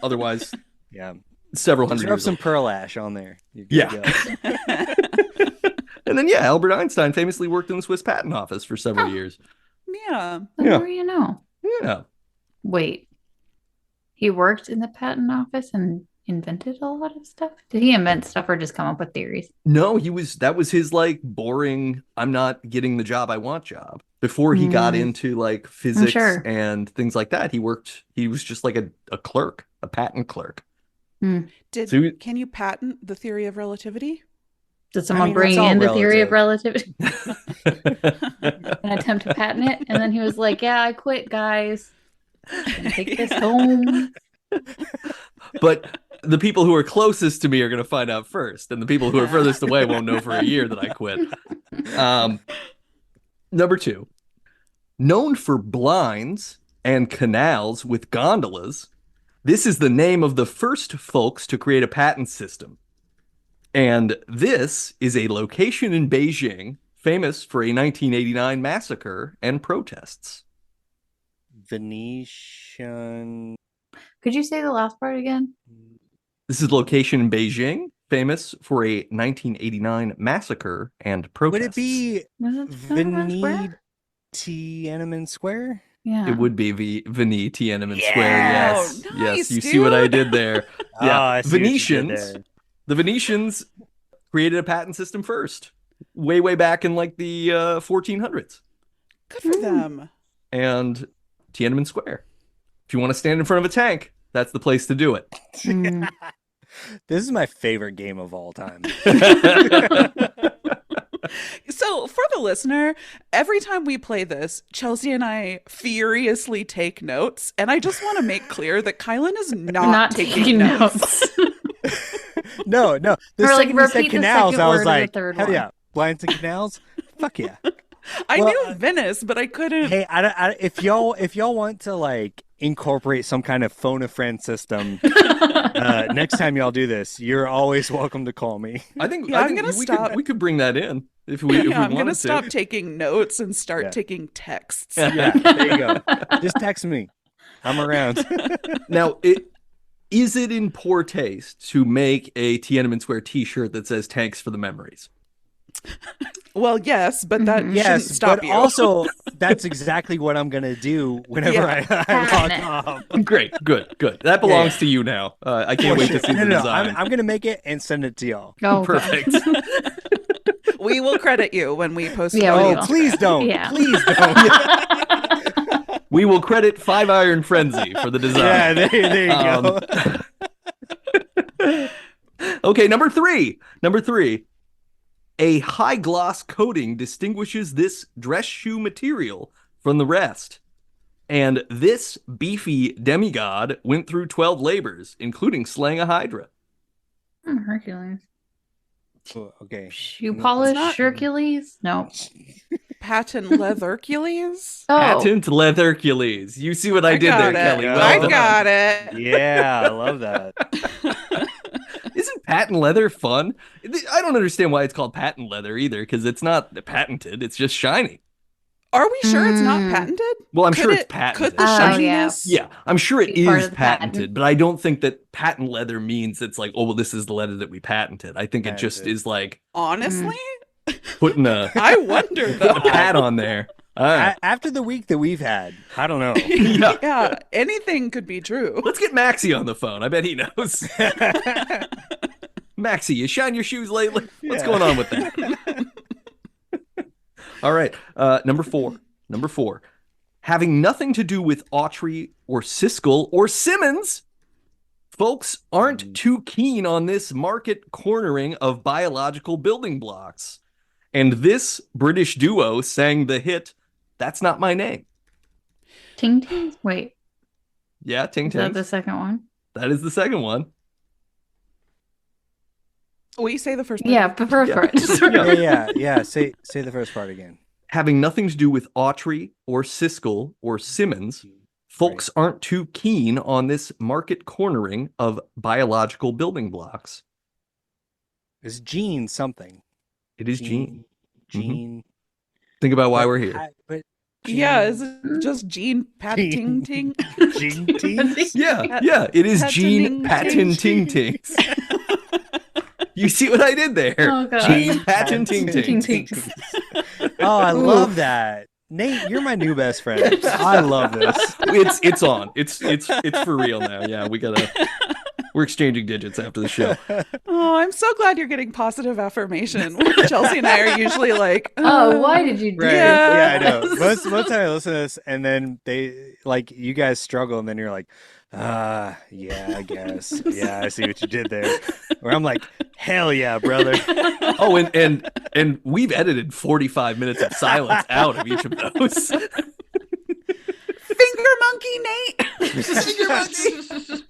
otherwise, Yeah. several Just hundred rub years some old. pearl ash on there. You're good Yeah. to go. And then, yeah, Albert Einstein famously worked in the Swiss patent office for several years. Yeah. The Yeah. more you know. Yeah. Wait. He worked in the patent office and invented a lot of stuff? Did he invent stuff or just come up with theories? No, that was his like boring, I'm not getting the job I want job. Before he got into like physics sure. and things like that, he was just like a clerk, a patent clerk. Can you patent the theory of relativity? Did someone mean, bring it's all in the theory of relative. relativity and attempt to patent it? And then he was like, yeah, I quit, guys. Gonna take this home. But the people who are closest to me are going to find out first, and the people who are furthest away won't know for a year that I quit. Number 2, known for blinds and canals with gondolas, this is the name of the first folks to create a patent system. And this is a location in Beijing famous for a 1989 massacre and protests. Venetian. Could you say the last part again? This is location in Beijing famous for a 1989 massacre and protests. Would it be Was it Tiananmen Square? Tiananmen Square? Yeah. It would be Veni Tiananmen Yeah. Square. Yes, Oh, yes. nice, You see what I dude. did there? Oh, Yeah, I see what you did Venetians. there. The Venetians created a patent system first, way back in like the 1400s, Good for them. and Tiananmen Square. If you want to stand in front of a tank, that's the place to do it. Mm. This is my favorite game of all time. So, for the listener, every time we play this, Chelsea and I furiously take notes. And I just want to make clear that Kylan is not taking notes. No. The Or, like, second you said repeat the canals, second I word was of the like, third hell one. yeah. Blinds and canals? Fuck yeah. I Well, knew Venice, but I couldn't. Hey, if y'all want to like incorporate some kind of phone a friend system, next time y'all do this, you're always welcome to call me. I think Yeah, I I'm think gonna we stop. could bring that in if we Yeah, I'm wanted gonna to. stop taking notes and start Yeah. taking texts. Yeah, there you go. Just text me. I'm around. Now, is it in poor taste to make a Tiananmen Square T-shirt that says "Tanks for the Memories"? Well, yes, but that shouldn't Yes, stop but you. also that's exactly what I'm gonna do whenever Yeah. I log off. Great, good. That belongs to you now. I can't wait to see the No, design. I'm gonna make it and send it to y'all. Oh, okay. Perfect. We will credit you when we post it Yeah, on we Oh, will. Instagram. please don't. Yeah. Please don't. We will credit Five Iron Frenzy for the Yeah, design. there you go. Okay, number three. A high gloss coating distinguishes this dress shoe material from the rest. And this beefy demigod went through 12 labors, including slaying a hydra. Hercules. Oh, okay. Shoe It's polish, not- Hercules? No. Patent Leathercules? Oh, Patent Leathercules. You see what I did there, got it. Kelly. Well I done. got it. Yeah, I love that. Isn't patent leather fun? I don't understand why it's called patent leather either, because it's not patented. It's just shiny. Are we sure it's not Mm. patented? Well, I'm Could sure it's it- patented. Could the Oh, yeah. shininess? Yeah, I'm sure it Be part is of the patent. patented, but I don't think that patent leather means it's like, oh, well, this is the leather that we patented. I think it just Patented. is like Honestly, putting a, I wonder though. a pat on there. After the week that we've had, I don't know. Yeah. Yeah, anything could be true. Let's get Maxie on the phone. I bet he knows. Maxie, you shine your shoes lately? What's Yeah. going on with that? All right. Number four. Having nothing to do with Autry or Siskel or Simmons, folks aren't too keen on this market cornering of biological building blocks. And this British duo sang the hit, That's Not My Name. Ting Tings? Wait, Yeah, Ting is that Tings. the second one? That is the second one. Will you say the first part? Yeah, the first part. Yeah. Say the first part again. Having nothing to do with Autry or Siskel or Simmons, folks aren't too keen on this market cornering of biological building blocks. It's Gene something. It is Gene. Gene. Think about why But we're here. But Yeah, is it just Gene patenting? Gene Teens? Yeah, it is Gene Patenting Patenting. You see what I did there? Oh, God. Gene Patenting. Ting Tings. Oh, I love that. Nate, you're my new best friend. I love this. It's on. It's for real now. Yeah, we're exchanging digits after the show. Oh, I'm so glad you're getting positive affirmation. Chelsea and I are usually like, Oh, why did you do Right. Yeah. Yeah, I know. Most time I listen to this and then they like you guys struggle and then you're like, yeah, I guess. Yeah, I see what you did there. Where I'm like, hell yeah, brother. Oh, and we've edited 45 minutes of silence out of each of those. finger monkey, Nate?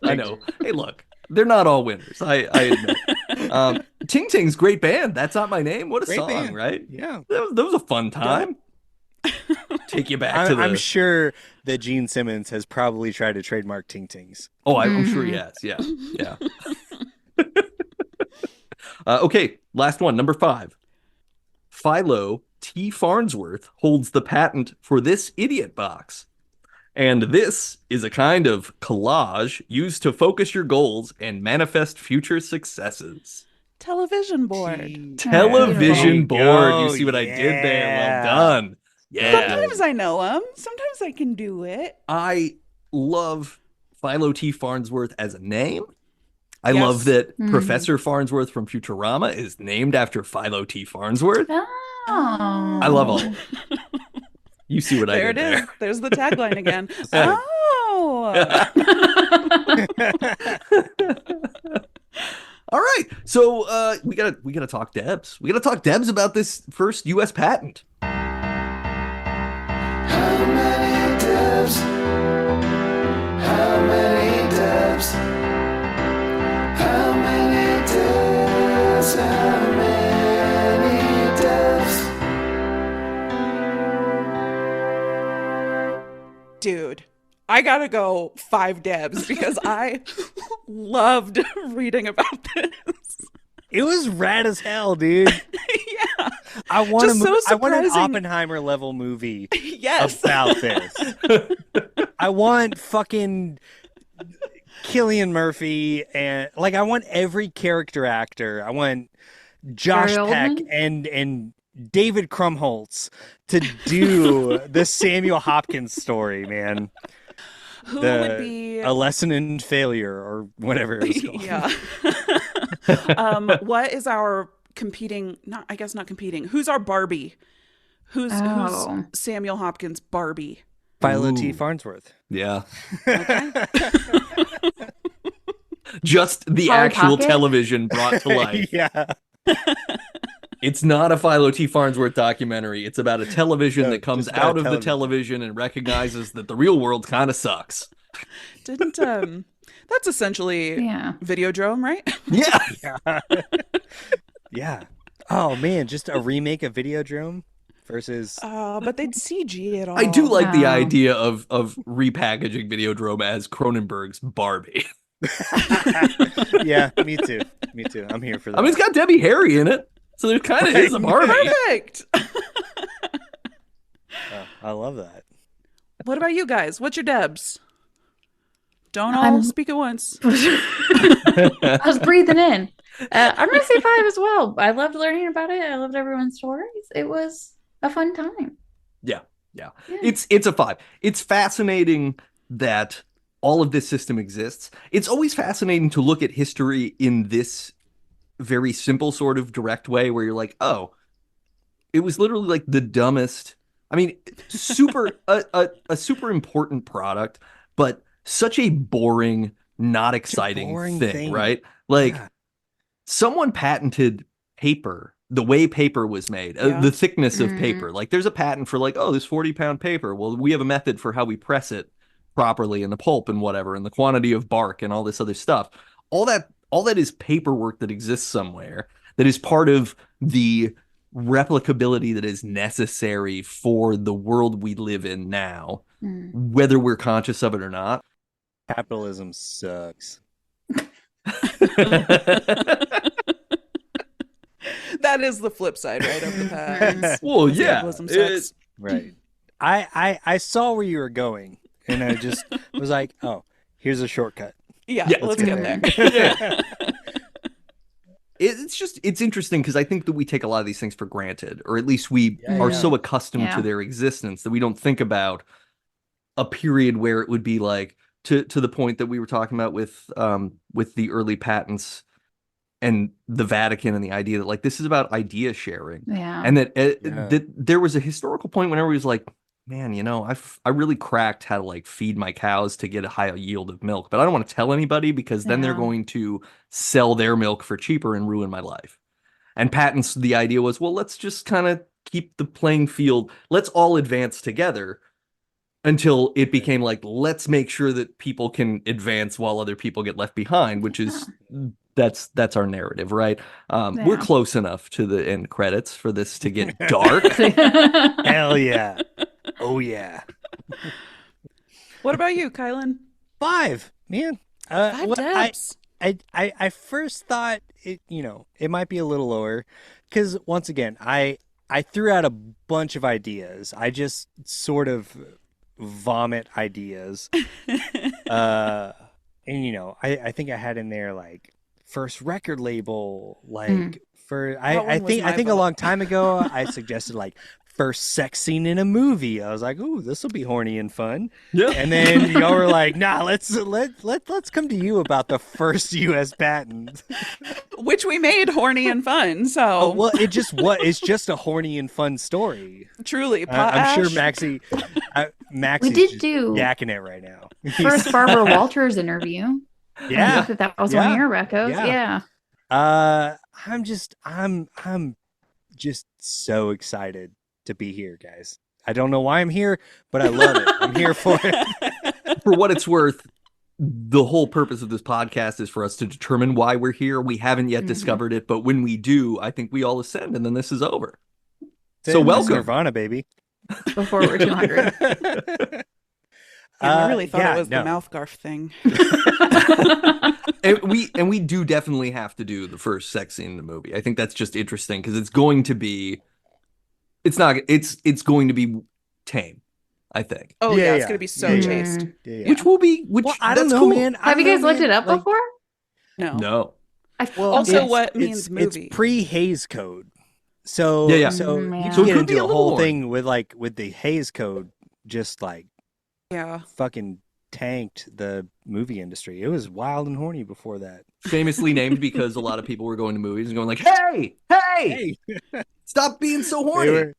I know. Hey, look, they're not all winners. I admit. Ting Ting's great band. That's Not My Name. What a Great song, band. right? Yeah. That was a fun time. Take you back to the. I'm sure that Gene Simmons has probably tried to trademark Ting Tings. Oh, I'm sure he has. Yeah. Okay, last one, number 5. Philo T. Farnsworth holds the patent for this idiot box. And this is a kind of collage used to focus your goals and manifest future successes. Television board. Television There board. you You go. see what I did there? Yeah. Well done. Yeah. Sometimes I know them. Sometimes I can do it. I love Philo T. Farnsworth as a name. I Yes. love that Mhm. Professor Farnsworth from Futurama is named after Philo T. Farnsworth. Oh. I love all. You see what There I it did is. there. There's the tagline again. Yeah. Oh. All right, so we gotta talk Debs. We gotta talk Debs about this first U.S. patent. How many dibs? How many dibs? How many dibs? How many dibs? Dude, I gotta go 5 Debs because I loved reading about this. It was rad as hell, dude. Yeah. I want Just so I want an surprising. Oppenheimer level movie Yes. about this. I want fucking Cillian Murphy and like I want every character actor. I want Josh Gary Peck Oldman? and David Krumholtz to do the Samuel Hopkins story, man. Who The- would be A lesson in failure or whatever it was called. Yeah. What is our competing not competing. Who's our Barbie? Who's Oh. Samuel Hopkins Barbie? Philo T. Ooh. Farnsworth. Yeah, Okay. just the Polly actual Pocket? television brought to life. Yeah. It's not a Philo T. Farnsworth documentary. It's about a television No, that comes just about out of the television. television and recognizes that the real world kind of sucks. Didn't that's essentially Yeah. Videodrome, right? Yeah. Yeah. Oh man, just a remake of Videodrome. versus But they'd CG it all. I do like the Wow. idea of repackaging Videodrome as Cronenberg's Barbie. yeah, me too. Me too. I'm here for that. I mean, it's got Debbie Harry in it, so there kind of is a Barbie. Perfect. I love that. What about you guys? What's your Debs? Don't all I'm- speak at once. I was breathing in. I'm gonna say 5 as well. I loved learning about it. I loved everyone's stories. It was a fun time. Yeah. Yeah. It's a 5. It's fascinating that all of this system exists. It's always fascinating to look at history in this very simple sort of direct way where you're like, oh, it was literally like the dumbest. I mean, super a super important product, but such a boring, not exciting boring thing, thing. right? Like Yeah. someone patented paper, the way paper was made, Yeah. the thickness of Mhm. paper. Like there's a patent for like, oh, this 40-pound paper. Well, we have a method for how we press it properly in the pulp and whatever, and the quantity of bark and all this other stuff. All that is paperwork that exists somewhere that is part of the replicability that is necessary for the world we live in now, Mm. whether we're conscious of it or not. Capitalism sucks. That is the flip side, right, of the past. Well, yeah. Capitalism sucks. Right. I saw where you were going, and I just was like, oh, here's a shortcut. Yeah, Yeah, let's let's get get there. Yeah. It's interesting because I think that we take a lot of these things for granted, or at least we Yeah, are yeah. so accustomed Yeah. to their existence that we don't think about a period where it would be like to the point that we were talking about with the early patents and the Vatican and the idea that like this is about idea sharing, Yeah. and that Yeah. that there was a historical point when everybody was like, man, you know, I really cracked how to like feed my cows to get a high yield of milk, but I don't want to tell anybody because then they're Yeah. going to sell their milk for cheaper and ruin my life. And patents, the idea was, well, let's just kind of keep the playing field. Let's all advance together until it became like, let's make sure that people can advance while other people get left behind, which is that's our narrative, right? We're Yeah. close enough to the end credits for this to get dark. Hell yeah. Oh yeah. What about you, Kylan? 5, man. 5 Debs. I first thought it might be a little lower because once again I threw out a bunch of ideas. I just sort of vomit ideas. And I think I had in there like first record label, like Mhm. for That I one was think my a vote. long time ago I suggested like first sex scene in a movie. I was like, ooh, this will be horny and fun. Yeah. And then y'all were like, nah, let's come to you about the first US patent. Which we made horny and fun. So Oh, well, it's just a horny and fun story. truly, I'm sure Potash. Maxie's We did just do yakking it right now. first Barbara Walters interview. I Yeah. think that was one of Yeah. your recos. Yeah. Yeah. I'm just so excited to be here, guys. I don't know why I'm here, but I love it. I'm here for it. For what it's worth, the whole purpose of this podcast is for us to determine why we're here. We haven't yet Mhm. discovered it, but when we do, I think we all ascend and then this is over. So That's welcome. Nirvana, baby. Before we're 200. I really thought yeah, it was no. the MouthGarf thing. And we do definitely have to do the first sex scene in the movie. I think that's just interesting because it's going to be it's going to be tame, I think. Oh Yeah, yeah, it's yeah. gonna be so Yeah, yeah. chaste. Yeah. Which will be Well, I don't that's know, cool. man. I Have you don't guys know, looked man. it up Like, before? No. No. Well, Also, okay. what means movie? It's pre-Hays Code. So Yeah. so Mm, you yeah. can So it get could be into a a little whole more. thing with the Hays Code just like Yeah. fucking tanked the movie industry. It was wild and horny before that. Famously named because a lot of people were going to movies and going like, hey, stop being so horny.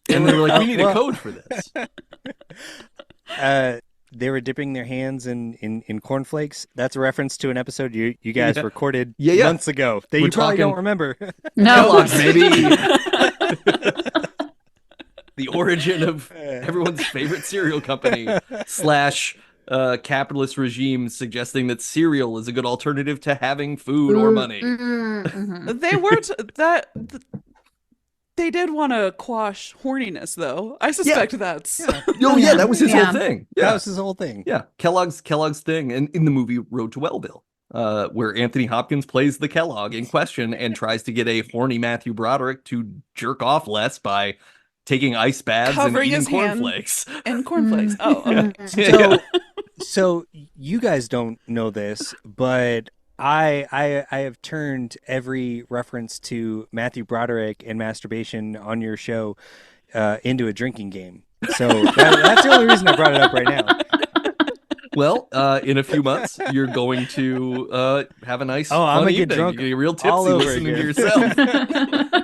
And they were like, we need a well- code for this. They were dipping their hands in cornflakes. That's a reference to an episode you guys Yeah. recorded Yeah. months ago that We're you probably talking- don't remember. No. Kellogg's, baby. The origin of everyone's favorite cereal company / capitalist regime suggesting that cereal is a good alternative to having food or money. Mhm. They were that They did want to quash horniness, though. I suspect that's. Oh yeah, that was his Yeah. whole thing. That Yeah, was his whole thing. yeah. Kellogg's thing, and in the movie Road to Wellville, where Anthony Hopkins plays the Kellogg in question and tries to get a horny Matthew Broderick to jerk off less by taking ice baths Covering and his eating hand. cornflakes. And cornflakes. Oh, okay. So, so you guys don't know this, but I have turned every reference to Matthew Broderick and masturbation on your show into a drinking game. So that's the only reason I brought it up right now. Well, in a few months, you're going to have a nice Oh, I'm fun gonna get evening. drunk You get real tipsy all over listening to again. yourself.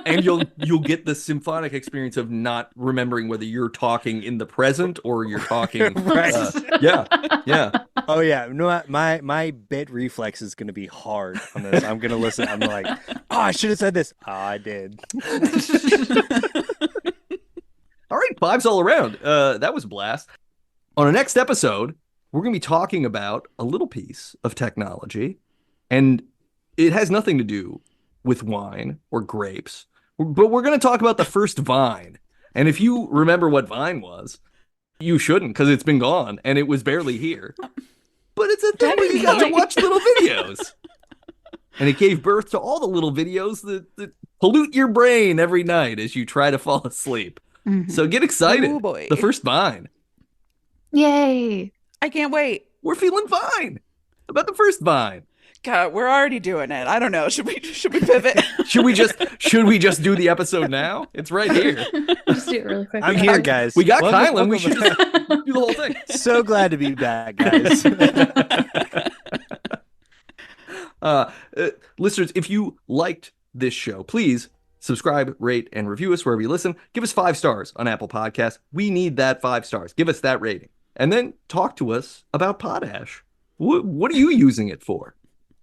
And you'll get the symphonic experience of not remembering whether you're talking in the present or you're talking. Right. Yeah. Oh yeah, no, my bit reflex is gonna be hard on this. I'm gonna listen. I'm like, oh, I should have said this. Oh, I did. All right, vibes all around. That was a blast. On our next episode, we're going to be talking about a little piece of technology, and it has nothing to do with wine or grapes, but we're going to talk about the first Vine. And if you remember what Vine was, you shouldn't, because it's been gone, and it was barely here. But it's a thing where you got to watch little videos. And it gave birth to all the little videos that pollute your brain every night as you try to fall asleep. Mhm. So get excited. Oh, boy. The first Vine. Yay. I can't wait. We're feeling fine about the first Vine. God, we're already doing it. I don't know. Should we pivot? Should we just do the episode now? It's right here. Just do it really quick. I'm here, guys. We got Welcome- Kylan. We welcome should just do the whole thing. So glad to be back, guys. Listeners, if you liked this show, please subscribe, rate, and review us wherever you listen. Give us 5 stars on Apple Podcasts. We need that 5 stars. Give us that rating. And then talk to us about potash. What are you using it for?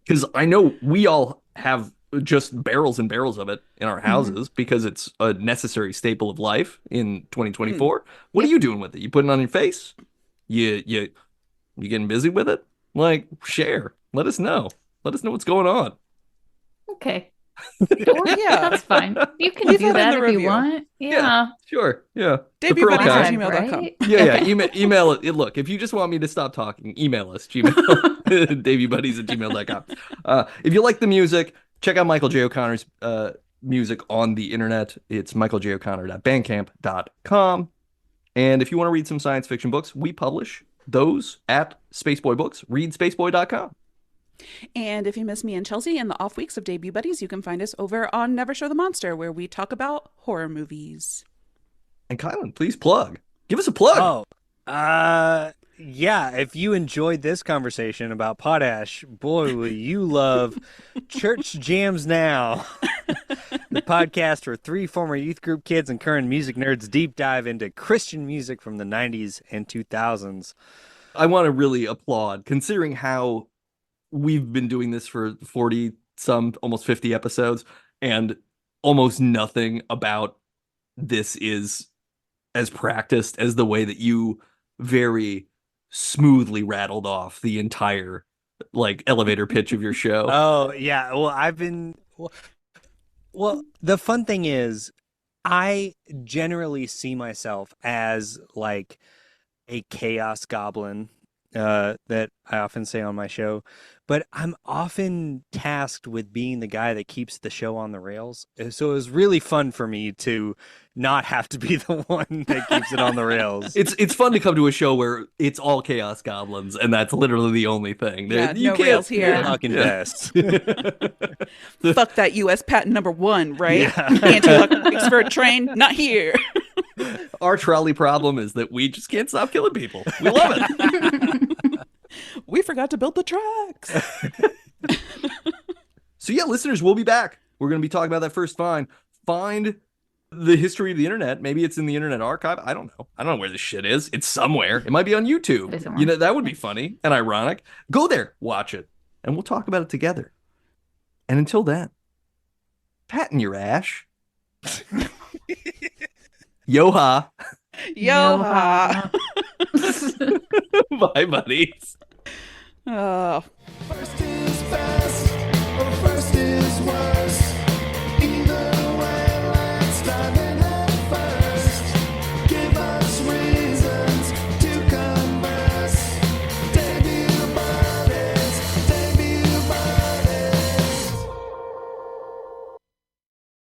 Because I know we all have just barrels and barrels of it in our houses because it's a necessary staple of life in 2024. What are you doing with it? You putting it on your face? You getting busy with it? Like, share. Let us know. Let us know what's going on. Okay. Yeah. That's fine. You can Leave do that in that the if you review. want. Yeah. Sure. Yeah. The Debuybuddies Procast. at gmail.com. Right? Yeah. Email it. Look, if you just want me to stop talking, email us. DavyBuddies@gmail.com. If you like the music, check out Michael J. O'Connor's music on the internet. It's michaeljoconnor.bandcamp.com. And if you want to read some science fiction books, we publish those at Spaceboy Books. Read spaceboy.com. And if you miss me and Chelsea in the off weeks of Debut Buddies, you can find us over on Never Show the Monster, where we talk about horror movies. And Kylan, please plug. Give us a plug. Yeah, if you enjoyed this conversation about potash, boy, will you love Church Jams Now, the podcast where 3 former youth group kids and current music nerds deep dive into Christian music from the 90s and 2000s. I want to really applaud, considering how we've been doing this for 40 some, almost 50 episodes, and almost nothing about this is as practiced as the way that you very smoothly rattled off the entire elevator pitch of your show. Oh, yeah. Well, the fun thing is I generally see myself as like a chaos goblin that I often say on my show, but I'm often tasked with being the guy that keeps the show on the rails. So it was really fun for me to not have to be the one that keeps it on the rails. It's fun to come to a show where it's all chaos goblins, and that's literally the only thing. Yeah, You no can't- rails here. You're fucking best. Fuck that U.S. patent number 1, right? Yeah. Anti-Oxford train, not here. Our trolley problem is that we just can't stop killing people. We love it. We forgot to build the tracks. So yeah, listeners, we'll be back. We're going to be talking about that first Vine. Find the history of the internet. Maybe it's in the Internet Archive. I don't know. I don't know where this shit is. It's somewhere. It might be on YouTube. It's somewhere. You know, that would be funny and ironic. Go there, watch it, and we'll talk about it together. And until then, patting your ash. Yo-ha. Yo-ha. Bye, buddies. Oh. First is best, or first is worst. Either way, let's By